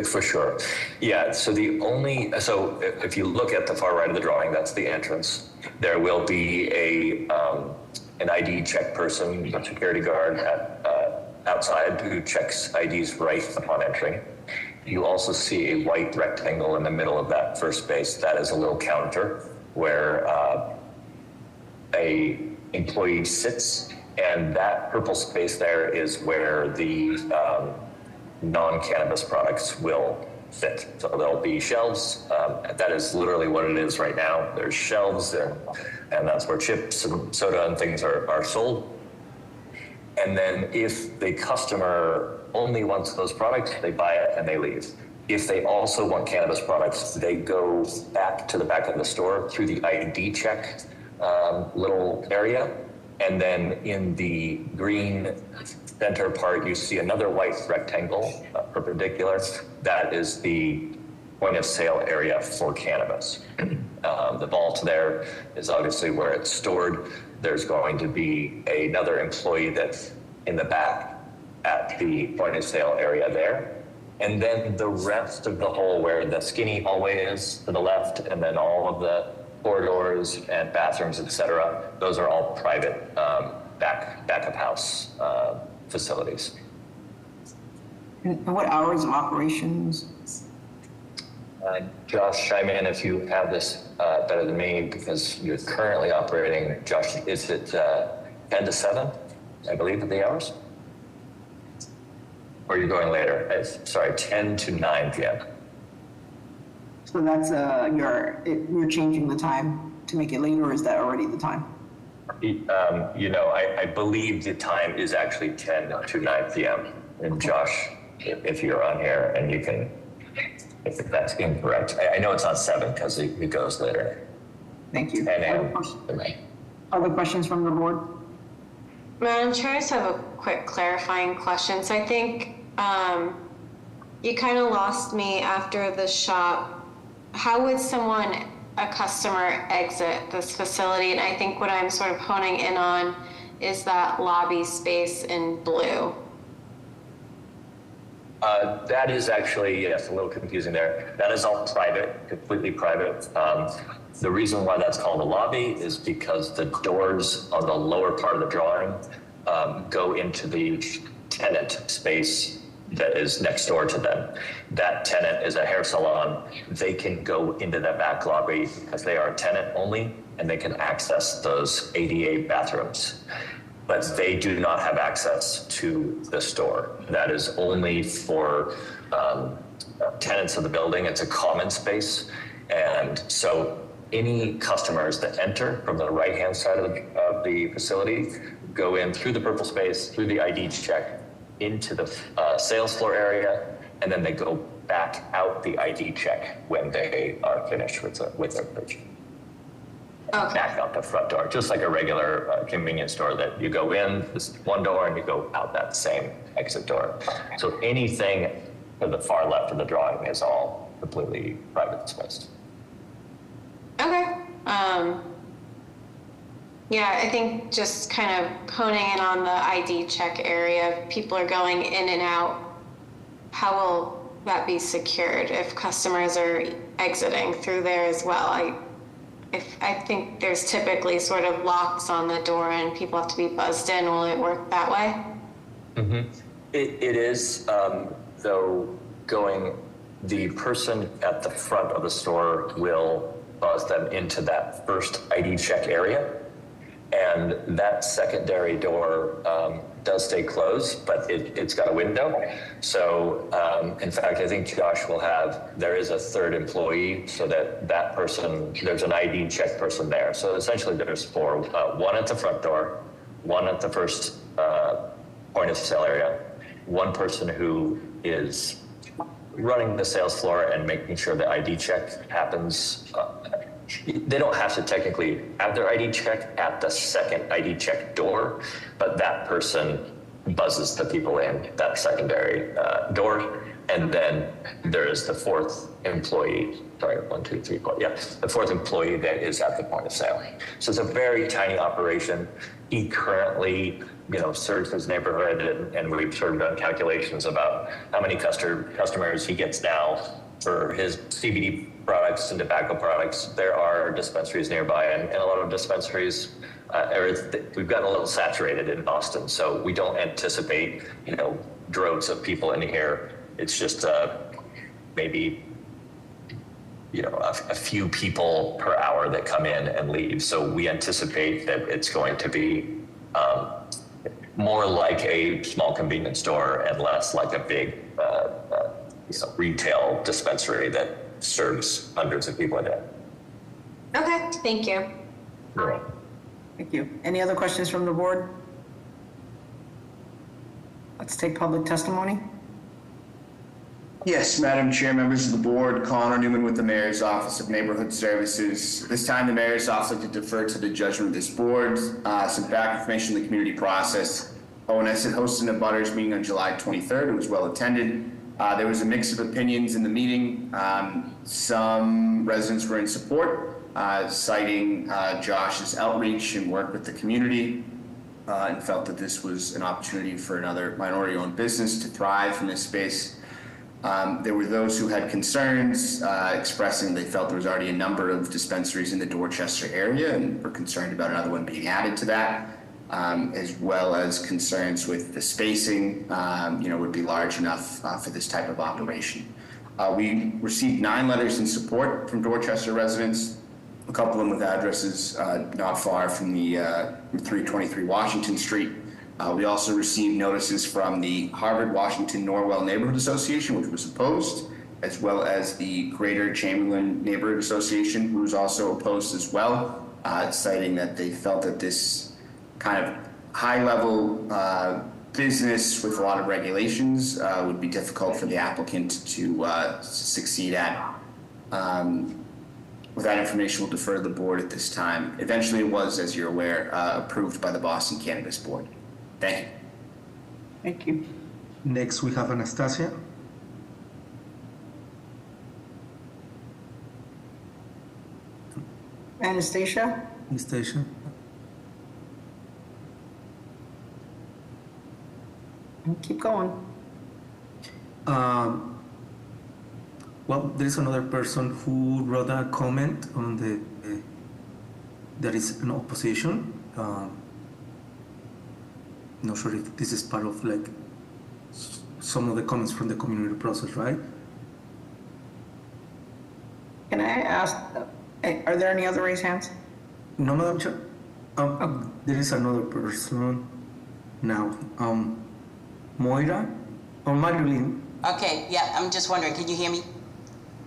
For sure. Yeah, so if you look at the far right of the drawing, that's the entrance. There will be an ID check person, a security guard outside who checks IDs right upon entering. You also see a white rectangle in the middle of that first space. That is a little counter where a employee sits, and that purple space there is where the non-cannabis products will fit. So there'll be shelves. That is literally what it is right now. There's shelves, and that's where chips and soda and things are sold. And then if the customer only wants those products, they buy it and they leave. If they also want cannabis products, they go back to the back of the store through the ID check little area. And then in the green center part, you see another white rectangle perpendicular. That is the point of sale area for cannabis. The vault there is obviously where it's stored. There's going to be another employee that's in the back at the point of sale area there. And then the rest of the hall where the skinny hallway is to the left, and then all of the corridors and bathrooms, etc., those are all private back of house facilities. And what hours of operations? Josh, chime in if you have this better than me, because you're currently operating. Josh, is it 10 to 7, I believe, are the hours? Or you're going later? Sorry, 10 to 9 p.m. So that's you're changing the time to make it later, or is that already the time? I believe the time is actually 10 to 9 p.m. And Josh, if you're on here and you can, if that's incorrect. I know it's not 7 because it goes later. Thank you. 10 a.m. Other questions from the board? Madam Chair, I just have a quick clarifying question. So I think you kind of lost me after the shop. How would a customer exit this facility? And I think what I'm sort of honing in on is that lobby space in blue. That is actually, yes, a little confusing there. That is all private, completely private. The reason why that's called a lobby is because the doors on the lower part of the drawing go into the tenant space that is next door to them. That tenant is a hair salon. They can go into the back lobby because they are tenant only, and they can access those ADA bathrooms. But they do not have access to the store. That is only for tenants of the building. It's a common space. And so any customers that enter from the right-hand side of the facility go in through the purple space, through the ID check, into the sales floor area, and then they go back out the ID check when they are finished with their purchase. Okay. Back out the front door, just like a regular convenience store that you go in this one door and you go out that same exit door. So anything to the far left of the drawing is all completely private space. Okay. Yeah, I think just kind of honing in on the ID check area, if people are going in and out, how will that be secured if customers are exiting through there as well? I think there's typically sort of locks on the door and people have to be buzzed in. Will it work that way? Mm-hmm. It is, though, the person at the front of the store will buzz them into that first ID check area. And that secondary door does stay closed, but it's got a window. So in fact, I think Josh there is a third employee so that person, there's an ID check person there. So essentially there's four, one at the front door, one at the first point of sale area, one person who is running the sales floor and making sure the ID check happens. They don't have to technically have their ID check at the second ID check door, but that person buzzes the people in that secondary door. And then there is the fourth employee, the fourth employee that is at the point of sale. So it's a very tiny operation. He currently, serves his neighborhood, and we've sort of done calculations about how many customers he gets now for his CBD products and tobacco products. There are dispensaries nearby, and a lot of dispensaries, we've gotten a little saturated in Boston, so we don't anticipate, droves of people in here. It's just maybe, a few people per hour that come in and leave. So we anticipate that it's going to be more like a small convenience store and less like a big retail dispensary that serves hundreds of people a day. Okay, thank you. Right. Thank you. Any other questions from the board? Let's take public testimony. Yes, Madam Chair, members of the board, Connor Newman with the Mayor's Office of Neighborhood Services. This time, the Mayor's Office would like to defer to the judgment of this board. Some back information on the community process. ONS had hosted a butters meeting on July 23rd. It was well attended. There was a mix of opinions in the meeting. Some residents were in support, citing Josh's outreach and work with the community, and felt that this was an opportunity for another minority-owned business to thrive in this space. There were those who had concerns, expressing they felt there was already a number of dispensaries in the Dorchester area and were concerned about another one being added to that, as well as concerns with the spacing, would be large enough for this type of operation. We received 9 letters in support from Dorchester residents, a couple of them with addresses not far from the 323 Washington Street. We also received notices from the Harvard Washington Norwell Neighborhood Association, which was opposed, as well as the Greater Chamberlain Neighborhood Association, who was also opposed as well, citing that they felt that this kind of high-level business with a lot of regulations would be difficult for the applicant to succeed at. With that information, we'll defer to the board at this time. Eventually, it was, as you're aware, approved by the Boston Cannabis Board. Thank you. Thank you. Next, we have Anastasia. Anastasia? Anastasia. Keep going. Well, there is another person who wrote a comment on the there is an opposition. Not sure if this is part of like some of the comments from the community process, right? Can I ask, are there any other raised hands? No, Madam Chair. There is another person now. Moira or Marilyn? Okay, yeah, I'm just wondering, can you hear me?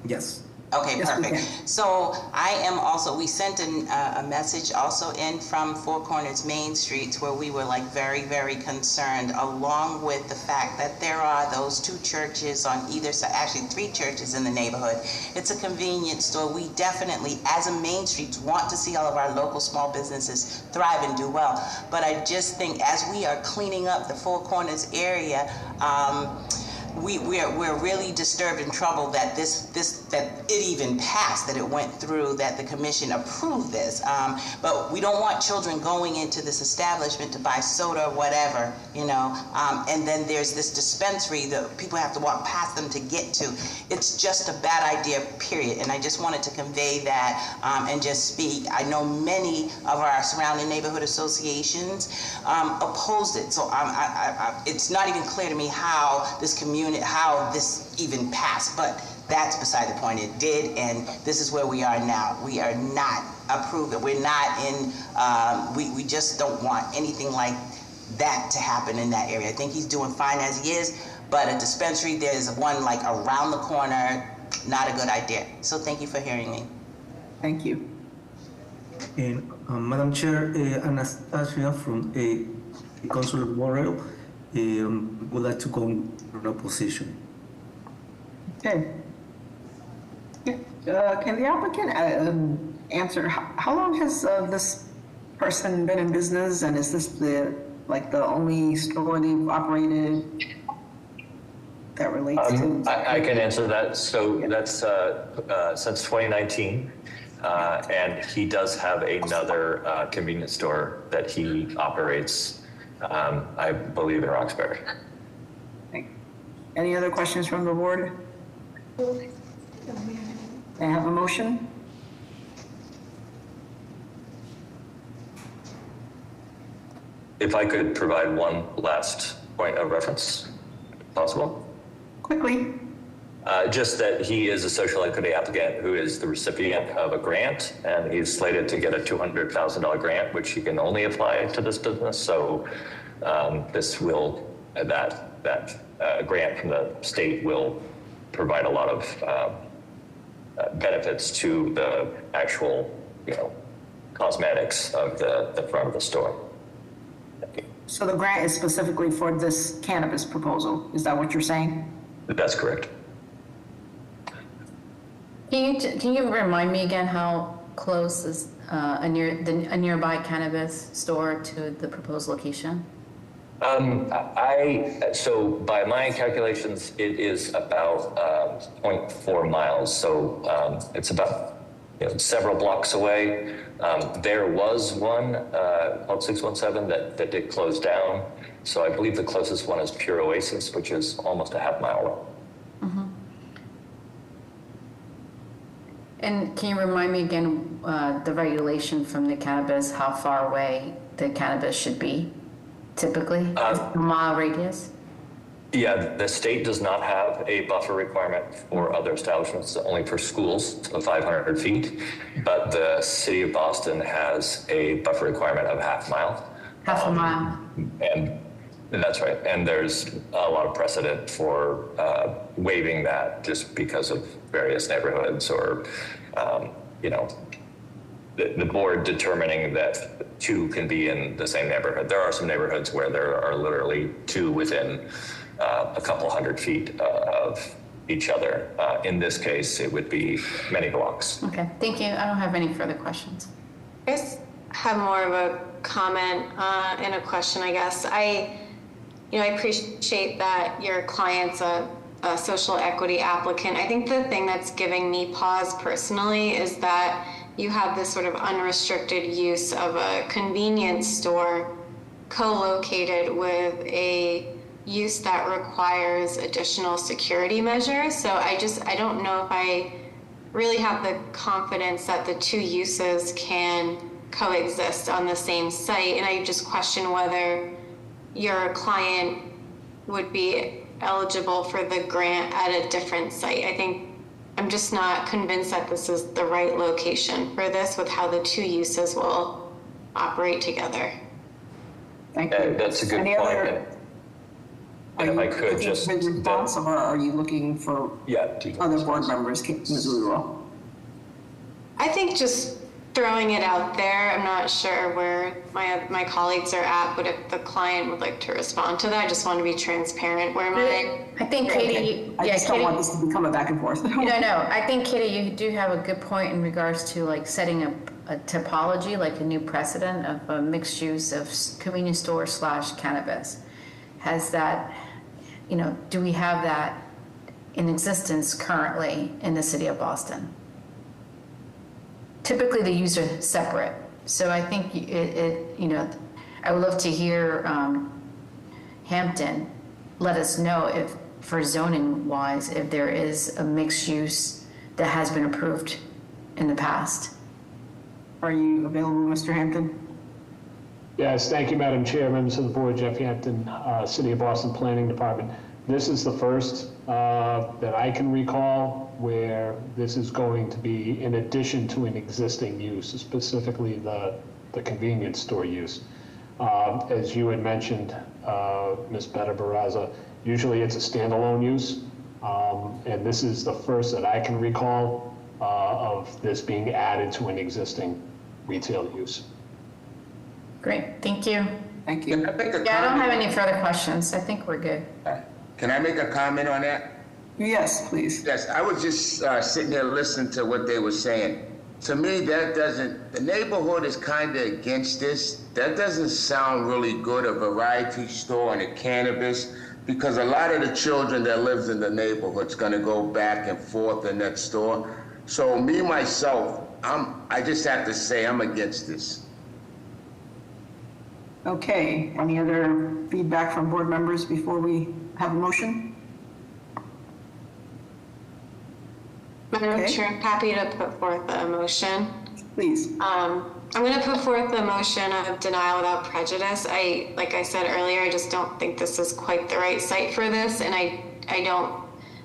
Yes. Okay, Yes, we perfect. can. So I am also, we sent a message also in from Four Corners Main Street where we were like very, very concerned, along with the fact that there are those two churches on either side, actually 3 churches in the neighborhood. It's a convenience store. We definitely, as a Main Street, want to see all of our local small businesses thrive and do well. But I just think as we are cleaning up the Four Corners area, we're really disturbed and troubled that that it even passed, that it went through, that the commission approved this. But we don't want children going into this establishment to buy soda or whatever, you know. And then there's this dispensary that people have to walk past them to get to. It's just a bad idea, period. And I just wanted to convey that and just speak. I know many of our surrounding neighborhood associations opposed it. So it's not even clear to me how this even passed, but that's beside the point. It did, and this is where we are now. We are not approved. We're not in, we just don't want anything like that to happen in that area. I think he's doing fine as he is, but a dispensary, there's one like around the corner, not a good idea. So thank you for hearing me. Thank you. And Madam Chair, Anastasia from Councilor Morrell would like to go in opposition. Okay. Can the applicant answer, how long has this person been in business, and is this the only store they've operated that relates to? I can answer that. So that's since 2019, and he does have another convenience store that he operates, I believe, in Roxbury. Any other questions from the board? May I have a motion? If I could provide one last point of reference, if possible. Quickly. Just that he is a social equity applicant who is the recipient of a grant, and he's slated to get a $200,000 grant, which he can only apply to this business. So this will, that grant from the state will provide a lot of benefits to the actual, cosmetics of the front of the store. So the grant is specifically for this cannabis proposal. Is that what you're saying? That's correct. Can you remind me again how close is a nearby cannabis store to the proposed location? So by my calculations, it is about 0.4 miles. So it's about several blocks away. There was one called 617 that did close down. So I believe the closest one is Pure Oasis, which is almost a half mile away. Mm-hmm. And can you remind me again the regulation from the cannabis, how far away the cannabis should be? Typically, a mile radius? Yeah, the state does not have a buffer requirement for other establishments, only for schools, so 500 feet. But the city of Boston has a buffer requirement of half mile. Half a mile. And that's right. And there's a lot of precedent for waiving that just because of various neighborhoods or, the board determining that 2 can be in the same neighborhood. There are some neighborhoods where there are literally 2 within a couple hundred feet of each other. In this case, it would be many blocks. Okay, thank you. I don't have any further questions. I just have more of a comment and a question, I guess. I appreciate that your client's a social equity applicant. I think the thing that's giving me pause personally is that you have this sort of unrestricted use of a convenience store co-located with a use that requires additional security measures. So I don't know if I really have the confidence that the two uses can coexist on the same site. And I just question whether your client would be eligible for the grant at a different site. I think I'm just not convinced that this is the right location for this with how the two uses will operate together. Thank you. That's a good Any point. other? And if I could just... response, or are you looking for other board members? Ms. Luro? I think just throwing it out there, I'm not sure where my colleagues are at, but if the client would like to respond to that, I just want to be transparent where I think Katie, I just don't want this to become a back and forth. No, I think Katie, you do have a good point in regards to like setting up a typology, like a new precedent of a mixed use of convenience store / cannabis. Has that, do we have that in existence currently in the city of Boston? Typically, the use are separate. So I think I would love to hear Hampton let us know if, for zoning wise, if there is a mixed use that has been approved in the past. Are you available, Mr. Hampton? Yes, thank you, Madam Chair, members of the board, Jeff Hampton, City of Boston Planning Department. This is the first that I can recall where this is going to be in addition to an existing use, specifically the convenience store use. As you had mentioned, Ms. Betta-Barraza, usually it's a standalone use, and this is the first that I can recall of this being added to an existing retail use. Great, thank you. Thank you. I don't have any further questions. I think we're good. Can I make a comment on that? Yes, please. Yes, I was just sitting there listening to what they were saying. To me, the neighborhood is kind of against this. That doesn't sound really good, a variety store and a cannabis, because a lot of the children that lives in the neighborhood's gonna go back and forth in that store. So me, myself, I just have to say I'm against this. Okay, any other feedback from board members before we have a motion? Madam Chair, I'm happy to put forth a motion. Please. I'm going to put forth the motion of denial without prejudice. Like I said earlier, I just don't think this is quite the right site for this, and I don't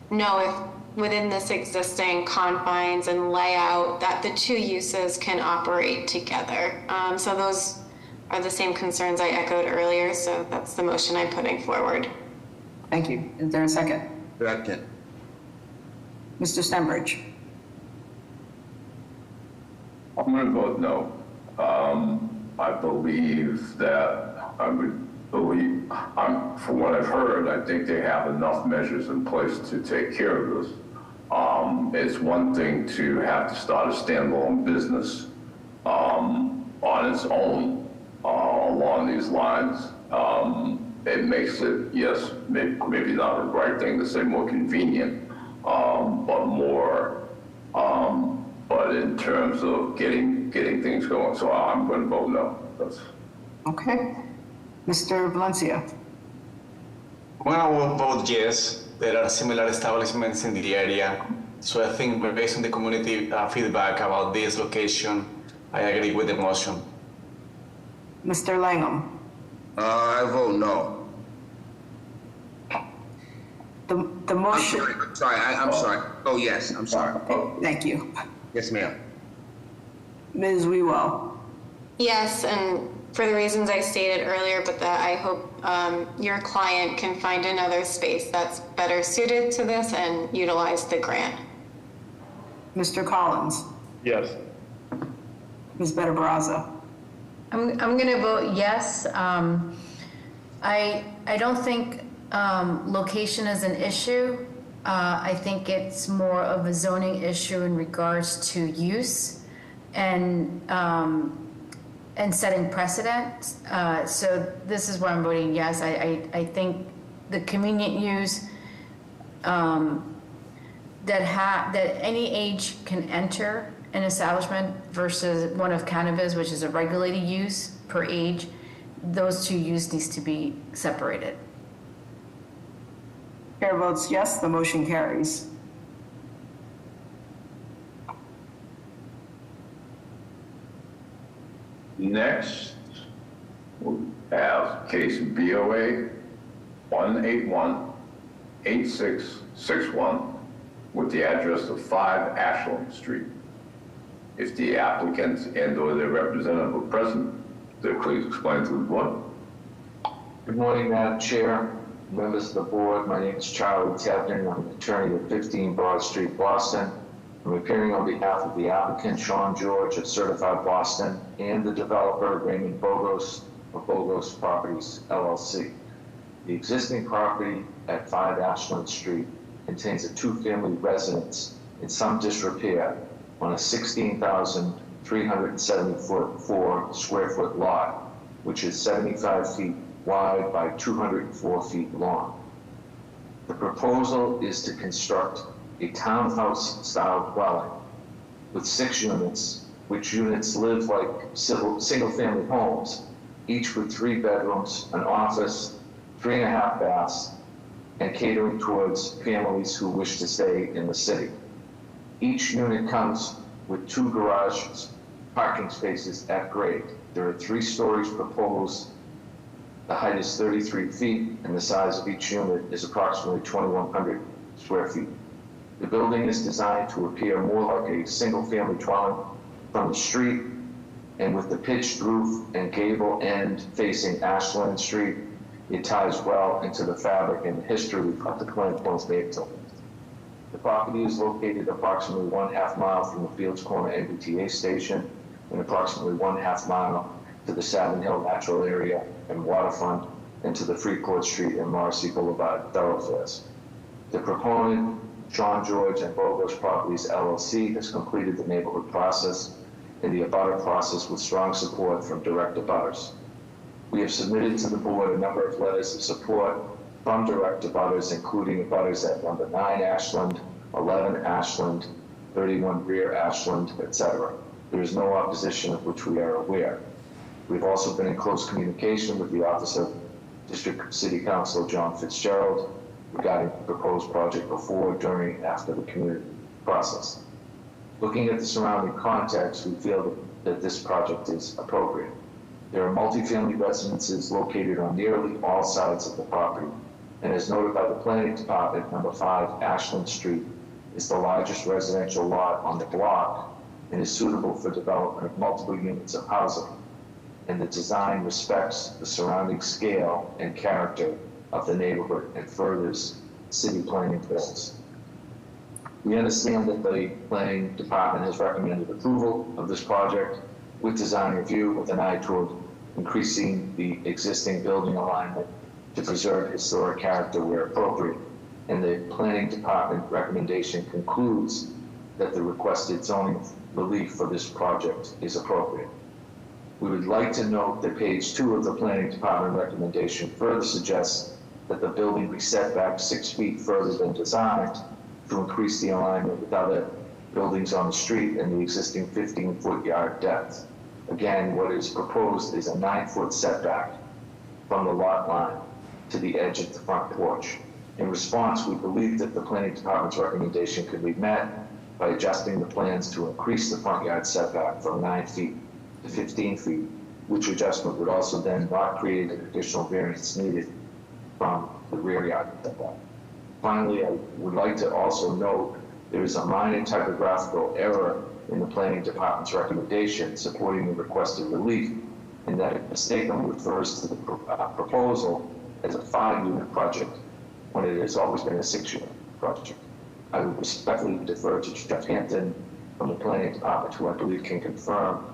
know if within this existing confines and layout that the two uses can operate together. So those are the same concerns I echoed earlier, so that's the motion I'm putting forward. Thank you. Is there a second? Second. Mr. Stenbridge. I'm going to vote no. I believe that from what I've heard, I think they have enough measures in place to take care of this. It's one thing to have to start a standalone business on its own along these lines. It makes it, yes, maybe not the right thing to say more convenient, but more, but in terms of getting things going. So I'm going to vote no. Okay. Mr. Valencia. Well, I will vote yes. There are similar establishments in the area. So I think based on the community feedback about this location, I agree with the motion. Mr. Langham. I vote no. The motion. I'm sorry. I'm sorry. Oh, yes. I'm sorry. Thank you. Yes, ma'am. Ms. Wewell. Yes, and for the reasons I stated earlier, but that I hope your client can find another space that's better suited to this and utilize the grant. Mr. Collins. Yes. Ms. Betta-Barraza. I'm going to vote yes. I don't think location is an issue. I think it's more of a zoning issue in regards to use and setting precedent. So this is why I'm voting yes. I think the convenient use that any age can enter an establishment versus one of cannabis, which is a regulated use per age, those two uses needs to be separated. Chair votes yes, the motion carries. Next, we have case BOA 1818661 with the address of 5 Ashland Street. If the applicant and/or their representative are present, they please explain to the board. Good morning, Madam Chair, members of the board. My name is Charlie Tevden. I'm an attorney at 15 Broad Street, Boston. I'm appearing on behalf of the applicant, Sean George of Certified Boston, and the developer, Raymond Bogos of Bogos Properties, LLC. The existing property at 5 Ashland Street contains a 2-family residence in some disrepair on a 16,374 square foot lot, which is 75 feet wide by 204 feet long. The proposal is to construct a townhouse-style dwelling with 6 units, which units live like single-family homes, each with 3 bedrooms, an office, 3.5 baths, and catering towards families who wish to stay in the city. Each unit comes with 2 garage parking spaces at grade. There are 3 stories proposed. The height is 33 feet, and the size of each unit is approximately 2,100 square feet. The building is designed to appear more like a single-family dwelling from the street, and with the pitched roof and gable end facing Ashland Street, it ties well into the fabric and history of the Glenpoint neighborhood. The property is located approximately 1/2 mile from the Fields Corner MBTA station and approximately 1/2 mile to the Savin Hill Natural Area and Waterfront and to the Freeport Street and Morrissey Boulevard thoroughfares. The proponent, Sean George and Bogos Properties LLC, has completed the neighborhood process and the abutter process with strong support from direct abutters. We have submitted to the board a number of letters of support from direct abutters, including abutters at number 9 Ashland, 11 Ashland, 31 Rear Ashland, etc. There is no opposition of which we are aware. We've also been in close communication with the Office of District City Council John Fitzgerald regarding the proposed project before, during, and after the community process. Looking at the surrounding context, we feel that this project is appropriate. There are multifamily residences located on nearly all sides of the property, and as noted by the Planning Department, number 5 Ashland Street is the largest residential lot on the block and is suitable for development of multiple units of housing, and the design respects the surrounding scale and character of the neighborhood and furthers city planning goals. We understand that the Planning Department has recommended approval of this project with design review with an eye toward increasing the existing building alignment to preserve historic character where appropriate. And the Planning Department recommendation concludes that the requested zoning relief for this project is appropriate. We would like to note that page 2 of the Planning Department recommendation further suggests that the building be set back 6 feet further than designed to increase the alignment with other buildings on the street and the existing 15-foot yard depth. Again, what is proposed is a 9-foot setback from the lot line to the edge of the front porch. In response, we believe that the Planning Department's recommendation could be met by adjusting the plans to increase the front yard setback from 9 feet to 15 feet, which adjustment would also then not create an additional variance needed from the rear yard setback. Finally, I would like to also note there is a minor typographical error in the Planning Department's recommendation supporting the requested relief, in that it mistakenly refers to the proposal as a 5-unit project when it has always been a 6-unit project. I would respectfully defer to Jeff Hampton from the Planning Department, who I believe can confirm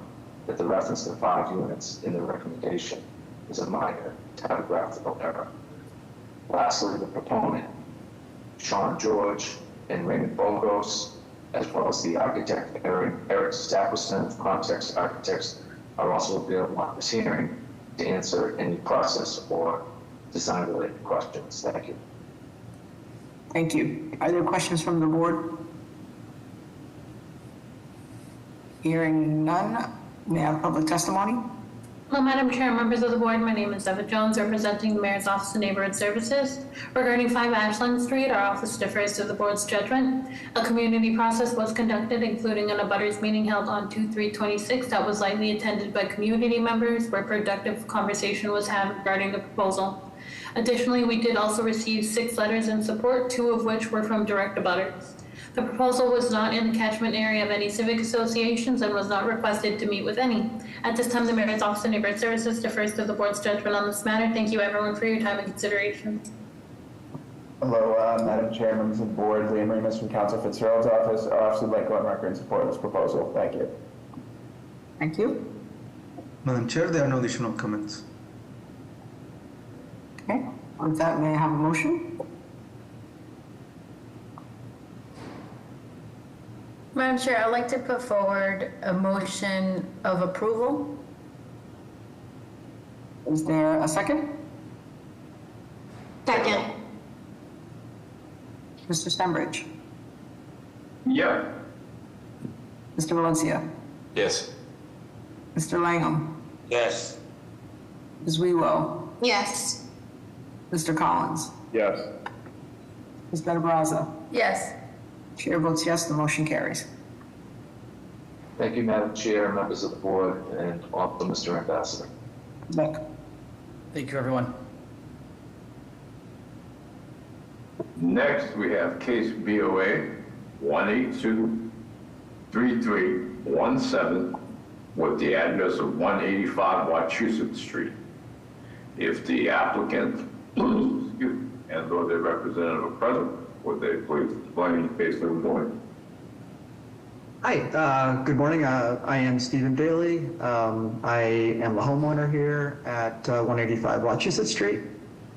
that the reference to 5 units in the recommendation is a minor typographical error. Lastly, the proponent, Sean George and Raymond Bogos, as well as the architect, Eric Sackerson of Context Architects, are also available on this hearing to answer any process or design-related questions. Thank you. Thank you. Are there questions from the board? Hearing none, may I have public testimony? Hello, Madam Chair, members of the board. My name is Eva Jones, representing the Mayor's Office of Neighborhood Services. Regarding 5 Ashland Street, our office defers to the board's judgment. A community process was conducted, including an abutters meeting held on 2/3/26 that was lightly attended by community members, where productive conversation was had regarding the proposal. Additionally, we did also receive 6 letters in support, 2 of which were from direct abutters. The proposal was not in the catchment area of any civic associations and was not requested to meet with any. At this time, the Mayor's Office of Neighborhood Services defers to the board's judgment on this matter. Thank you, everyone, for your time and consideration. Hello, Madam Chair, members of the board. Liam Remus from Council Fitzgerald's office. Our office would like to go on record in support of this proposal. Thank you. Thank you. Madam Chair, there are no additional comments. Okay, with that, may I have a motion? Madam Chair, I'd like to put forward a motion of approval. Is there a second? Second. Mr. Stenbridge? Yeah. Mr. Valencia? Yes. Mr. Langham? Yes. Ms. Wewell? Yes. Mr. Collins? Yes. Ms. Benabraza? Yes. Chair votes yes, the motion carries. Thank you, Madam Chair, members of the board, and also Mr. Ambassador. Nick? Thank you, everyone. Next, we have case BOA 1823317 with the address of 185 Wachusett Street. If the applicant and or their representative are present, would they please explain the case they were doing? Hi, good morning. I am Stephen Daly. I am a homeowner here at 185 Wachusett Street,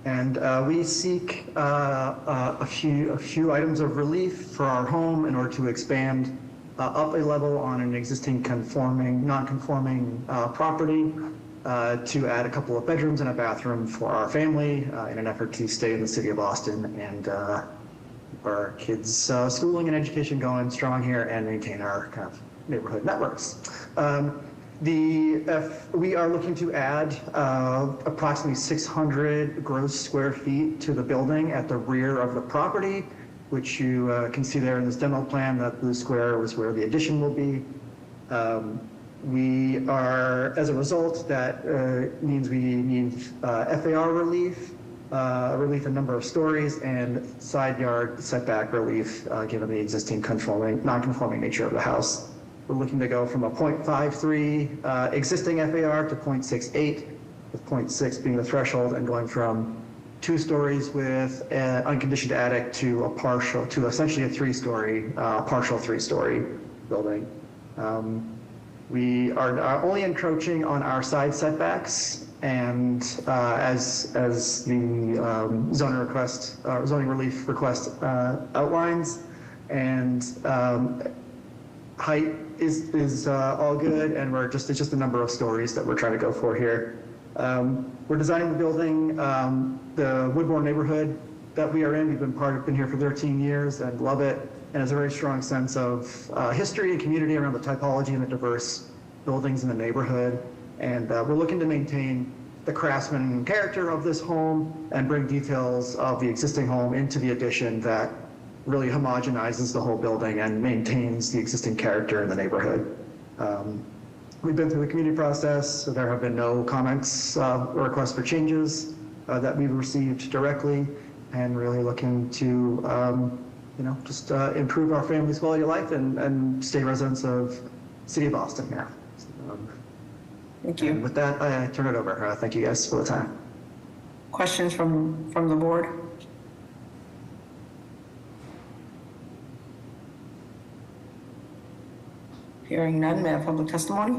and we seek a few items of relief for our home in order to expand up a level on an existing non-conforming property to add a couple of bedrooms and a bathroom for our family in an effort to stay in the city of Austin and our kids' schooling and education going strong here and maintain our kind of neighborhood networks. We are looking to add approximately 600 gross square feet to the building at the rear of the property, which you can see there in this demo plan. That blue square was where the addition will be. We are, as a result, that means we need FAR relief, relief in number of stories, and side yard setback relief, given the existing non-conforming nature of the house. We're looking to go from a 0.53 existing FAR to 0.68, with 0.6 being the threshold, and going from 2 stories with an unconditioned attic to essentially a 3-story, partial 3-story building. We are only encroaching on our side setbacks, and as the zoning relief request outlines, and height is all good, and it's just the number of stories that we're trying to go for here. We're designing the building, the Woodbourne neighborhood that we are in. We've been here for 13 years and love it, and has a very strong sense of history and community around the typology and the diverse buildings in the neighborhood. And we're looking to maintain the craftsman character of this home and bring details of the existing home into the addition that really homogenizes the whole building and maintains the existing character in the neighborhood. We've been through the community process, so there have been no comments or requests for changes that we've received directly, and really looking to just improve our family's quality of life and stay residents of City of Austin here. Thank you. And with that, I turn it over. Thank you guys for the time. Questions from the board? Hearing none, may I have public testimony?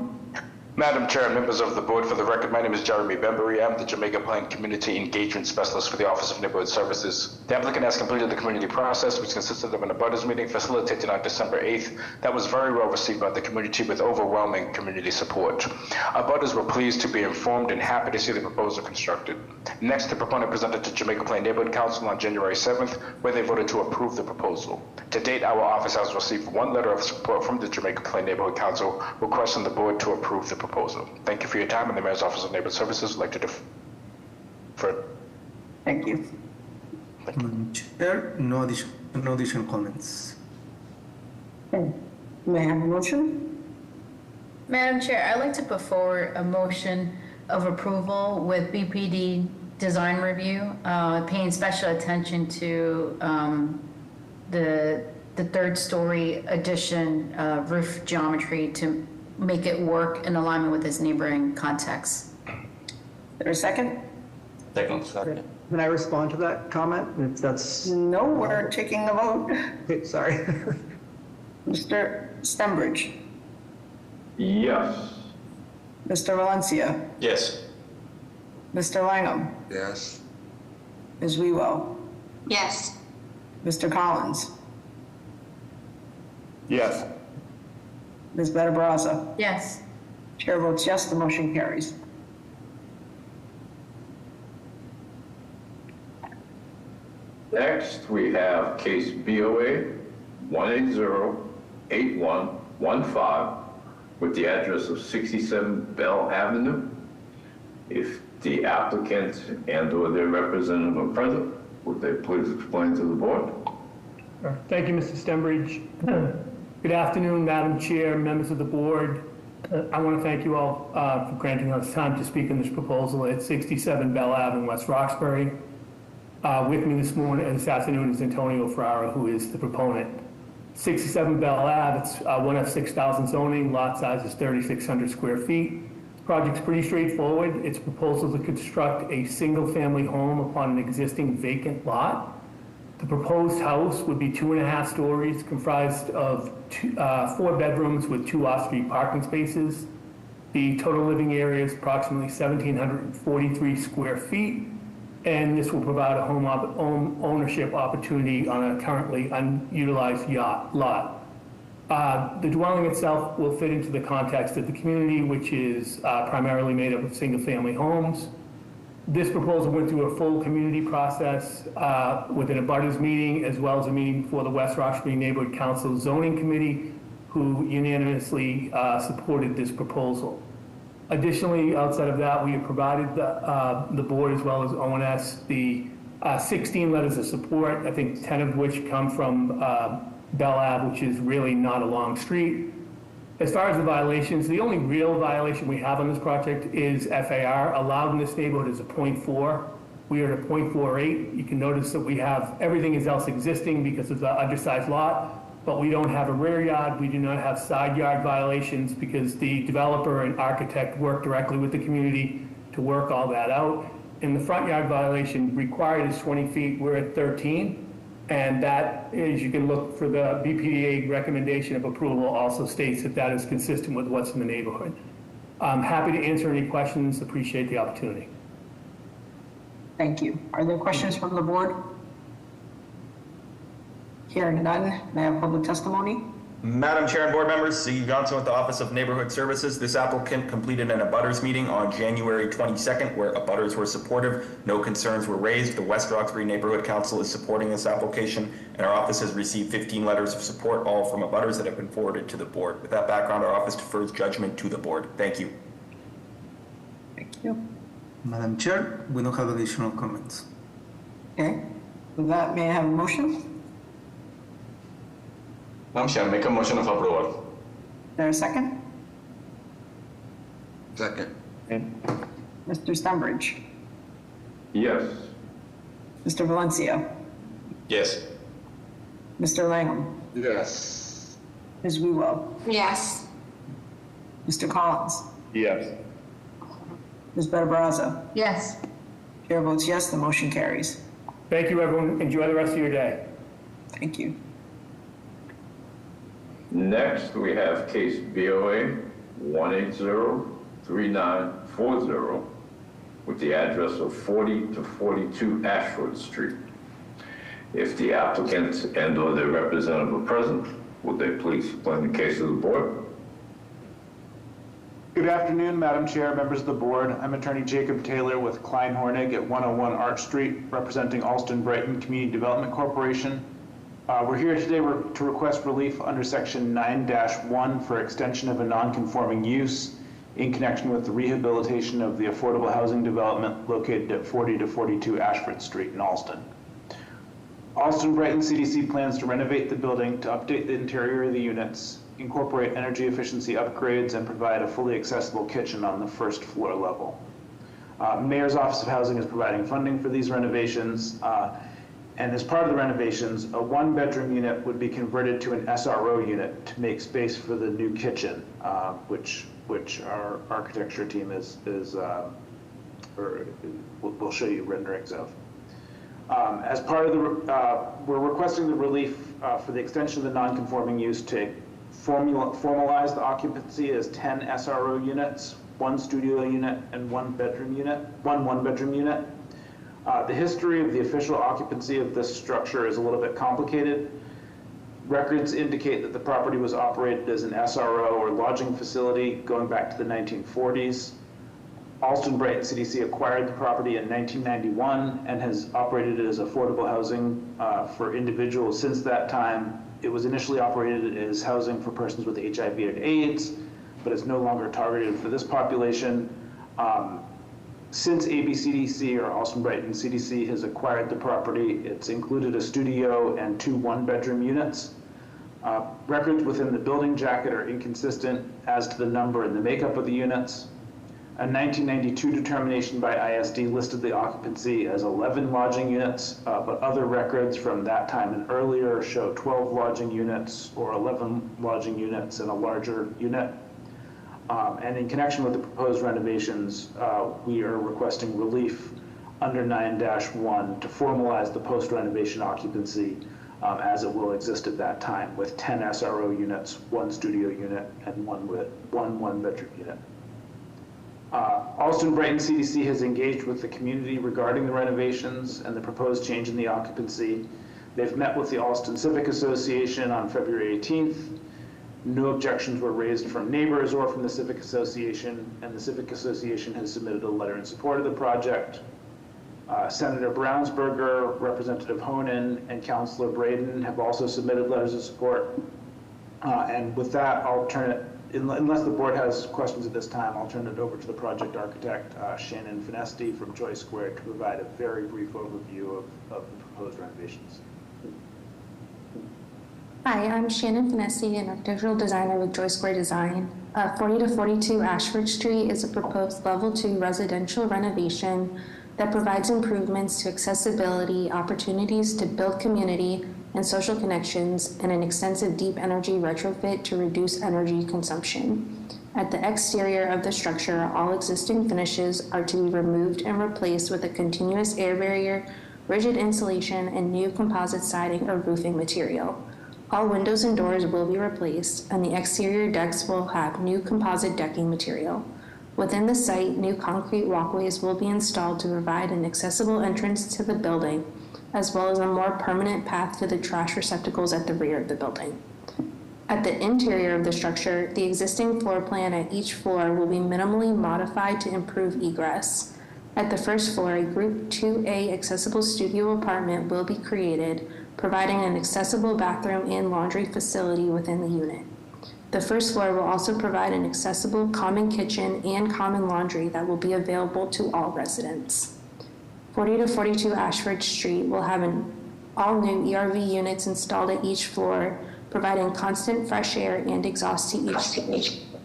Madam Chair and members of the board, for the record, my name is Jeremy Bembury. I'm the Jamaica Plain Community Engagement Specialist for the Office of Neighborhood Services. The applicant has completed the community process, which consisted of an abutters meeting facilitated on December 8th. That was very well received by the community with overwhelming community support. Abutters were pleased to be informed and happy to see the proposal constructed. Next, the proponent presented to Jamaica Plain Neighborhood Council on January 7th, where they voted to approve the proposal. To date, our office has received 1 letter of support from the Jamaica Plain Neighborhood Council requesting the board to approve the proposal. proposal. Thank you for your time, and the Mayor's Office of Neighborhood Services would like to defer. Thank you. Madam Chair, no additional comments. Okay. May I have a motion? Madam Chair, I'd like to put forward a motion of approval with BPD design review, paying special attention to the third story addition roof geometry to make it work in alignment with its neighboring context. Is there a second? Second. Can I respond to that comment? If that's No, we're taking the vote. okay, sorry. Mr. Stembridge, Yes. Mr. Valencia, Yes. Mr. Langham, Yes. Ms. Wewell, Yes. Mr. Collins, Yes. Ms. Better Baraza. Yes. Chair votes yes, the motion carries. Next, we have case BOA 1808115 with the address of 67 Bell Avenue. If the applicant and/or their representative are present, would they please explain to the board? Thank you, Mr. Stembridge. Good afternoon, Madam Chair, members of the board. I want to thank you all for granting us time to speak on this proposal at 67 Bell Ave in West Roxbury. With me this afternoon is Antonio Ferrara, who is the proponent. 67 Bell Ave, it's 1F6000 zoning, lot size is 3,600 square feet. Project's pretty straightforward. It's a proposal to construct a single-family home upon an existing vacant lot. The proposed house would be 2.5 stories, comprised of 4 bedrooms with 2 off-street parking spaces. The total living area is approximately 1,743 square feet, and this will provide a home ownership opportunity on a currently unutilized lot. The dwelling itself will fit into the context of the community, which is primarily made up of single-family homes. This proposal went through a full community process with an abutters meeting, as well as a meeting for the West Roxbury Neighborhood Council Zoning Committee, who unanimously supported this proposal. Additionally, outside of that, we have provided the board, as well as ONS, the 16 letters of support, I think 10 of which come from Bell Ave, which is really not a long street. As far as the violations, the only real violation we have on this project is FAR. Allowed in this neighborhood is a 0.4. We are at a 0.48. You can notice that we have everything else existing because of the undersized lot, but we don't have a rear yard. We do not have side yard violations because the developer and architect work directly with the community to work all that out. And the front yard violation required is 20 feet. We're at 13. And that, as you can look for the BPDA recommendation of approval, also states that that is consistent with what's in the neighborhood. I'm happy to answer any questions. Appreciate the opportunity. Thank you. Are there questions from the board? Hearing none, may I have public testimony? Madam Chair and board members, Ziggy Johnson with the Office of Neighborhood Services. This applicant completed an abutters meeting on January 22nd where abutters were supportive. No concerns were raised. The West Roxbury Neighborhood Council is supporting this application, and our office has received 15 letters of support, all from abutters that have been forwarded to the board. With that background, our office defers judgment to the board. Thank you. Thank you. Madam Chair, we don't have additional comments. Okay. With that, may I have a motion? Madam Chair, make a motion of approval. Is there a second? Second. Mr. Stembridge, Yes. Mr. Valencia, Yes. Mr. Langham, Yes. Ms. Wewell, Yes. Mr. Collins, Yes. Ms. Better Baraza. Yes. Chair votes yes, the motion carries. Thank you, everyone. Enjoy the rest of your day. Thank you. Next, we have case BOA 1803940 with the address of 40 to 42 Ashford Street. If the applicant and/or their representative are present, would they please explain the case to the board? Good afternoon, Madam Chair, members of the board. I'm attorney Jacob Taylor with Klein Hornig at 101 Arch Street, representing Alston Brighton Community Development Corporation. We're here today to request relief under section 9-1 for extension of a non-conforming use in connection with the rehabilitation of the affordable housing development located at 40 to 42 Ashford Street in Alston. Alston Brighton CDC plans to renovate the building to update the interior of the units, incorporate energy efficiency upgrades, and provide a fully accessible kitchen on the first floor level. Mayor's Office of Housing is providing funding for these renovations, and as part of the renovations, a one-bedroom unit would be converted to an SRO unit to make space for the new kitchen, which our architecture team will show you renderings of. As part of we're requesting the relief for the extension of the non-conforming use to formalize the occupancy as 10 SRO units, 1 studio unit, and 1 one-bedroom unit. The history of the official occupancy of this structure is a little bit complicated. Records indicate that the property was operated as an SRO or lodging facility going back to the 1940s. Alston Brighton CDC acquired the property in 1991 and has operated it as affordable housing for individuals since that time. It was initially operated as housing for persons with HIV and AIDS, but it's no longer targeted for this population. Since ABCDC or Alston Brighton CDC has acquired the property, it's included a studio and 2 one-bedroom units. Records within the building jacket are inconsistent as to the number and the makeup of the units. A 1992 determination by ISD listed the occupancy as 11 lodging units, but other records from that time and earlier show 12 lodging units or 11 lodging units and a larger unit. And in connection with the proposed renovations, we are requesting relief under 9-1 to formalize the post-renovation occupancy as it will exist at that time, with 10 SRO units, 1 studio unit, and one one-bedroom unit. Alston Brighton CDC has engaged with the community regarding the renovations and the proposed change in the occupancy. They've met with the Alston Civic Association on February 18th. No objections were raised from neighbors or from the Civic Association, and the Civic Association has submitted a letter in support of the project. Senator Brownsberger, Representative Honan, and Councilor Braden have also submitted letters of support. And with that, I'll turn it, unless the board has questions at this time, I'll turn it over to the project architect, Shannon Finesti from Joy Square, to provide a very brief overview of the proposed renovations. Hi, I'm Shannon Finesti, an architectural designer with Joy Square Design. 40 to 42 Ashford Street is a proposed level 2 residential renovation that provides improvements to accessibility, opportunities to build community and social connections, and an extensive deep energy retrofit to reduce energy consumption. At the exterior of the structure, all existing finishes are to be removed and replaced with a continuous air barrier, rigid insulation, and new composite siding or roofing material. All windows and doors will be replaced, and the exterior decks will have new composite decking material. Within the site, new concrete walkways will be installed to provide an accessible entrance to the building, as well as a more permanent path to the trash receptacles at the rear of the building. At the interior of the structure, the existing floor plan at each floor will be minimally modified to improve egress. At the first floor, a Group 2A accessible studio apartment will be created, providing an accessible bathroom and laundry facility within the unit. The first floor will also provide an accessible common kitchen and common laundry that will be available to all residents. 40 to 42 Ashford Street will have all new ERV units installed at each floor, providing constant fresh air and exhaust to each floor.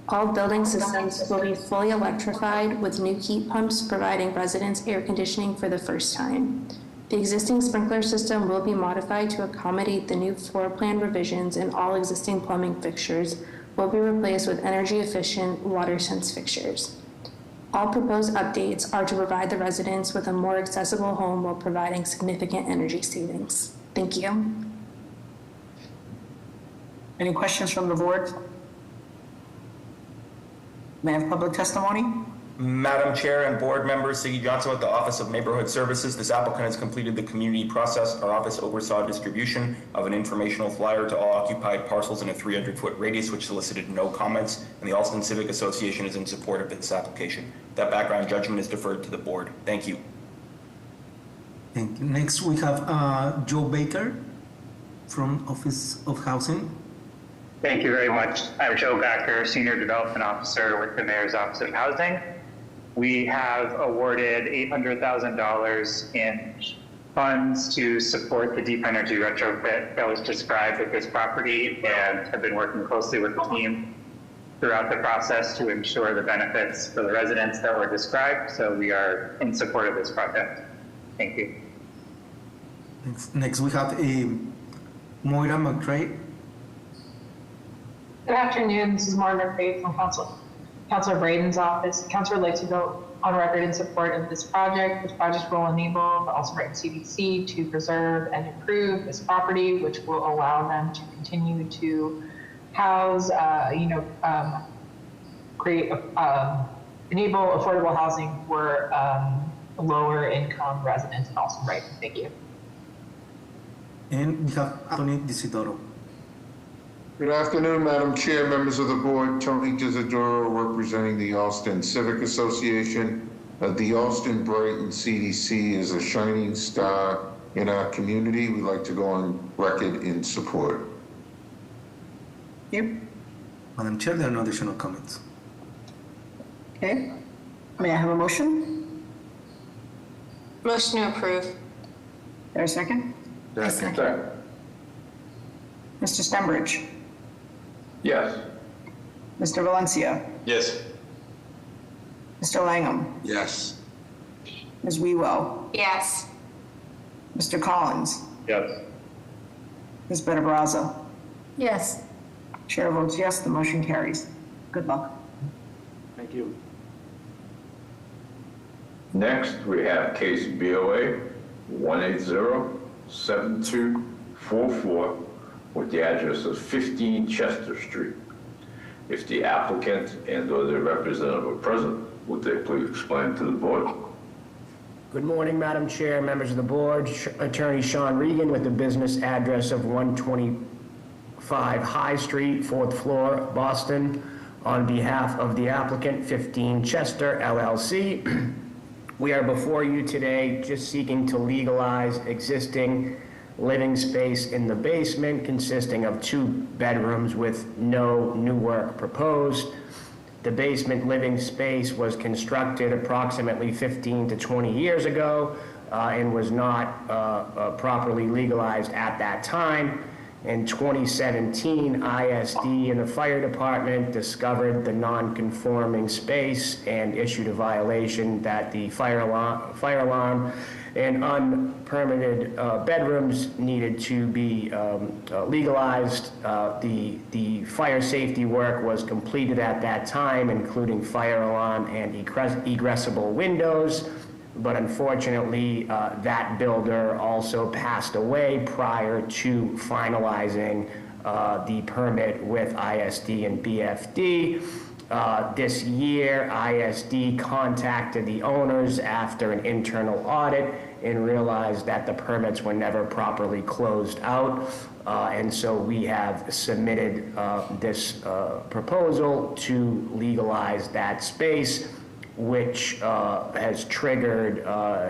All building systems will be fully electrified, with new heat pumps providing residents air conditioning for the first time. The existing sprinkler system will be modified to accommodate the new floor plan revisions, and all existing plumbing fixtures will be replaced with energy-efficient water-sense fixtures. All proposed updates are to provide the residents with a more accessible home while providing significant energy savings. Thank you. Any questions from the board? May I have public testimony? Madam Chair and board members, Siggy Johnson with the Office of Neighborhood Services. This applicant has completed the community process. Our office oversaw distribution of an informational flyer to all occupied parcels in a 300-foot radius, which solicited no comments, and the Alston Civic Association is in support of this application. That background judgment is deferred to the board. Thank you. Thank you. Next, we have Joe Baker from Office of Housing. Thank you very much. I'm Joe Backer, Senior Development Officer with the Mayor's Office of Housing. We have awarded $800,000 in funds to support the deep energy retrofit that was described at this property, and have been working closely with the team throughout the process to ensure the benefits for the residents that were described. So we are in support of this project. Thank you. Next we have Moira McRae. Good afternoon. This is Moira McRae from Councilor Braden's office. Councilor would like to go on record in support of this project. This project will enable the Also Right CDC to preserve and improve this property, which will allow them to continue to house, create, enable affordable housing for lower income residents and Also Right. Thank you. And we have Tony Disidoro. Good afternoon, Madam Chair, members of the board. Tony Disidoro, representing the Austin Civic Association. The Austin Brighton CDC is a shining star in our community. We'd like to go on record in support. Thank you. Madam Chair, there are no additional comments. Okay. May I have a motion? Motion to approve. There a second? Second. Mr. Stembridge? Yes. Mr. Valencia? Yes. Mr. Langham? Yes. Ms. Wewell? Yes. Mr. Collins? Yes. Ms. Benabraza? Yes. Chair votes yes, the motion carries. Good luck. Thank you. Next, we have case BOA 180-7244 with the address of 15 Chester Street. If the applicant and or their representative are present, would they please explain to the board? Good morning, Madam Chair, members of the board. Attorney Sean Regan with the business address of 125 High Street, 4th floor, Boston, on behalf of the applicant, 15 Chester LLC. We are before you today just seeking to legalize existing living space in the basement consisting of 2 bedrooms with no new work proposed. The basement living space was constructed approximately 15 to 20 years ago and was not properly legalized at that time. In 2017, ISD and the fire department discovered the non-conforming space and issued a violation that the fire alarm and unpermitted bedrooms needed to be legalized. The fire safety work was completed at that time, including fire alarm and egressable windows. But unfortunately, that builder also passed away prior to finalizing the permit with ISD and BFD. This year, ISD contacted the owners after an internal audit and realized that the permits were never properly closed out. And so we have submitted this proposal to legalize that space, which has triggered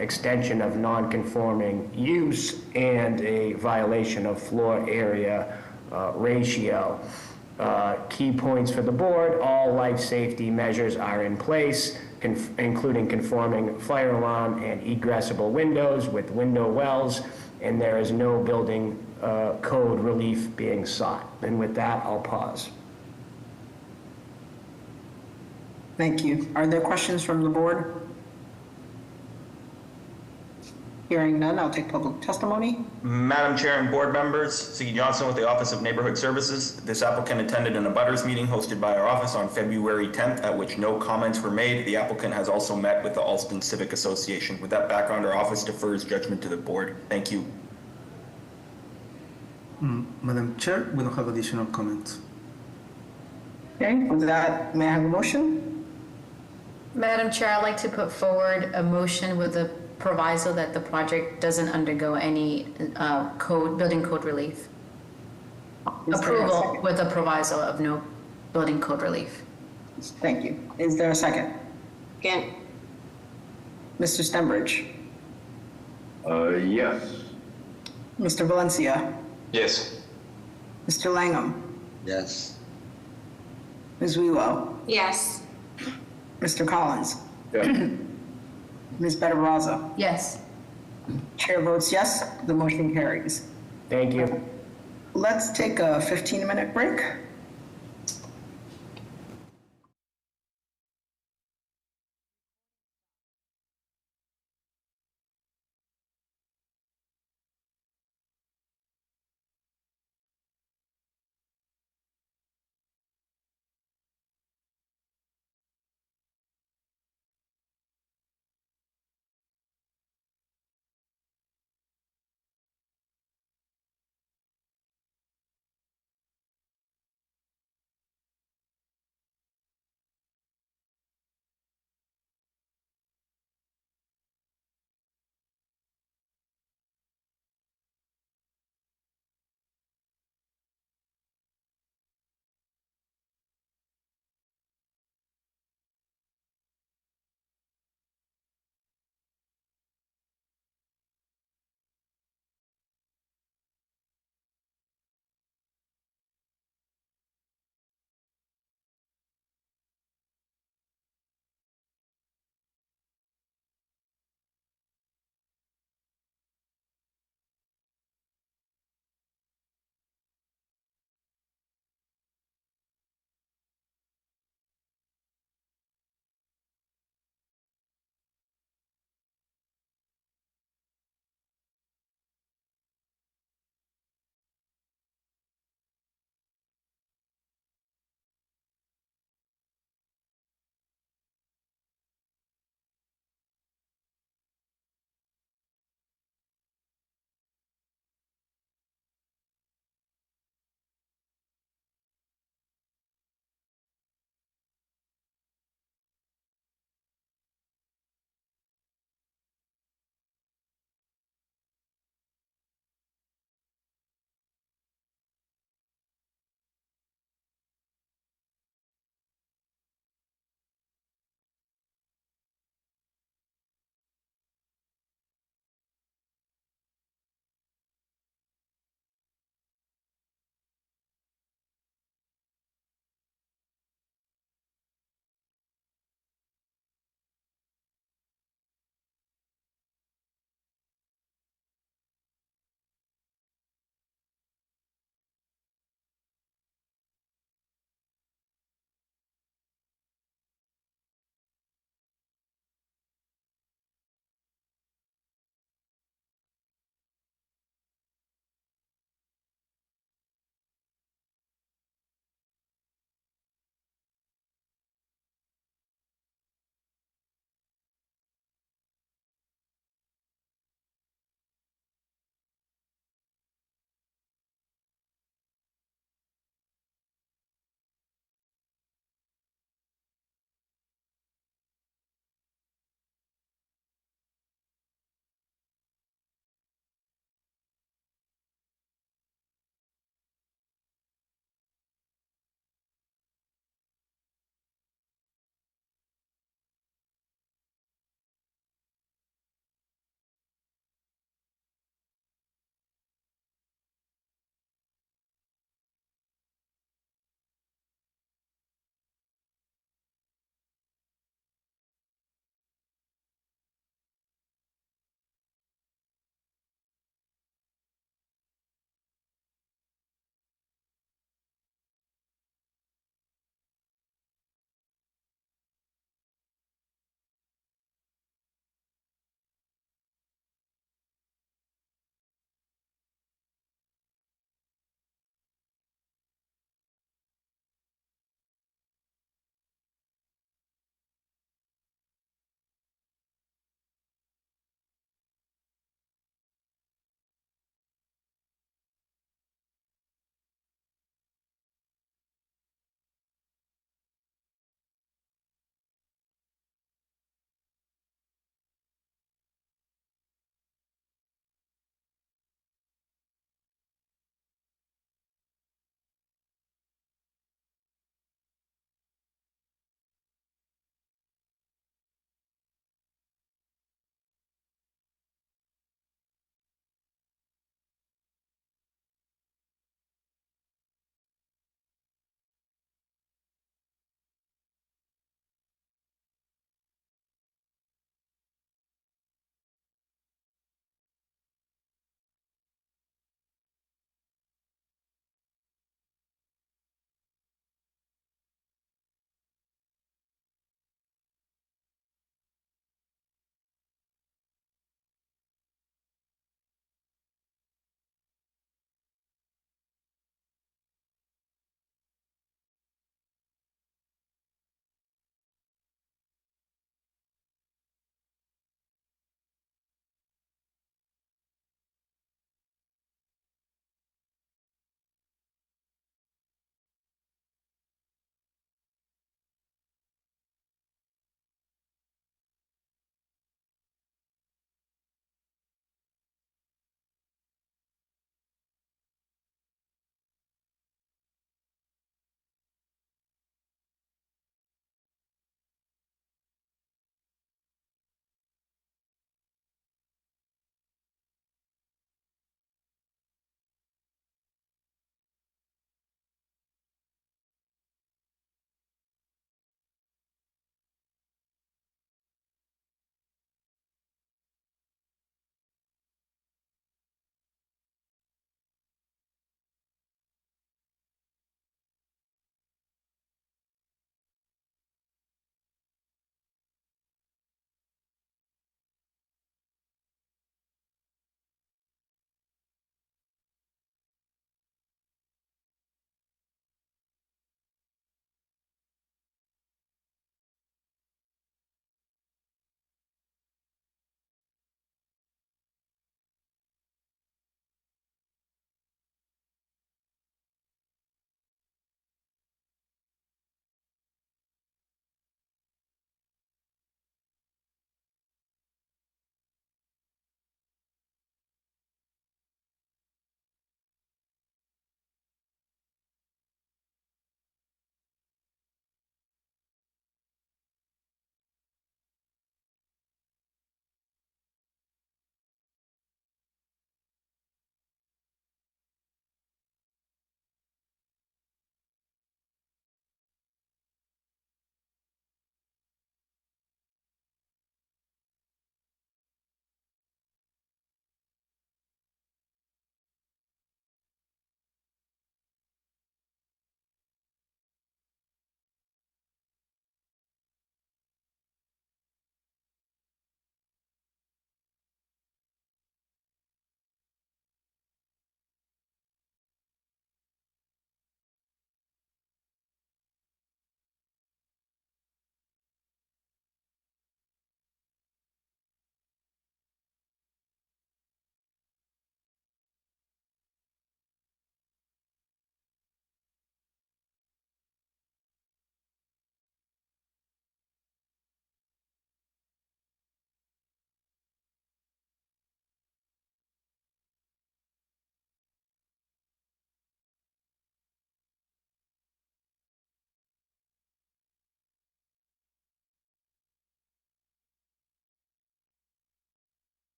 extension of non-conforming use and a violation of floor area ratio. Key points for the board: all life safety measures are in place, including conforming fire alarm and egressable windows with window wells, and there is no building code relief being sought. And with that, I'll pause. Thank you. Are there questions from the board? Hearing none, I'll take public testimony. Madam Chair and board members, Siggy Johnson with the Office of Neighborhood Services. This applicant attended an abutters meeting hosted by our office on February 10th, at which no comments were made. The applicant has also met with the Alston Civic Association. With that background, our office defers judgment to the board. Thank you. Madam Chair, we don't have additional comments. Okay, with that, may I have a motion? Madam Chair, I'd like to put forward a motion with the proviso that the project doesn't undergo any building code relief. Approval with a proviso of no building code relief. Thank you. Is there a second? Again. Mr. Stembridge? Yes. Mr. Valencia? Yes. Mr. Langham? Yes. Ms. Wheelo? Yes. Mr. Collins? Yes. Ms. Better Brazza? Yes. Chair votes yes, the motion carries. Thank you. Let's take a 15-minute break.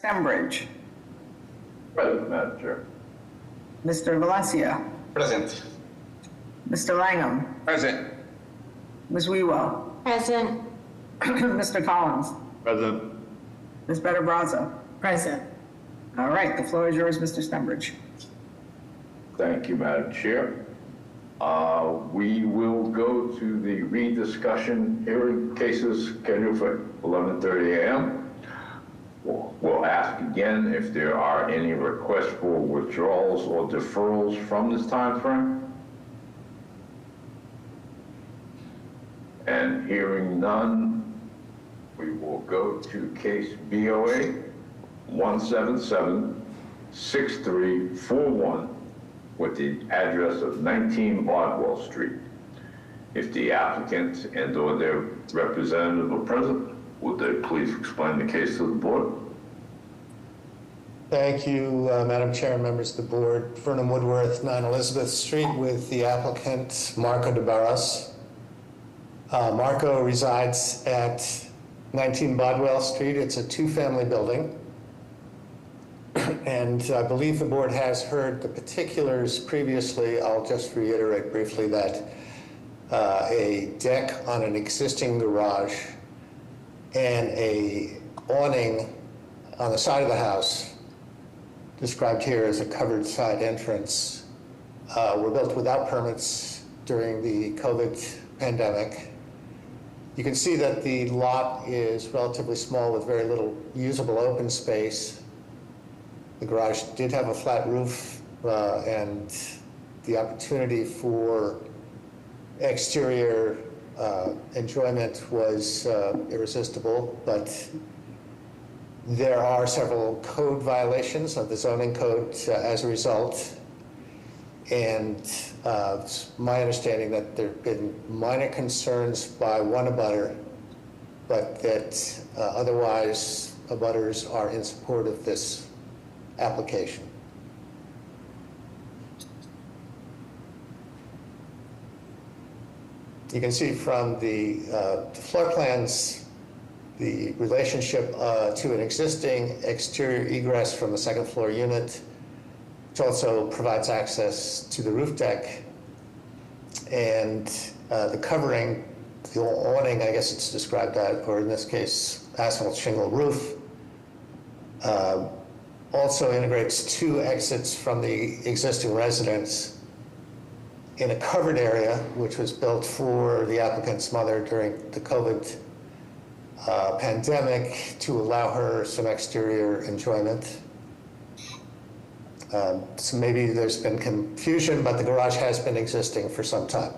Stembridge. Present, Madam Chair. Mr. Valencia. Present. Mr. Langham. Present. Ms. Wewell. Present. Mr. Collins. Present. Ms. Better Brazza. Present. All right, the floor is yours, Mr. Stembridge. Thank you, Madam Chair. We will go to the rediscussion hearing cases scheduled for 11:30 a.m. We'll ask again if there are any requests for withdrawals or deferrals from this time frame. And hearing none, we will go to case BOA 177-6341 with the address of 19 Bardwell Street. If the applicant and/or their representative are present, would they please explain the case to the board? Thank you, Madam Chair and members of the board. Vernon Woodworth, 9 Elizabeth Street, with the applicant Marco de Barros. Marco resides at 19 Bodwell Street. It's a two-family building. And I believe the board has heard the particulars previously. I'll just reiterate briefly that a deck on an existing garage and a awning on the side of the house, described here as a covered side entrance, were built without permits during the COVID pandemic. You can see that the lot is relatively small with very little usable open space. The garage did have a flat roof, and the opportunity for exterior enjoyment was irresistible, but there are several code violations of the zoning code as a result. And it's my understanding that there have been minor concerns by one abutter, but that otherwise abutters are in support of this application. You can see from the floor plans the relationship to an existing exterior egress from the second floor unit, which also provides access to the roof deck, and the covering, the awning, I guess it's described that, or in this case, asphalt shingle roof, also integrates two exits from the existing residence in a covered area, which was built for the applicant's mother during the COVID pandemic to allow her some exterior enjoyment. So maybe there's been confusion, but the garage has been existing for some time.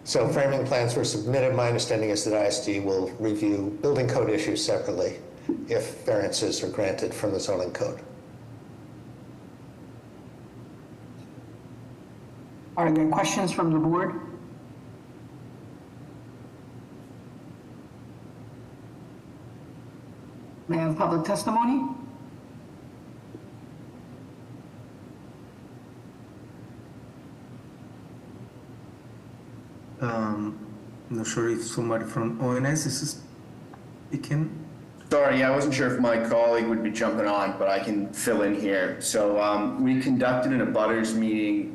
So framing plans were submitted. My understanding is that ISD will review building code issues separately if variances are granted from the zoning code. Are there questions from the board? May I have public testimony? I'm not sure if somebody from ONS is speaking. Sorry, I wasn't sure if my colleague would be jumping on, but I can fill in here. So we conducted an abutters meeting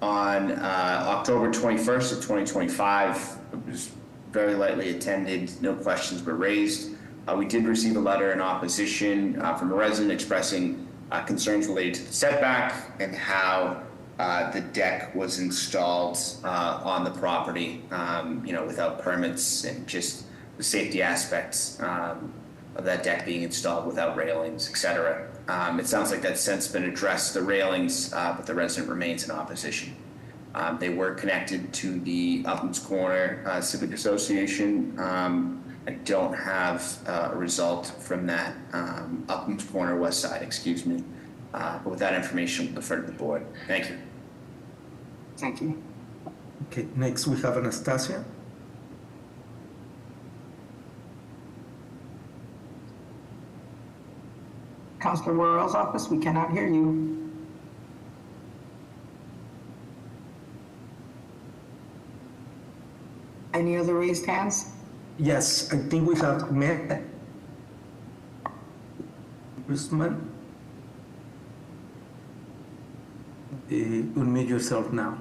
on October 21st of 2025. It was very lightly attended, no questions were raised. We did receive a letter in opposition from a resident expressing concerns related to the setback and how the deck was installed on the property, without permits, and just the safety aspects of that deck being installed without railings, etc. It sounds like that's since been addressed, the railings, but the resident remains in opposition. They were connected to the Uplands Corner Civic Association. I don't have a result from that Uplands Corner West Side, excuse me. But with that information, we'll defer to the board. Thank you. Thank you. Okay, next we have Anastasia. Councilor Worrell's office, we cannot hear you. Any other raised hands? Yes, I think we have met. Usman, unmute yourself now.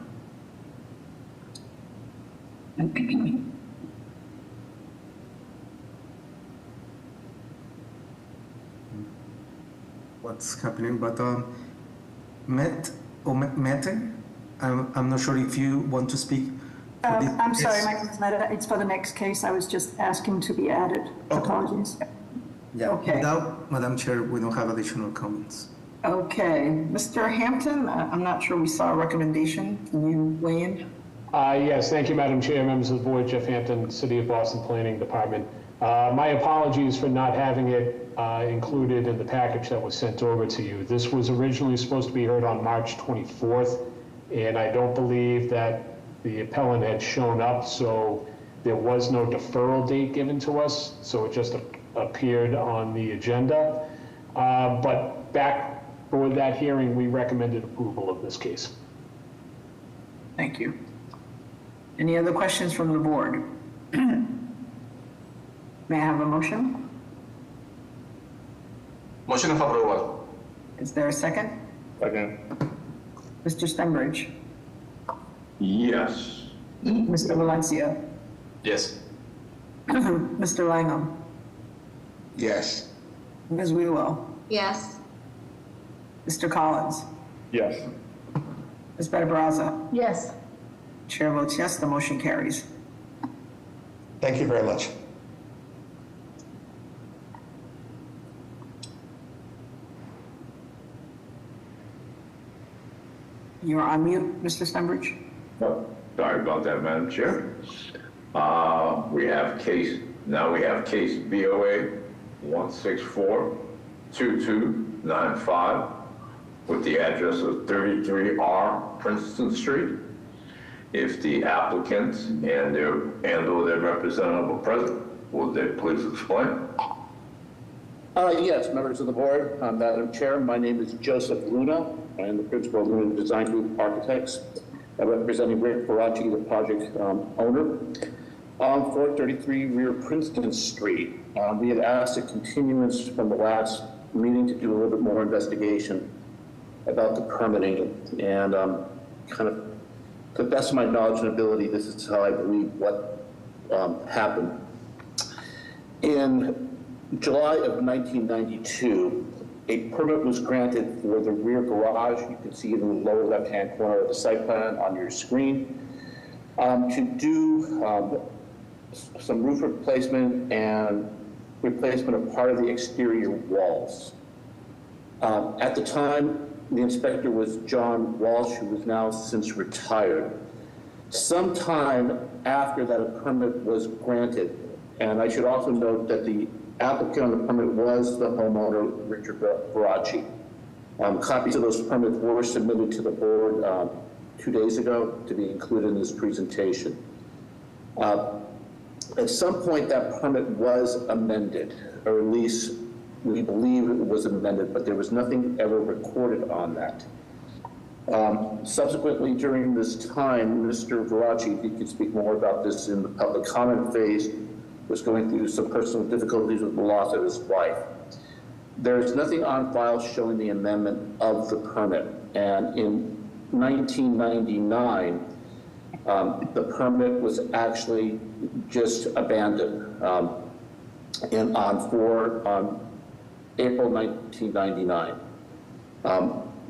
What's happening? But Mete, I'm not sure if you want to speak. I'm sorry, my name is Meta. It's for the next case. I was just asking to be added. Okay. Apologies. Yeah, Okay. without Madam Chair, we don't have additional comments. Okay, Mr. Hampton, I'm not sure we saw a recommendation. Can you weigh in? Yes, thank you, Madam Chair, members of the board. Jeff Hampton, City of Boston Planning Department. My apologies for not having it included in the package that was sent over to you. This was originally supposed to be heard on March 24th, and I don't believe that the appellant had shown up, so there was no deferral date given to us, so it just appeared on the agenda. But back for that hearing, we recommended approval of this case. Thank you. Any other questions from the board? May I have a motion? Motion of approval. Is there a second? Second. Mr. Stenbridge? Yes. Mr. Valencia? Yes. Mr. Langham? Yes. Ms. Whewell? Yes. Mr. Collins? Yes. Ms. Barraza? Yes. Chair votes yes, the motion carries. Thank you very much. You're on mute, Mr. Stenbridge. Oh, sorry about that, Madam Chair. We have case BOA 1642295 with the address of 33R Princeton Street. If the applicant and or their representative are present, will they please explain? Yes, members of the board, Madam Chair, my name is Joseph Luna. I am the principal of Luna Design Group Architects. I'm representing Rick Barachi, the project owner. On 433 Rear Princeton Street, we had asked a continuance from the last meeting to do a little bit more investigation about the permitting, and kind of, to the best of my knowledge and ability, this is how I believe what happened. In July of 1992, a permit was granted for the rear garage. You can see it in the lower left-hand corner of the site plan on your screen, to do some roof replacement and replacement of part of the exterior walls. At the time, the inspector was John Walsh, who was now since retired. Sometime after that, a permit was granted, and I should also note that the applicant on the permit was the homeowner, Richard Barachi. Copies of those permits were submitted to the board 2 days ago to be included in this presentation. At some point, that permit was amended, or at least we believe it was amended, but there was nothing ever recorded on that. Subsequently, during this time, Mr. Barachi, if you could speak more about this in the public comment phase, was going through some personal difficulties with the loss of his wife. There is nothing on file showing the amendment of the permit. And in 1999, the permit was actually just abandoned on April 1999.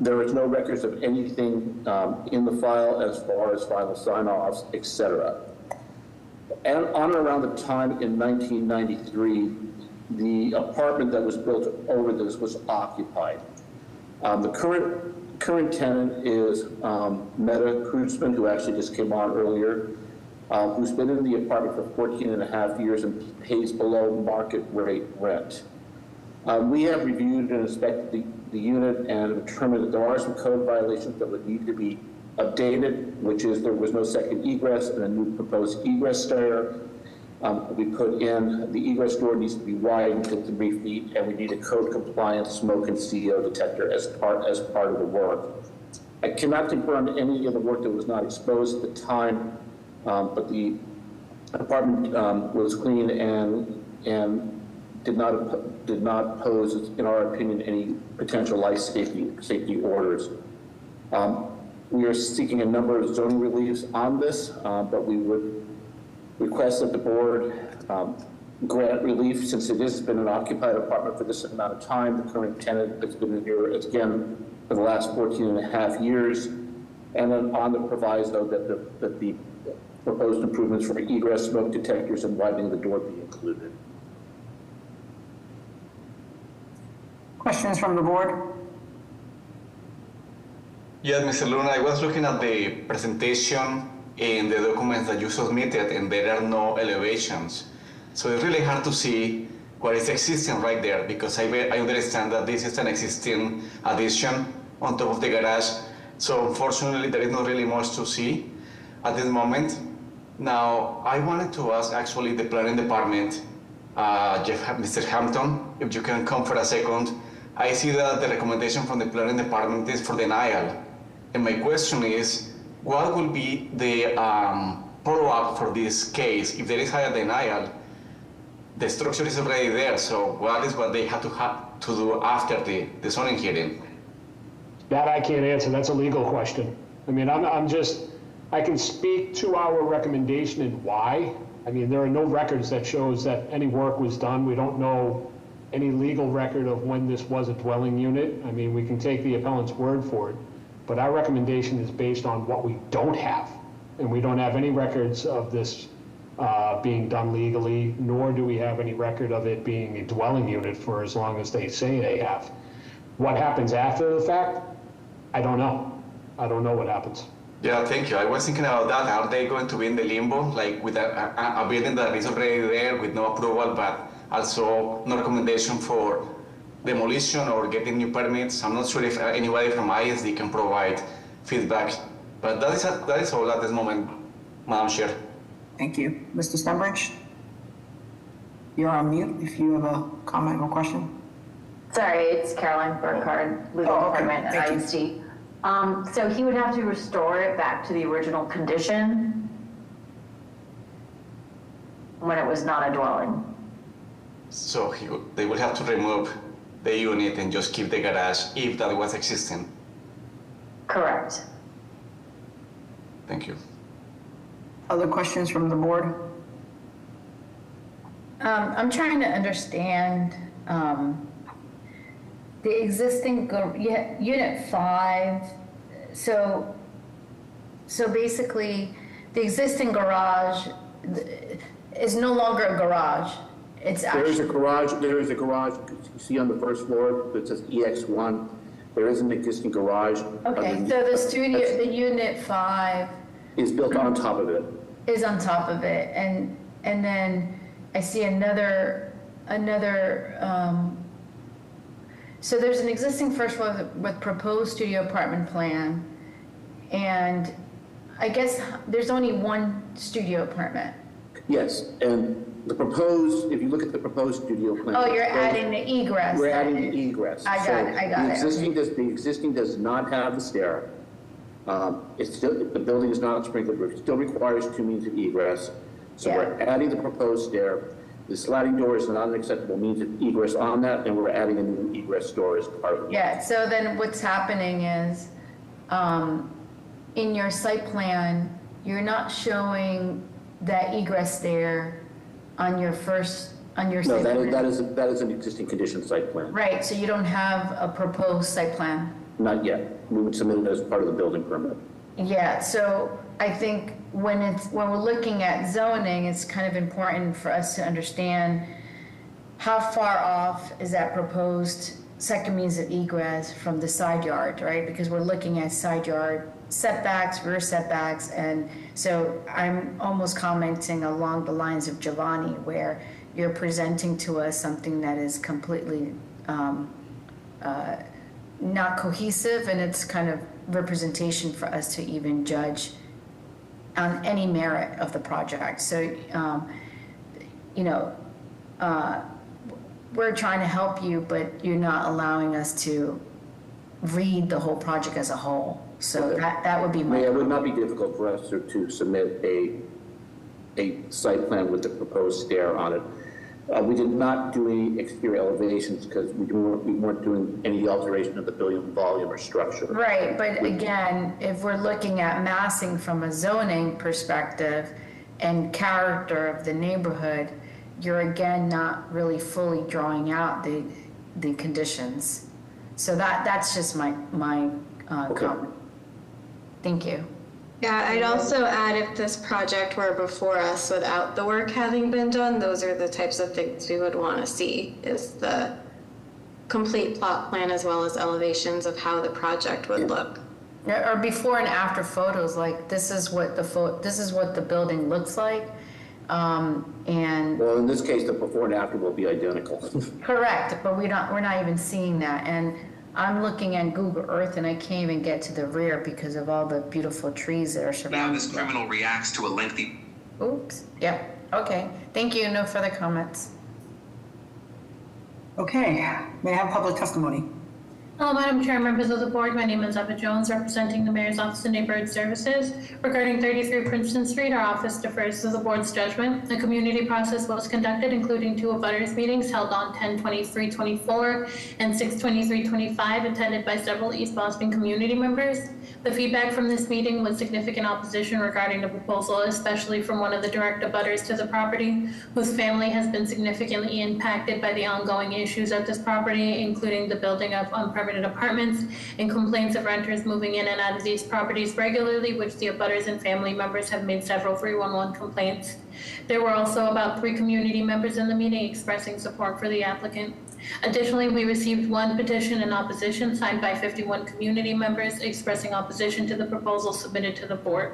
There is no records of anything in the file as far as final sign-offs, etc. And on and around the time in 1993, the apartment that was built over this was occupied. The current tenant is Meta Kreutzmann, who actually just came on earlier, who's been in the apartment for 14 and a half years and pays below market rate rent. We have reviewed and inspected the unit and determined that there are some code violations that would need to be updated, which is there was no second egress and a new proposed egress stair. We put in the egress door needs to be widened to 3 feet, and we need a code compliant smoke and CO detector as part of the work. I cannot confirm any of the work that was not exposed at the time, but the apartment was clean and did not pose, in our opinion, any potential life safety orders. We are seeking a number of zoning reliefs on this, but we would request that the board grant relief since it has been an occupied apartment for this amount of time. The current tenant has been here again for the last 14 and a half years, and then on the proviso that the proposed improvements for egress, smoke detectors, and widening the door be included. Questions from the board? Yes, Mr. Luna, I was looking at the presentation in the documents that you submitted, and there are no elevations. So it's really hard to see what is existing right there, because I understand that this is an existing addition on top of the garage. So unfortunately, there is not really much to see at this moment. Now, I wanted to ask actually the planning department, Mr. Hampton, if you can come for a second. I see that the recommendation from the planning department is for denial. And my question is, what will be the follow-up for this case? If there is a denial, the structure is already there, so what they have to do after the zoning hearing? That I can't answer. That's a legal question. I mean, I can speak to our recommendation and why. I mean, there are no records that shows that any work was done. We don't know any legal record of when this was a dwelling unit. I mean, we can take the appellant's word for it, but our recommendation is based on what we don't have. And we don't have any records of this being done legally, nor do we have any record of it being a dwelling unit for as long as they say they have. What happens after the fact? I don't know. I don't know what happens. Yeah, thank you. I was thinking about that. Are they going to be in the limbo, like with a building that is already there with no approval, but also no recommendation for demolition or getting new permits? I'm not sure if anybody from ISD can provide feedback, but that is all at this moment, Madam Chair. Thank you. Mr. Stenbridge, you're on mute if you have a comment or question. Sorry, it's Caroline Burkhardt, Legal Department at ISD. So he would have to restore it back to the original condition when it was not a dwelling. So they will have to remove the unit and just keep the garage if that was existing. Correct. Thank you. Other questions from the board? I'm trying to understand the existing unit 5. So basically, the existing garage is no longer a garage. It's There is a garage. You see on the first floor that says EX1. There is an existing garage. Okay, so the unit 5 is built on top of it. Is on top of it, and then I see another. So there's an existing first floor with proposed studio apartment plan, and I guess there's only one studio apartment. Yes, and the proposed, if you look at the proposed studio plan. Oh, you're adding the egress. We're adding the egress. I got it. The existing does not have the stair. It's still, the building is not sprinkled roof. It still requires 2 means of egress. So we're adding the proposed stair. The sliding door is not an acceptable means of egress on that, and we're adding a new egress door as part of it. Yeah, so then what's happening is, in your site plan, you're not showing that egress there on your site plan. That is an existing condition site plan. Right, so you don't have a proposed site plan? Not yet. We would submit it as part of the building permit. Yeah, so I think when we're looking at zoning, it's kind of important for us to understand how far off is that proposed second means of egress from the side yard, right? Because we're looking at side yard setbacks, rear setbacks, and so I'm almost commenting along the lines of Giovanni, where you're presenting to us something that is completely not cohesive, and it's kind of representation for us to even judge on any merit of the project. So, we're trying to help you, but you're not allowing us to read the whole project as a whole. So that would be my... It would not be difficult for us to submit a a site plan with the proposed stair on it. We did not do any exterior elevations because we weren't doing any alteration of the building volume or structure. Right, but again, if we're looking at massing from a zoning perspective and character of the neighborhood, you're again not really fully drawing out the conditions. So that's just my comment. Thank you. Yeah, I'd also add if this project were before us without the work having been done, those are the types of things we would want to see, is the complete plot plan as well as elevations of how the project would look. Yeah, or before and after photos, like this is what the building looks like. And well, in this case, the before and after will be identical. Correct, but we're not even seeing that. And I'm looking at Google Earth and I can't even get to the rear because of all the beautiful trees that are surrounding. Now this criminal reacts to a lengthy... Oops, yep, okay. Thank you, no further comments. Okay, may I have public testimony? Hello, Madam Chair, members of the board. My name is Eva Jones, representing the Mayor's Office of Neighborhood Services. Regarding 33 Princeton Street, our office defers to the board's judgment. The community process was conducted, including 2 abutters meetings held on 10/23/24 and 6/23/25, attended by several East Boston community members. The feedback from this meeting was significant opposition regarding the proposal, especially from one of the direct abutters to the property, whose family has been significantly impacted by the ongoing issues at this property, including the building of unpermitted apartments and complaints of renters moving in and out of these properties regularly, which the abutters and family members have made several 311 complaints. There were also about 3 community members in the meeting expressing support for the applicant. Additionally, we received 1 petition in opposition signed by 51 community members expressing opposition to the proposal submitted to the board.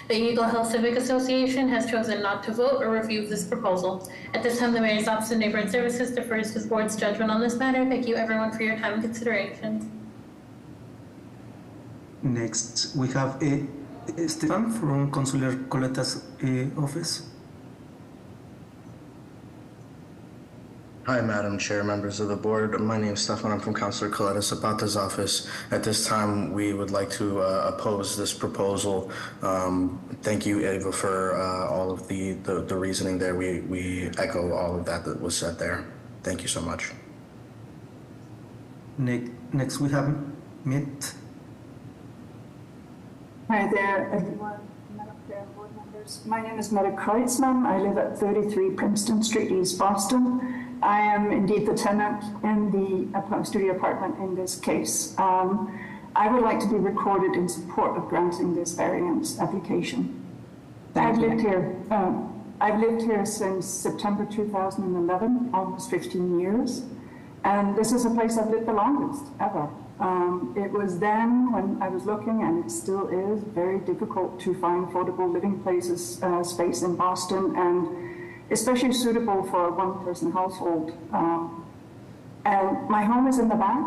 The Eagle Hill Civic Association has chosen not to vote or review this proposal. At this time, the Mayor's Office of Neighborhood Services defers to the board's judgment on this matter. Thank you everyone for your time and consideration. Next, we have Stefan from Consular Coleta's office. Hi, Madam Chair, members of the board. My name is Stefan. I'm from Councilor Coletta Zapata's office. At this time, we would like to oppose this proposal. Thank you, Eva, for all of the reasoning there. We echo all of that was said there. Thank you so much. Next, we have Mitt. Hi there, everyone. Madam Chair, board members. My name is Mette Kreutzmann. I live at 33 Princeton Street, East Boston. I am indeed the tenant in the studio apartment in this case. I would like to be recorded in support of granting this variance application. I've lived here since September 2011, almost 15 years. And this is a place I've lived the longest ever. It was then when I was looking, and it still is, very difficult to find affordable living places, space in Boston, and especially suitable for a 1-person household. And my home is in the back.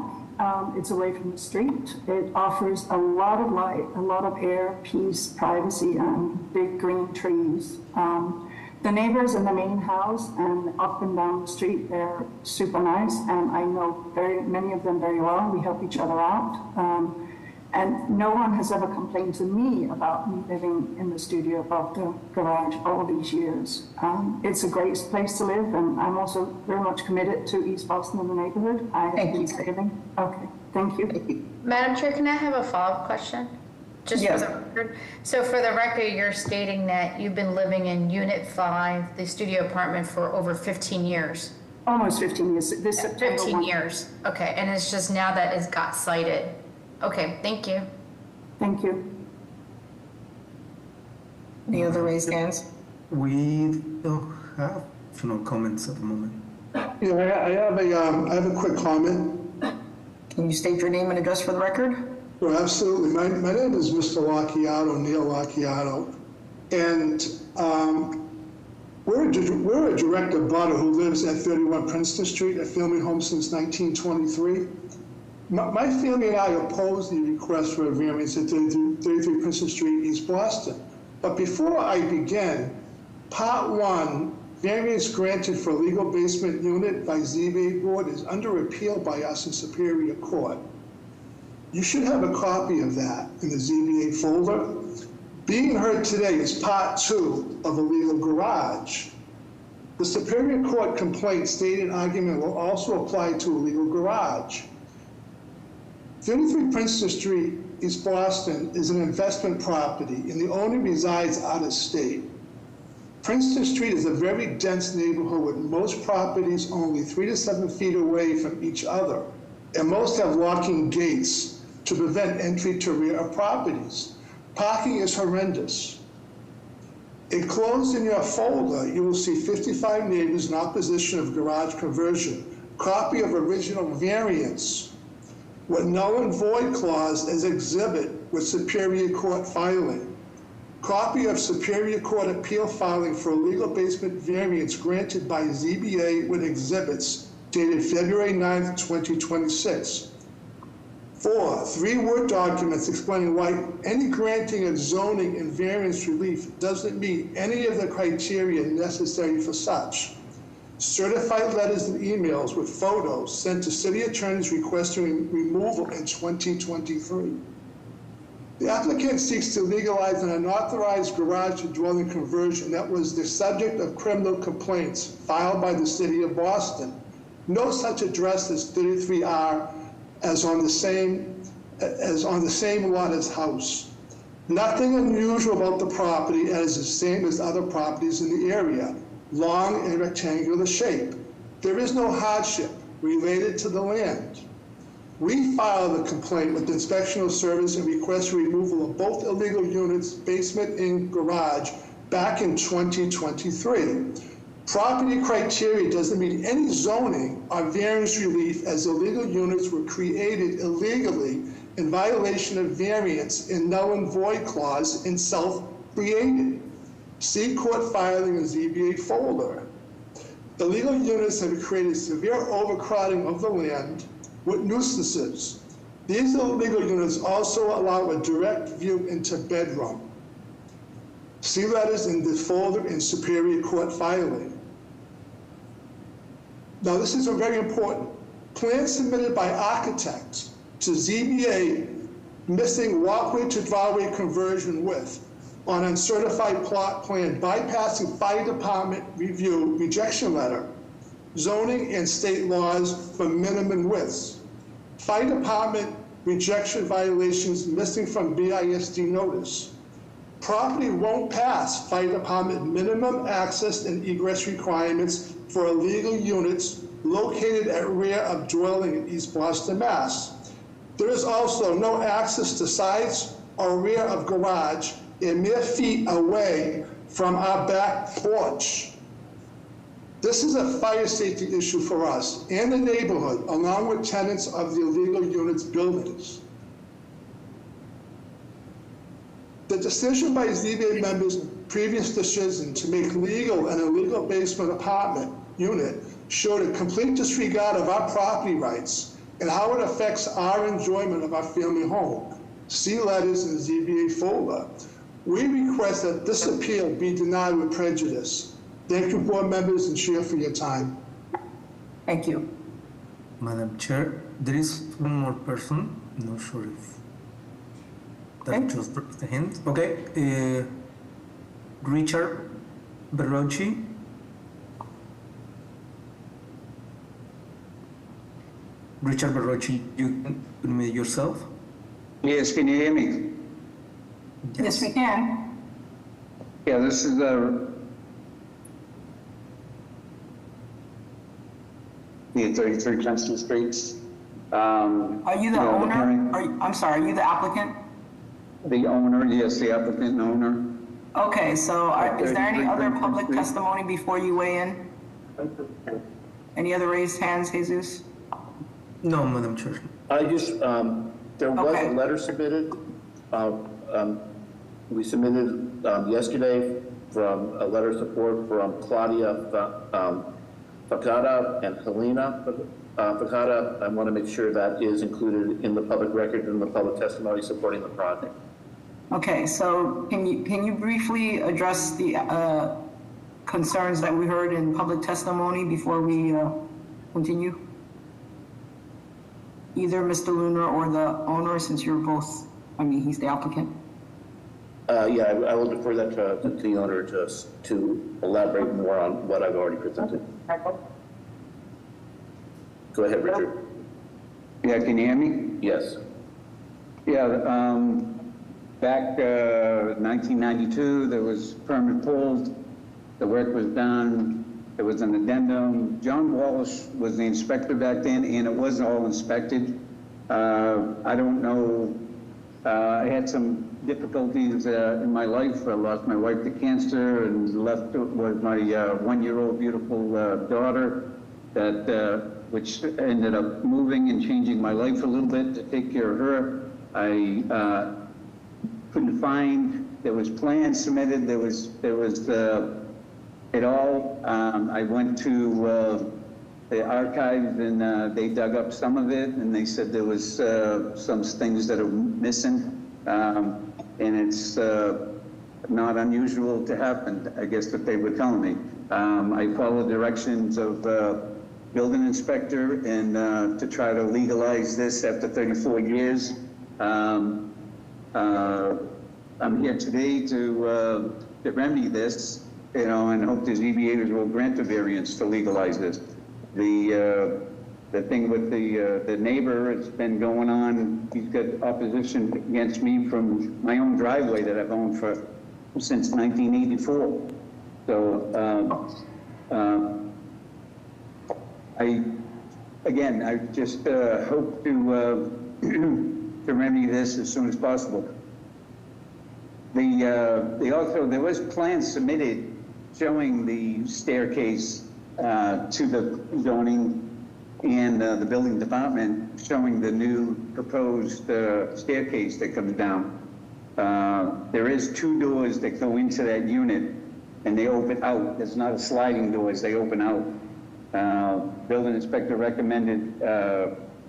It's away from the street. It offers a lot of light, a lot of air, peace, privacy, and big green trees. The neighbors in the main house and up and down the street, they're super nice, and I know many of them very well. We help each other out. And no one has ever complained to me about me living in the studio above the garage all these years. It's a great place to live, and I'm also very much committed to East Boston and the neighborhood. I have been saving. Okay, thank you. Madam Chair, can I have a follow-up question? Just for the record. So for the record, you're stating that you've been living in Unit 5, the studio apartment, for over 15 years. Almost 15 years. This September 15 years. Okay, and it's just now that it's got cited. Okay, thank you. Thank you. Any other raised hands? We don't have comments at the moment. Yeah, I have a quick comment. Can you state your name and address for the record? Well, absolutely. My name is Mr. Lacchiato, Neil Lacchiato, and we're a direct abutter who lives at 31 Princeton Street, a family home since 1923. My family and I opposed the request for a variance at 33 Princeton Street, East Boston. But before I begin, Part 1, variance granted for legal basement unit by ZBA board is under appeal by us in Superior Court. You should have a copy of that in the ZBA folder. Being heard today is part 2 of a legal garage. The Superior Court complaint stated argument will also apply to a legal garage. 33 Princeton Street, East Boston is an investment property and the owner resides out of state. Princeton Street is a very dense neighborhood with most properties only 3 to 7 feet away from each other, and most have locking gates to prevent entry to rear of properties. Parking is horrendous. Enclosed in your folder, you will see 55 neighbors in opposition of garage conversion. Copy of original variance with null and void clause as exhibit with Superior Court filing. Copy of Superior Court appeal filing for a legal basement variance granted by ZBA with exhibits dated February 9th, 2026. 4, 3 Word documents explaining why any granting of zoning and variance relief doesn't meet any of the criteria necessary for such. Certified letters and emails with photos sent to city attorneys requesting removal in 2023. The applicant seeks to legalize an unauthorized garage to dwelling conversion that was the subject of criminal complaints filed by the city of Boston. No such address as 33R as on the same lot as house. Nothing unusual about the property as the same as other properties in the area. Long and rectangular shape. There is no hardship related to the land. We filed a complaint with the Inspectional Service and request removal of both illegal units, basement and garage, back in 2023. Property criteria doesn't meet any zoning or variance relief as illegal units were created illegally in violation of variance and null and void clause and self-created. See court filing in ZBA folder. Illegal units have created severe overcrowding of the land with nuisances. These illegal units also allow a direct view into bedroom. See letters in the folder in Superior Court filing. Now this is very important. Plans submitted by architects to ZBA missing walkway to driveway conversion width on uncertified plot plan bypassing fire department review rejection letter, zoning and state laws for minimum widths. Fire department rejection violations missing from BISD notice. Property won't pass fire department minimum access and egress requirements for illegal units located at rear of dwelling in East Boston, Mass. There is also no access to sides or rear of garage and mere feet away from our back porch. This is a fire safety issue for us and the neighborhood, along with tenants of the illegal units buildings. The decision by ZBA members' previous decision to make legal an illegal basement apartment unit showed a complete disregard of our property rights and how it affects our enjoyment of our family home. See letters in the ZBA folder. We request that this appeal be denied with prejudice. Thank you, board members and chair, for your time. Thank you. Madam Chair, there is one more person. Not sure if that just raised the hand. Okay, Richard Berrocci. Richard Berrocci, you can unmute yourself. Yes, can you hear me? Yes, we can. Yeah, this is the 33 Princeton Street. Are you the owner? I'm sorry, are you the applicant? The owner, yes, the applicant and owner. Okay, so is there any other public testimony before you weigh in? Any other raised hands, Jesus? No, Madam Chair. I just, there was a letter submitted. We submitted yesterday from a letter of support from Claudia Facada and Helena Facada. I want to make sure that is included in the public record and the public testimony supporting the project. Okay, so can you briefly address the concerns that we heard in public testimony before we continue? Either Mr. Lunar or the owner, since you're both, I mean, he's the applicant. Yeah, I will defer that to the owner to elaborate more on what I've already presented. Go ahead, Richard. Yeah, can you hear me? Yes. Yeah, back 1992, there was permit pulled, the work was done, there was an addendum. John Walsh was the inspector back then, and it was all inspected. I don't know, I had some difficulties in my life. I lost my wife to cancer and left with my one-year-old beautiful daughter, that which ended up moving and changing my life a little bit to take care of her. I couldn't find, there was plans submitted, there was it all. I went to the archives and they dug up some of it, and they said there was some things that are missing. And it's not unusual to happen, I guess, that they were telling me. I followed directions of building inspector and to try to legalize this after 34 years. I'm here today to remedy this, you know, and hope the ZBAs will grant a variance to legalize this. The thing with the neighbor, it's been going on. He's got opposition against me from my own driveway that I've owned since 1984. So I just hope to remedy this as soon as possible. There was plans submitted showing the staircase to the zoning and the building department, showing the new proposed staircase that comes down. There is 2 doors that go into that unit, and they open out. It's not a sliding doors, they open out. Building inspector recommended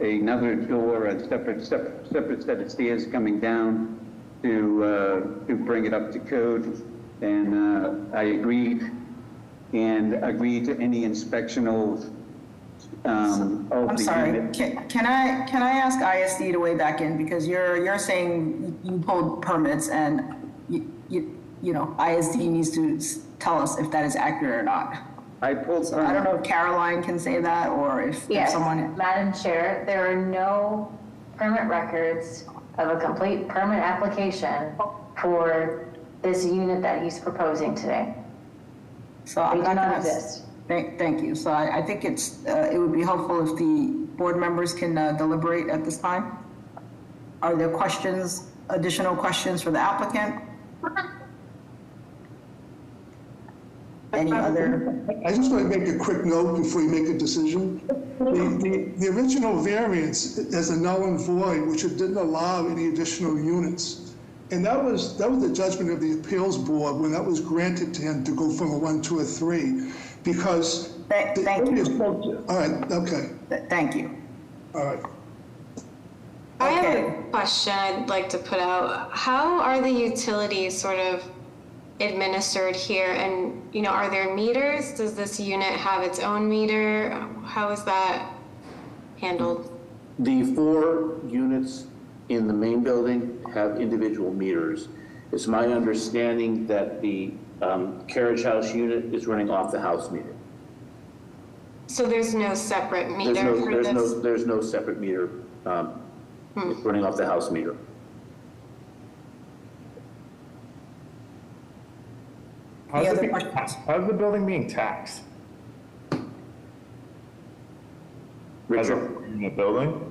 another door, a separate set of stairs coming down to bring it up to code. And I agreed to any inspectional I'm sorry. Can I ask ISD to weigh back in, because you're saying you pulled permits, and you know ISD needs to tell us if that is accurate or not. I pulled. So I don't know if Caroline can say that, or if someone. Madam Chair, there are no permit records of a complete permit application for this unit that he's proposing today. So I'm they not do not gonna exist. Thank you. So I think it would be helpful if the board members can deliberate at this time. Are there questions, additional questions for the applicant? Any other? I just want to make a quick note before you make a decision. The original variance is a null and void, which it didn't allow any additional units. And that was the judgment of the appeals board when that was granted to him to go from a 1 to a 3, because. Thank you. All right, okay. Thank you. All right. I have a question I'd like to put out. How are the utilities sort of administered here? And, you know, are there meters? Does this unit have its own meter? How is that handled? The 4 units in the main building have individual meters. It's my understanding that the carriage house unit is running off the house meter. So there's no separate meter for this? There's no separate meter. It's running off the house meter. How's the building being taxed? Richard? In the building?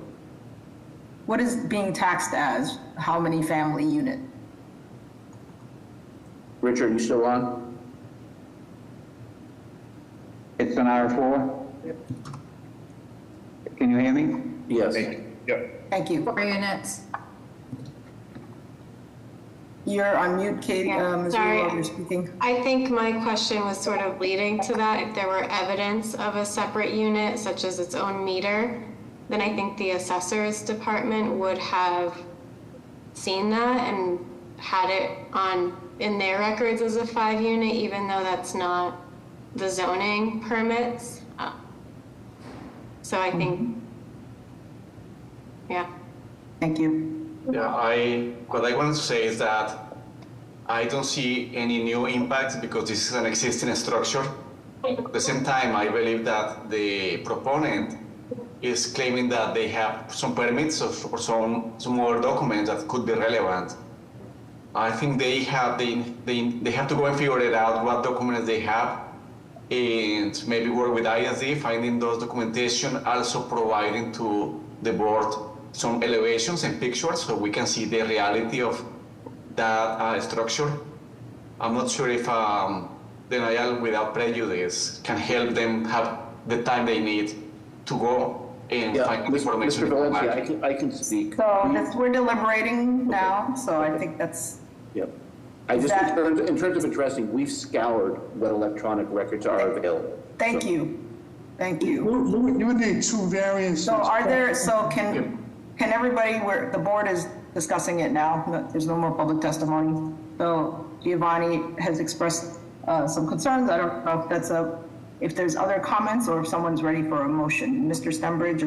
What is being taxed as? How many family unit? Richard, you still on? It's an R4. Can you hear me? Yes. Yep. Thank you. 4 units. You're on mute, Katie. Ms. Sorry. Rulo, you're speaking. I think my question was sort of leading to that. If there were evidence of a separate unit, such as its own meter, then I think the assessor's department would have seen that and had it in their records as a 5 unit, even though that's not the zoning permits. So I think, yeah. Thank you. Yeah, what I wanted to say is that I don't see any new impact because this is an existing structure. At the same time, I believe that the proponent is claiming that they have some permits or some other documents that could be relevant. I think they have to go and figure it out what documents they have, and maybe work with ISD, finding those documentation, also providing to the board some elevations and pictures so we can see the reality of that structure. I'm not sure if denial without prejudice can help them have the time they need to go and find information. Mr. Valencia, I can speak. So we're deliberating now, so I think that's. Yep. In terms of addressing, we've scoured what electronic records are available. Thank you. Thank you. You would need two variances. So can everybody, where the board is discussing it now, there's no more public testimony. So Giovanni has expressed some concerns. I don't know if there's other comments or if someone's ready for a motion. Mr. Stembridge,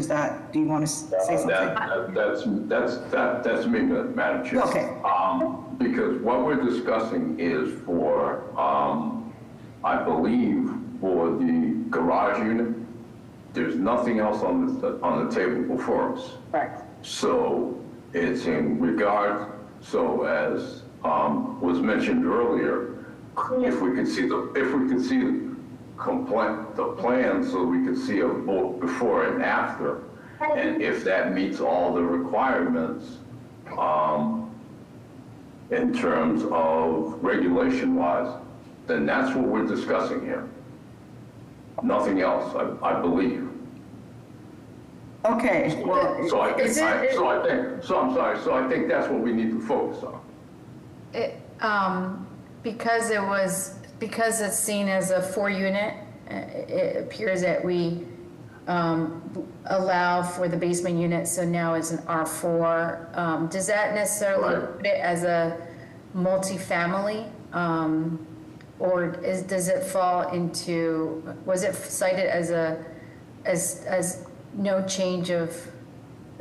do you want to say something? That's me, Madam Chair. Okay. Because what we're discussing is for, I believe, for the garage unit. There's nothing else on the table before us. Right. So it's in regard. So as was mentioned earlier, if we could see the plan, so we could see a both before and after, and if that meets all the requirements. In terms of regulation-wise, then that's what we're discussing here. Nothing else, I believe. Okay. Well, So I think that's what we need to focus on. Because it's seen as a 4-unit, it appears that we allow for the basement unit, so now it's an R4. Does that necessarily put it as a multifamily, or does it fall into? Was it cited as no change of?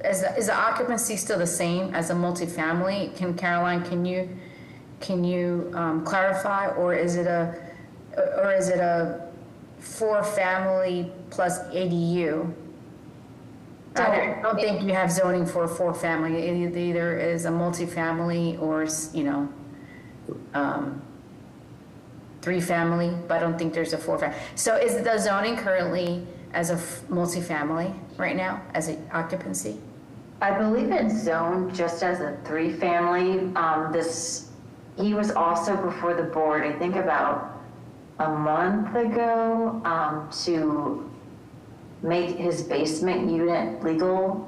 Is the occupancy still the same as a multifamily? Caroline, can you clarify, or is it a 4-family plus ADU? I don't think you have zoning for a 4-family. It either is a multifamily or 3-family, but I don't think there's a 4-family. So is the zoning currently as a multifamily right now as an occupancy? I believe it's zoned just as a 3-family. He was also before the board, I think about a month ago, to make his basement unit legal,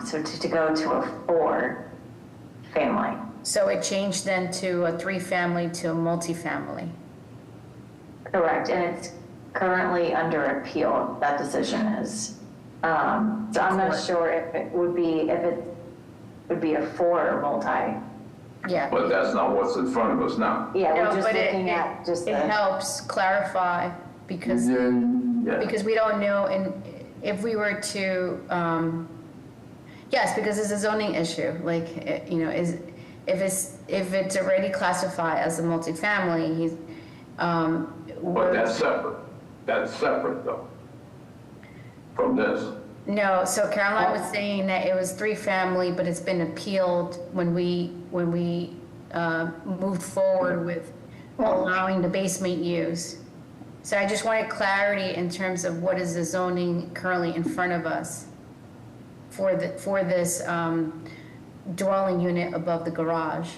so to go to a 4-family. So it changed then to a 3-family to a multifamily? Correct, and it's currently under appeal, that decision is. So I'm not sure if it would be a 4 or multi. Yeah. But that's not what's in front of us now. Yeah, we're just looking at just it helps clarify because we don't know, and if we were to yes, because it's a zoning issue, like if it's already classified as a multifamily, but that's separate though from this. No, so Caroline was saying that it was 3-family, but it's been appealed when we moved forward with allowing the basement use. So I just wanted clarity in terms of what is the zoning currently in front of us for this dwelling unit above the garage.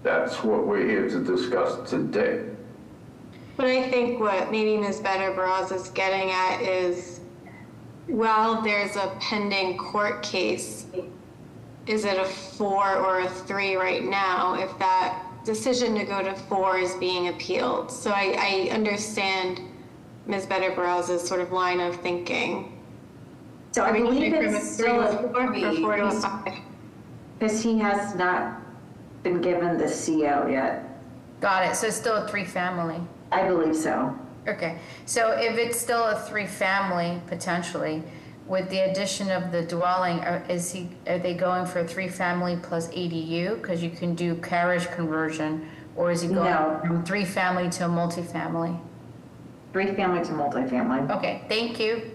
That's what we're here to discuss today. But I think what maybe Ms. Better-Braz is getting at is, while there's a pending court case, is it a 4 or a 3 right now if that decision to go to 4 is being appealed? So I understand Ms. Better-Braz's sort of line of thinking. So I believe it's still a 4 to a 5. Because he has not been given the CO yet. Got it. So it's still a 3-family. I believe so. Okay. So if it's still a 3-family, potentially, with the addition of the dwelling, are they going for a 3-family plus ADU? Because you can do carriage conversion, or is he going from 3-family to a multifamily? 3-family to multifamily. Okay, thank you.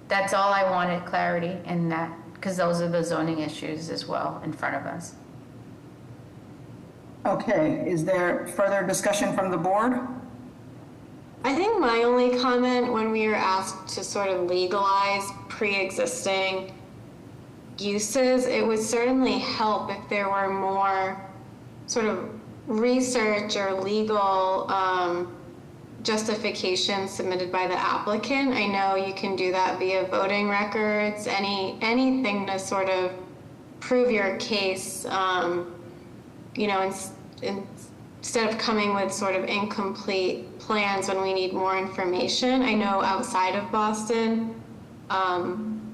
That's all I wanted, clarity in that, because those are the zoning issues as well in front of us. Okay, is there further discussion from the board? I think my only comment when we were asked to sort of legalize pre-existing uses, it would certainly help if there were more sort of research or legal justification submitted by the applicant. I know you can do that via voting records, anything to sort of prove your case, you know, instead of coming with sort of incomplete plans when we need more information. I know outside of Boston,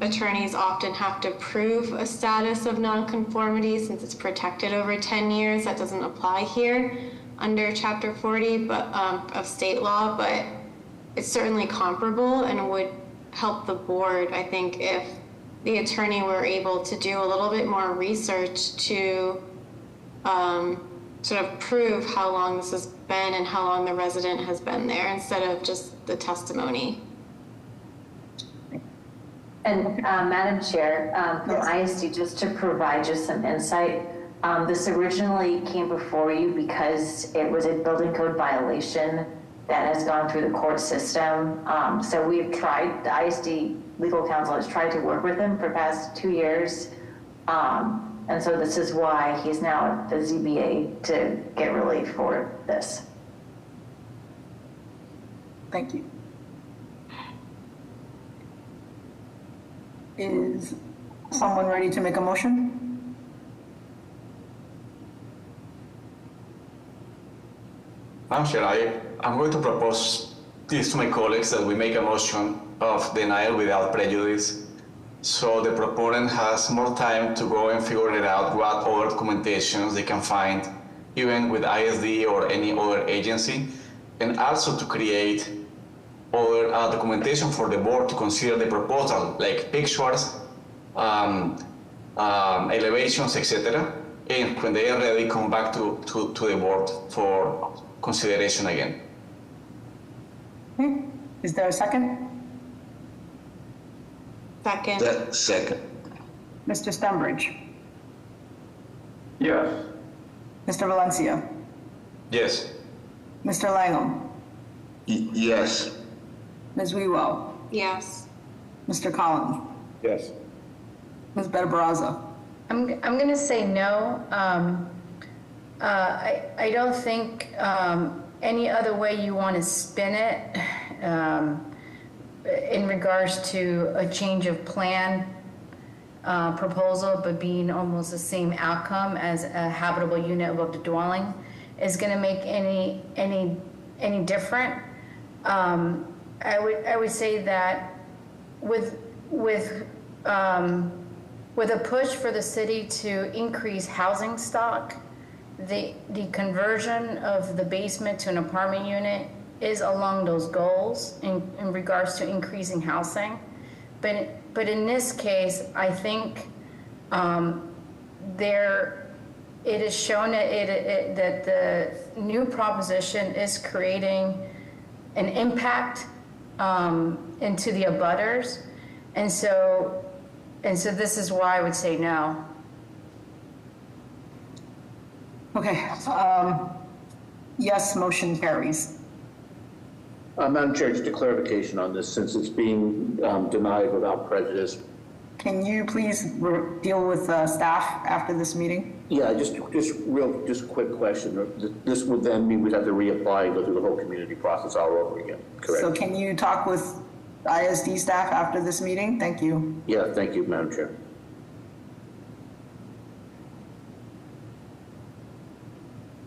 attorneys often have to prove a status of nonconformity since it's protected over 10 years. That doesn't apply here under Chapter 40 of state law, but it's certainly comparable and would help the board, I think, if the attorney were able to do a little bit more research to sort of prove how long this has been and how long the resident has been there instead of just the testimony. And Madam Chair, from ISD, just to provide just some insight, this originally came before you because it was a building code violation that has gone through the court system. So we've tried, the ISD legal counsel has tried to work with him for the past 2 years. And so this is why he's now at the ZBA to get relief for this. Thank you. Is someone ready to make a motion? Madam Chair, I'm going to propose this to my colleagues that we make a motion of denial without prejudice. So the proponent has more time to go and figure it out what other documentations they can find, even with ISD or any other agency, and also to create other documentation for the board to consider the proposal, like pictures, elevations, etc. And when they are ready, come back to the board for consideration again. Okay. Is there a second? Second. Second. Mr. Stenbridge? Yes. Mr. Valencia? Yes. Mr. Langham? Yes. Ms. Wewell? Yes. Mr. Collins? Yes. Ms. Better Barraza? I'm going to say no. I don't think any other way you want to spin it in regards to a change of plan proposal, but being almost the same outcome as a habitable unit above the dwelling is going to make any different. I would say that with a push for the city to increase housing stock, the conversion of the basement to an apartment unit is along those goals in regards to increasing housing. But in this case, I think it is shown that the new proposition is creating an impact into the abutters. And so this is why I would say no. Okay. Yes, motion carries. Madam Chair, just a clarification on this, since it's being denied without prejudice. Can you please deal with staff after this meeting? Yeah, just quick question. This would then mean we'd have to reapply and go through the whole community process all over again, correct? So can you talk with ISD staff after this meeting? Thank you. Yeah, thank you, Madam Chair.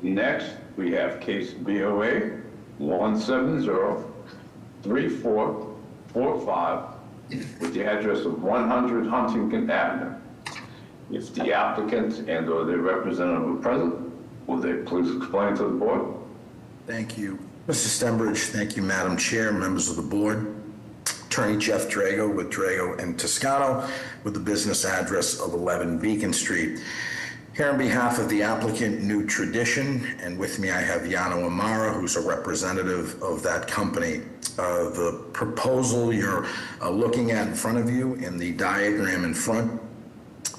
Next, we have case BOA 170-3445 with the address of 100 Huntington Avenue. If the applicant and or their representative are present, will they please explain to the board? Thank you. Mr. Stenbridge, thank you, Madam Chair, members of the board. Attorney Jeff Drago with Drago and Toscano with the business address of 11 Beacon Street. Here on behalf of the applicant, New Tradition, and with me I have Yano Amara, who's a representative of that company. The proposal you're looking at in front of you in the diagram in front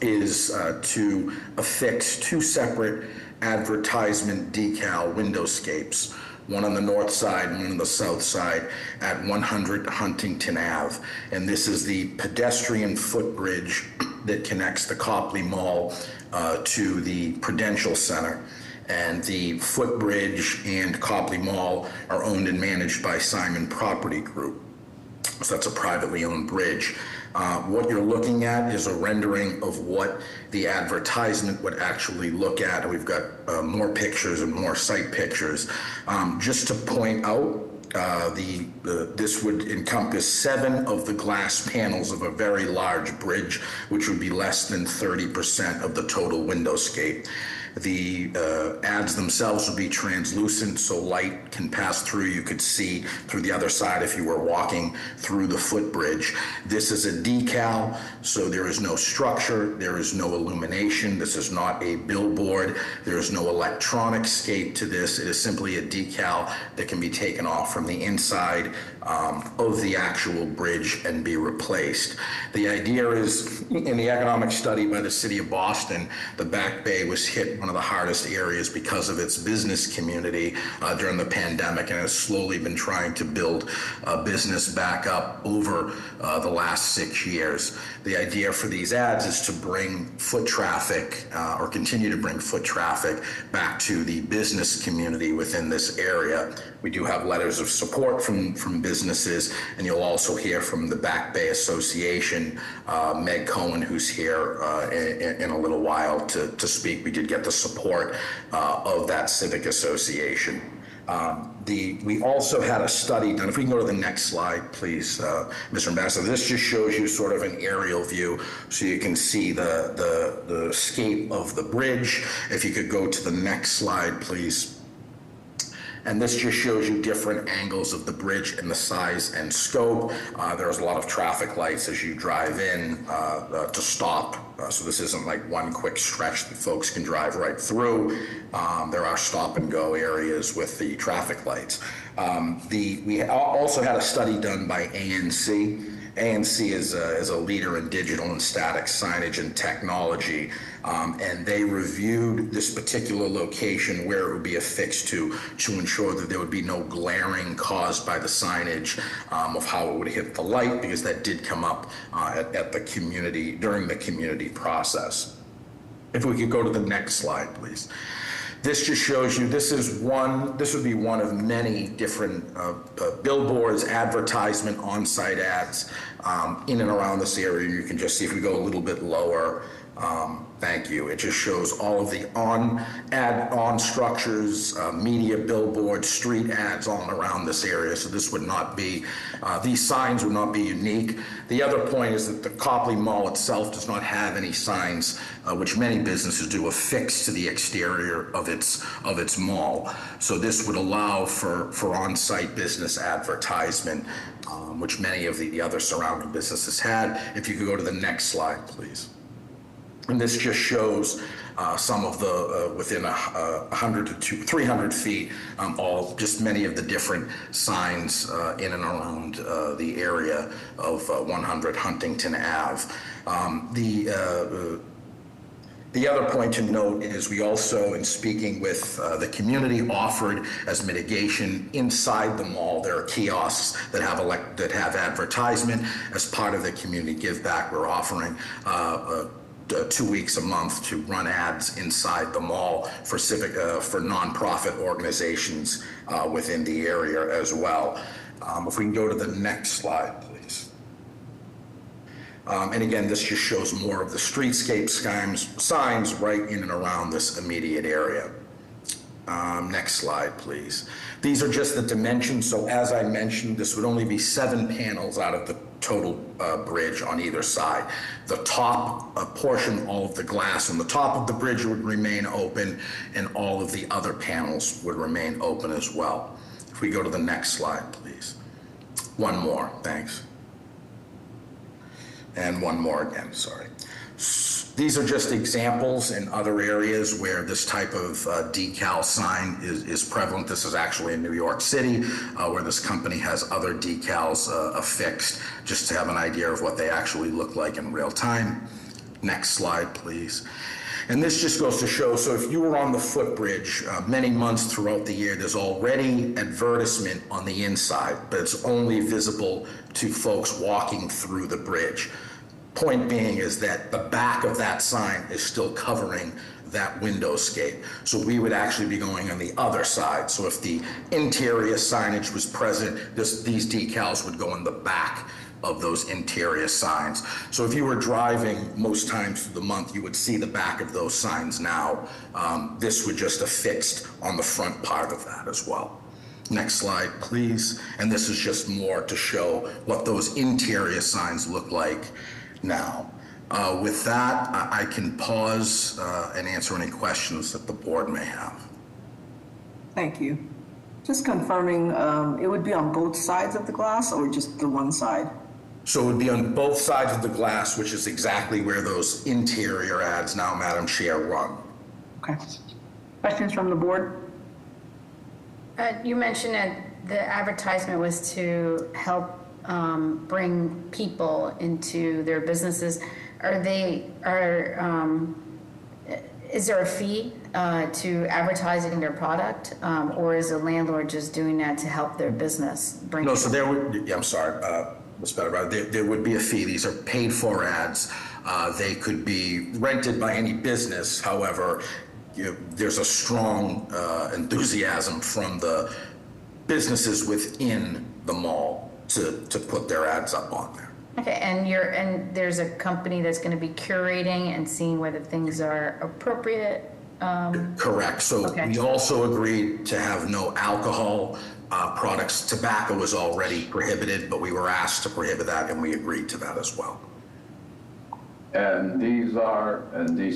is to affix two separate advertisement decal windowscapes, one on the north side and one on the south side at 100 Huntington Ave. And this is the pedestrian footbridge that connects the Copley Mall to the Prudential Center. And the footbridge and Copley Mall are owned and managed by Simon Property Group. So that's a privately owned bridge. What you're looking at is a rendering of what the advertisement would actually look at. And we've got more pictures and more site pictures. Just to point out, this would encompass 7 of the glass panels of a very large bridge, which would be less than 30% of the total windowscape. The ads themselves would be translucent, so light can pass through. You could see through the other side if you were walking through the footbridge. This is a decal, so there is no structure, there is no illumination. This is not a billboard. There is no electronic scape to this. It is simply a decal that can be taken off from the inside of the actual bridge and be replaced. The idea is, in the economic study by the city of Boston, the Back Bay was hit one of the hardest areas because of its business community during the pandemic, and has slowly been trying to build business back up over the last 6 years. The idea for these ads is to bring foot traffic or continue to bring foot traffic back to the business community within this area. We do have letters of support from businesses, and you'll also hear from the Back Bay Association, Meg Cohen, who's here in a little while to speak. We did get the support of that civic association. We also had a study done. If we can go to the next slide, please, Mr. Ambassador. This just shows you sort of an aerial view so you can see the scape of the bridge. If you could go to the next slide, please. And this just shows you different angles of the bridge and the size and scope. There's a lot of traffic lights as you drive in to stop. So this isn't like one quick stretch that folks can drive right through. There are stop and go areas with the traffic lights. We also had a study done by ANC. ANC is a leader in digital and static signage and technology, and they reviewed this particular location where it would be affixed to ensure that there would be no glaring caused by the signage of how it would hit the light, because that did come up at the community, during the community process. If we could go to the next slide, please. This just shows you, this would be one of many different billboards, advertisement, on-site ads in and around this area. You can just see, if we go a little bit lower, thank you. It just shows all of the on structures, media, billboards, street ads all around this area. So this would not be, these signs would not be unique. The other point is that the Copley Mall itself does not have any signs, which many businesses do, affixed to the exterior of its mall. So this would allow for on-site business advertisement, which many of the other surrounding businesses had. If you could go to the next slide, please. And this just shows some of the within 100 to 300 feet, just many of the different signs in and around the area of 100 Huntington Ave. The other point to note is we also, in speaking with the community, offered as mitigation inside the mall. There are kiosks that have advertisement. As part of the community give back, we're offering 2 weeks a month to run ads inside the mall for for nonprofit organizations within the area as well. If we can go to the next slide, please. And again, this just shows more of the streetscape signs right in and around this immediate area. Next slide, please. These are just the dimensions. So as I mentioned, this would only be 7 panels out of the total bridge on either side. The top portion, all of the glass on the top of the bridge would remain open, and all of the other panels would remain open as well. If we go to the next slide, please. One more, thanks. And one more again, sorry. These are just examples in other areas where this type of decal sign is prevalent. This is actually in New York City, where this company has other decals affixed, just to have an idea of what they actually look like in real time. Next slide, please. And this just goes to show, so if you were on the footbridge many months throughout the year, there's already advertisement on the inside, but it's only visible to folks walking through the bridge. Point being is that the back of that sign is still covering that windowscape. So we would actually be going on the other side. So if the interior signage was present, these decals would go in the back of those interior signs. So if you were driving most times through the month, you would see the back of those signs now. This would just affixed on the front part of that as well. Next slide, please. And this is just more to show what those interior signs look like now. With that, I can pause and answer any questions that the board may have. Thank you. Just confirming, it would be on both sides of the glass or just the one side? So it would be on both sides of the glass, which is exactly where those interior ads now, Madam Chair, run. Okay. Questions from the board? You mentioned that the advertisement was to help bring people into their businesses. Is there a fee to advertising their product, or is the landlord just doing that to help their business? No, so there would, yeah, I'm sorry, what's better about it? There would be a fee. These are paid for ads. They could be rented by any business. However, there's a strong enthusiasm from the businesses within the mall to put their ads up on there. Okay, and there's a company that's going to be curating and seeing whether things are appropriate. Correct. So okay. We also agreed to have no alcohol products. Tobacco was already prohibited, but we were asked to prohibit that, and we agreed to that as well. And these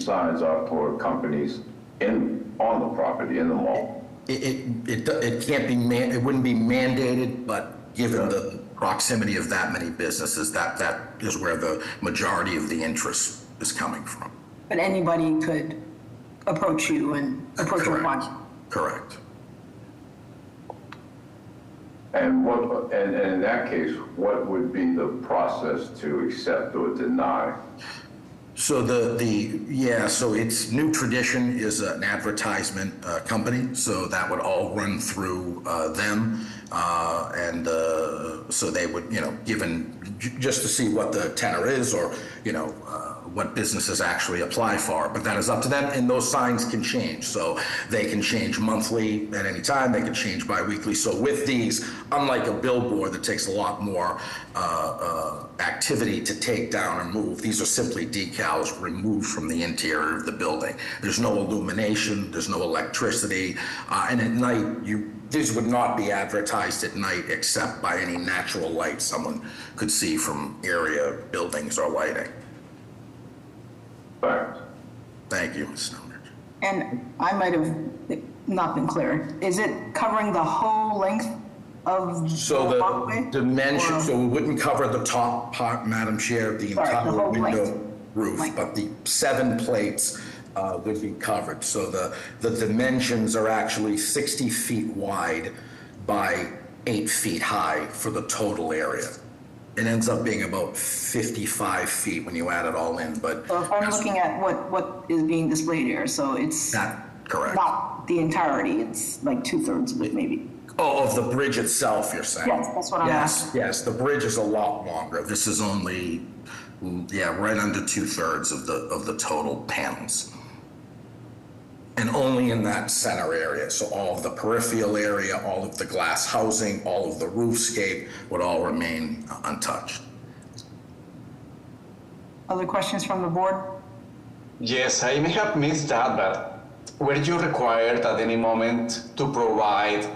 signs are for companies on the property in the mall. It can't be it wouldn't be mandated, but given the proximity of that many businesses, that is where the majority of the interest is coming from. But anybody could approach you and approach your project. Correct. And in that case, what would be the process to accept or deny? So so it's New Tradition is an advertisement company, so that would all run through them, and so they would, given just to see what the tenor is, or what businesses actually apply for, but that is up to them, and those signs can change. So they can change monthly at any time, they can change bi-weekly. So with these, unlike a billboard that takes a lot more activity to take down or move, these are simply decals removed from the interior of the building. There's no illumination, there's no electricity, and at night, these would not be advertised at night except by any natural light someone could see from area buildings or lighting. Thank you, Ms. Snowbridge. And I might have not been clear. Is it covering the whole length of the walkway? Dimension, so we wouldn't cover the top part, Madam Chair, the entire window roof, but the 7 plates would be covered. So the dimensions are actually 60 feet wide by 8 feet high for the total area. It ends up being about 55 feet when you add it all in, but... So if I'm looking at what is being displayed here, so it's... Correct. Not the entirety, it's like 2/3 of it maybe. Oh, of the bridge itself, you're saying? Yes, that's what I'm asking. Yes, the bridge is a lot longer. This is only, right under 2/3 of the total panels. And only in that center area. So all of the peripheral area, all of the glass housing, all of the roofscape would all remain untouched. Other questions from the board? Yes, I may have missed that, but were you required at any moment to provide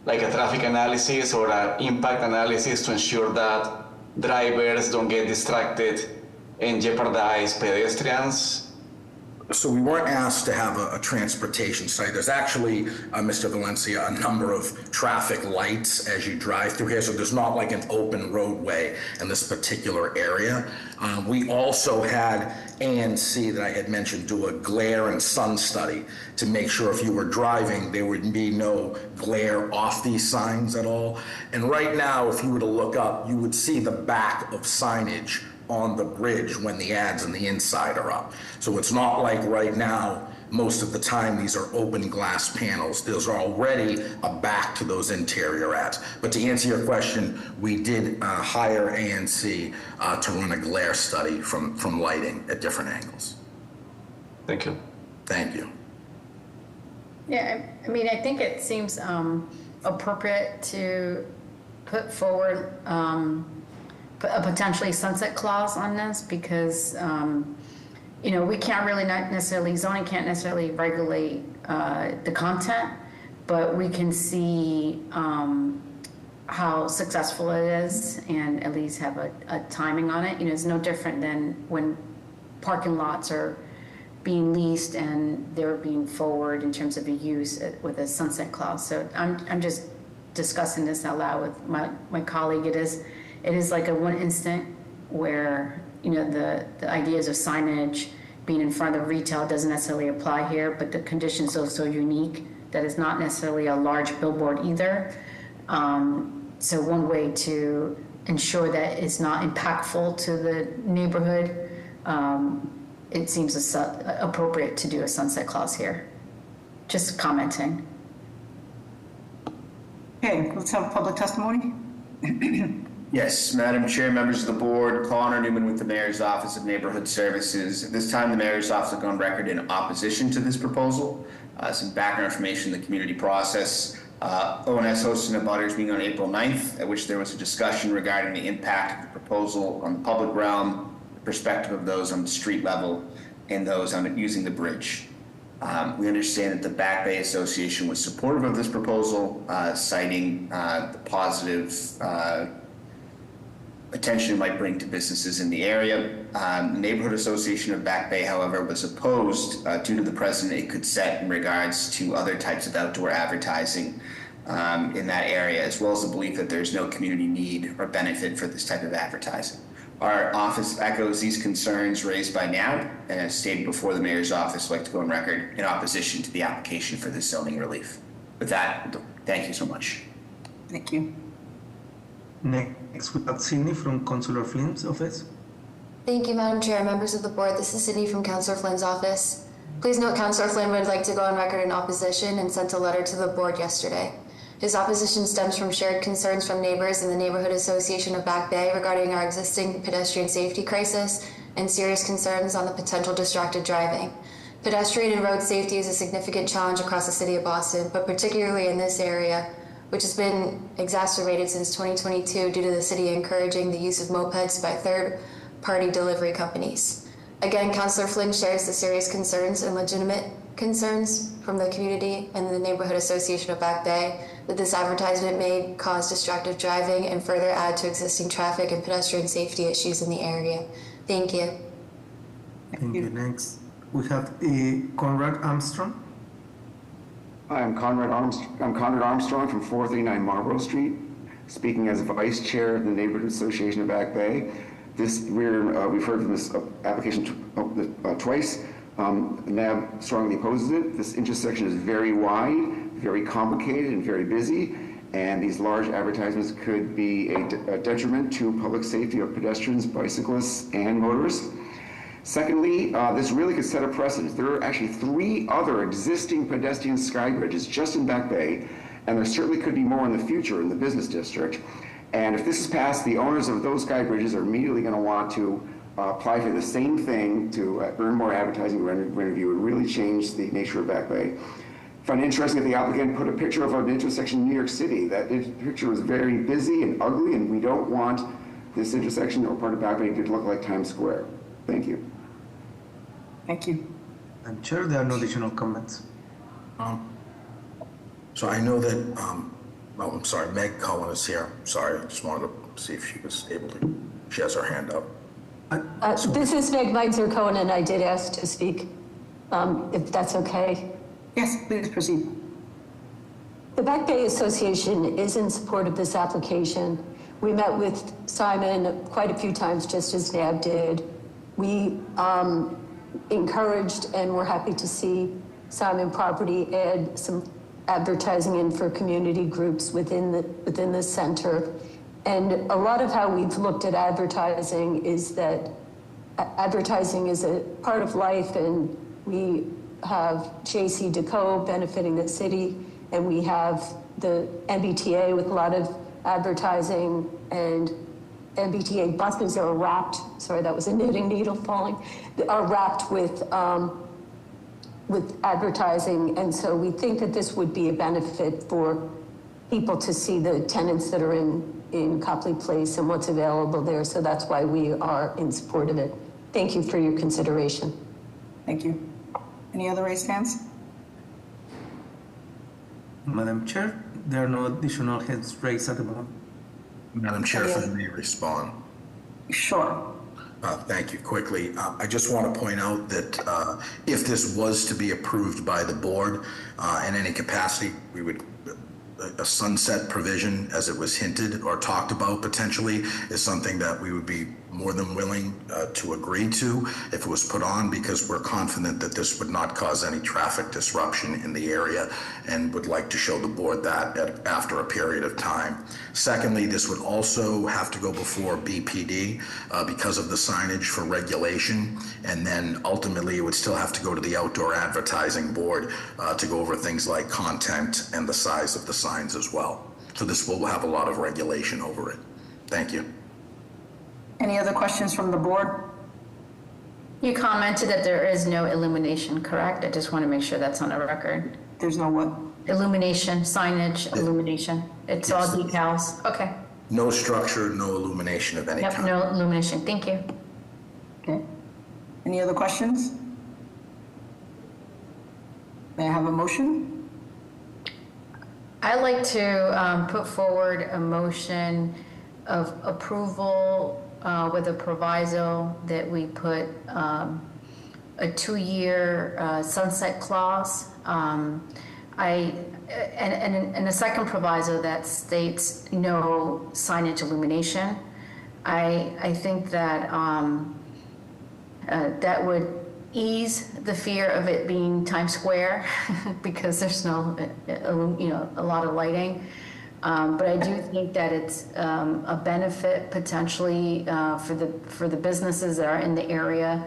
like a traffic analysis or an impact analysis to ensure that drivers don't get distracted and jeopardize pedestrians? So we weren't asked to have a transportation study. There's actually, Mr. Valencia, a number of traffic lights as you drive through here. So there's not like an open roadway in this particular area. We also had A&C that I had mentioned do a glare and sun study to make sure if you were driving, there would be no glare off these signs at all. And right now, if you were to look up, you would see the back of signage on the bridge when the ads on the inside are up. So it's not like right now, most of the time these are open glass panels. There's already a back to those interior ads. But to answer your question, we did hire A&C to run a glare study from lighting at different angles. Thank you. Thank you. Yeah, I mean, I think it seems appropriate to put forward a potentially sunset clause on this because, you know, we can't really zoning can't necessarily regulate the content, but we can see how successful it is and at least have a timing on it. You know, it's no different than when parking lots are being leased and they're being forward in terms of a use with a sunset clause. So I'm just discussing this out loud with my colleague. It is like a one instant where, you know, the ideas of signage being in front of retail doesn't necessarily apply here, but the conditions are so unique that it's not necessarily a large billboard either. So one way to ensure that it's not impactful to the neighborhood, it seems appropriate to do a sunset clause here. Just commenting. Okay, let's have public testimony. Yes, Madam Chair, members of the board, Connor Newman with the Mayor's Office of Neighborhood Services. At this time, the Mayor's Office has gone on record in opposition to this proposal. Some background information in the community process. ONS hosted a butters meeting on April 9th, at which there was a discussion regarding the impact of the proposal on the public realm, the perspective of those on the street level, and those on using the bridge. We understand that the Back Bay Association was supportive of this proposal, citing the positive attention it might bring to businesses in the area. The Neighborhood Association of Back Bay, however, was opposed due to the precedent it could set in regards to other types of outdoor advertising in that area, as well as the belief that there's no community need or benefit for this type of advertising. Our office echoes these concerns raised by NAB and as stated before the Mayor's Office, would like to go on record in opposition to the application for this zoning relief. With that, thank you so much. Thank you. Next, we have Sydney from Councillor Flynn's office. Thank you, Madam Chair. Members of the board, this is Sydney from Councillor Flynn's office. Please note Councillor Flynn would like to go on record in opposition and sent a letter to the board yesterday. His opposition stems from shared concerns from neighbors in the Neighborhood Association of Back Bay regarding our existing pedestrian safety crisis and serious concerns on the potential distracted driving. Pedestrian and road safety is a significant challenge across the city of Boston, but particularly in this area, which has been exacerbated since 2022 due to the city encouraging the use of mopeds by third-party delivery companies. Again, Councillor Flynn shares the serious concerns and legitimate concerns from the community and the Neighborhood Association of Back Bay that this advertisement may cause distracted driving and further add to existing traffic and pedestrian safety issues in the area. Thank you. Thank you. Next, we have Conrad Armstrong. Hi, I'm Conrad Armstrong from 439 Marlborough Street, speaking as Vice Chair of the Neighborhood Association of Back Bay. We've heard from this application twice. NAB strongly opposes it. This intersection is very wide, very complicated, and very busy, and these large advertisements could be a detriment to public safety of pedestrians, bicyclists, and motorists. Secondly, this really could set a precedent. There are actually 3 other existing pedestrian sky bridges just in Back Bay, and there certainly could be more in the future in the business district. And if this is passed, the owners of those sky bridges are immediately going to want to apply for the same thing to earn more advertising revenue. It would really change the nature of Back Bay. I find it interesting that the applicant put a picture of an intersection in New York City. That picture was very busy and ugly, and we don't want this intersection or part of Back Bay to look like Times Square. Thank you. Thank you. I'm sure there are no additional comments. So I know that, oh, I'm sorry, Meg Cullen is here. Sorry, I just wanted to see if she was able to, she has her hand up. This is Meg Meinzer Cohen, and I did ask to speak. if that's okay. Yes, please proceed. The Back Bay Association is in support of this application. We met with Simon quite a few times, just as NAB did. We encouraged and we're happy to see Simon Property add some advertising in for community groups within the center. And a lot of how we've looked at advertising is that advertising is a part of life, and we have J.C. Deco benefiting the city, and we have the MBTA with a lot of advertising, and MBTA buses are wrapped, sorry, that was a knitting needle falling, are wrapped with advertising. And so we think that this would be a benefit for people to see the tenants that are in Copley Place and what's available there. So that's why we are in support of it. Thank you for your consideration. Thank you. Any other raised hands? Madam Chair, there are no additional hands raised at the moment. Madam Chair, if I may respond. Sure. Thank you. Quickly, I just want to point out that if this was to be approved by the board in any capacity, we would a sunset provision, as it was hinted or talked about potentially, is something that we would be more than willing to agree to if it was put on, because we're confident that this would not cause any traffic disruption in the area, and would like to show the board that after a period of time. Secondly, this would also have to go before BPD because of the signage for regulation, and then ultimately it would still have to go to the outdoor advertising board to go over things like content and the size of the signs as well. So this will have a lot of regulation over it. Thank you. Any other questions from the board? You commented that there is no illumination, correct? I just want to make sure that's on the record. There's no what? Illumination, signage, illumination. It's all decals. Okay. No structure, no illumination of any kind. No illumination. Thank you. Okay. Any other questions? May I have a motion? I'd like to put forward a motion of approval with a proviso that we put a 2-year sunset clause. And a second proviso that states no signage illumination. I think that that would ease the fear of it being Times Square because there's no, a lot of lighting. But I do think that it's a benefit potentially for the businesses that are in the area,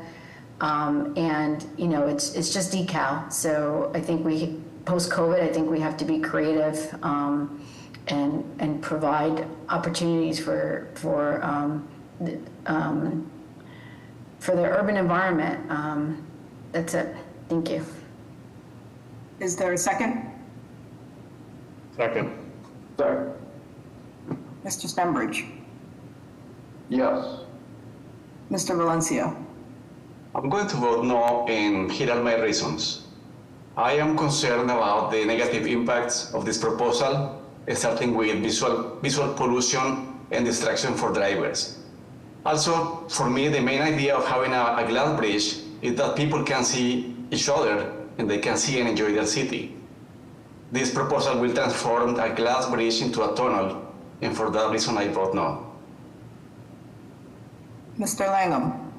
and it's just decal. So I think post-COVID, I think we have to be creative and provide opportunities for the urban environment. That's it. Thank you. Is there a second? Second. Mr. Stenbridge? Yes. Mr. Valencia? I'm going to vote no, and here are my reasons. I am concerned about the negative impacts of this proposal, starting with visual pollution and distraction for drivers. Also, for me, the main idea of having a glass bridge is that people can see each other and they can see and enjoy their city. This proposal will transform a glass bridge into a tunnel, and for that reason I vote no. Mr. Langham?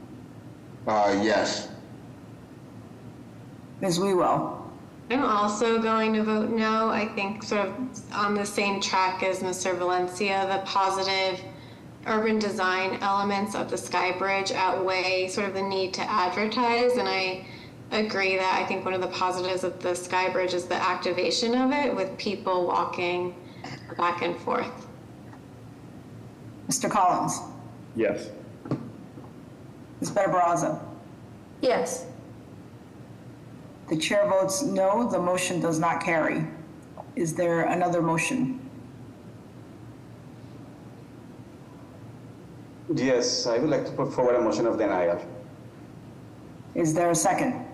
Yes. Ms. Wewell? I'm also going to vote no. I think sort of on the same track as Mr. Valencia, the positive urban design elements of the Sky Bridge outweigh sort of the need to advertise, and I agree that I think one of the positives of the Sky Bridge is the activation of it with people walking back and forth. Mr. Collins? Yes. Ms. Better-Brazza? Yes. The chair votes no, the motion does not carry. Is there another motion? Yes, I would like to put forward a motion of denial. Is there a second?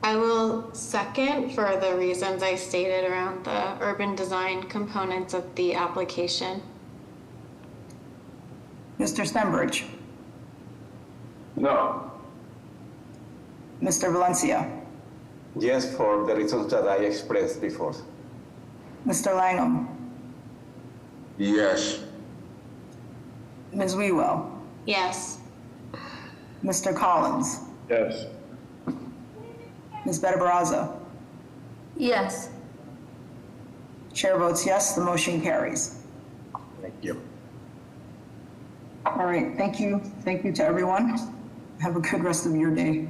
I will second for the reasons I stated around the urban design components of the application. Mr. Stenbridge? No. Mr. Valencia? Yes, for the reasons that I expressed before. Mr. Langham, Yes. Ms. Wewell, Yes. Mr. Collins, Yes. Ms. Better Baraza. Yes. Chair votes yes, the motion carries. Thank you. All right, thank you. Thank you to everyone. Have a good rest of your day.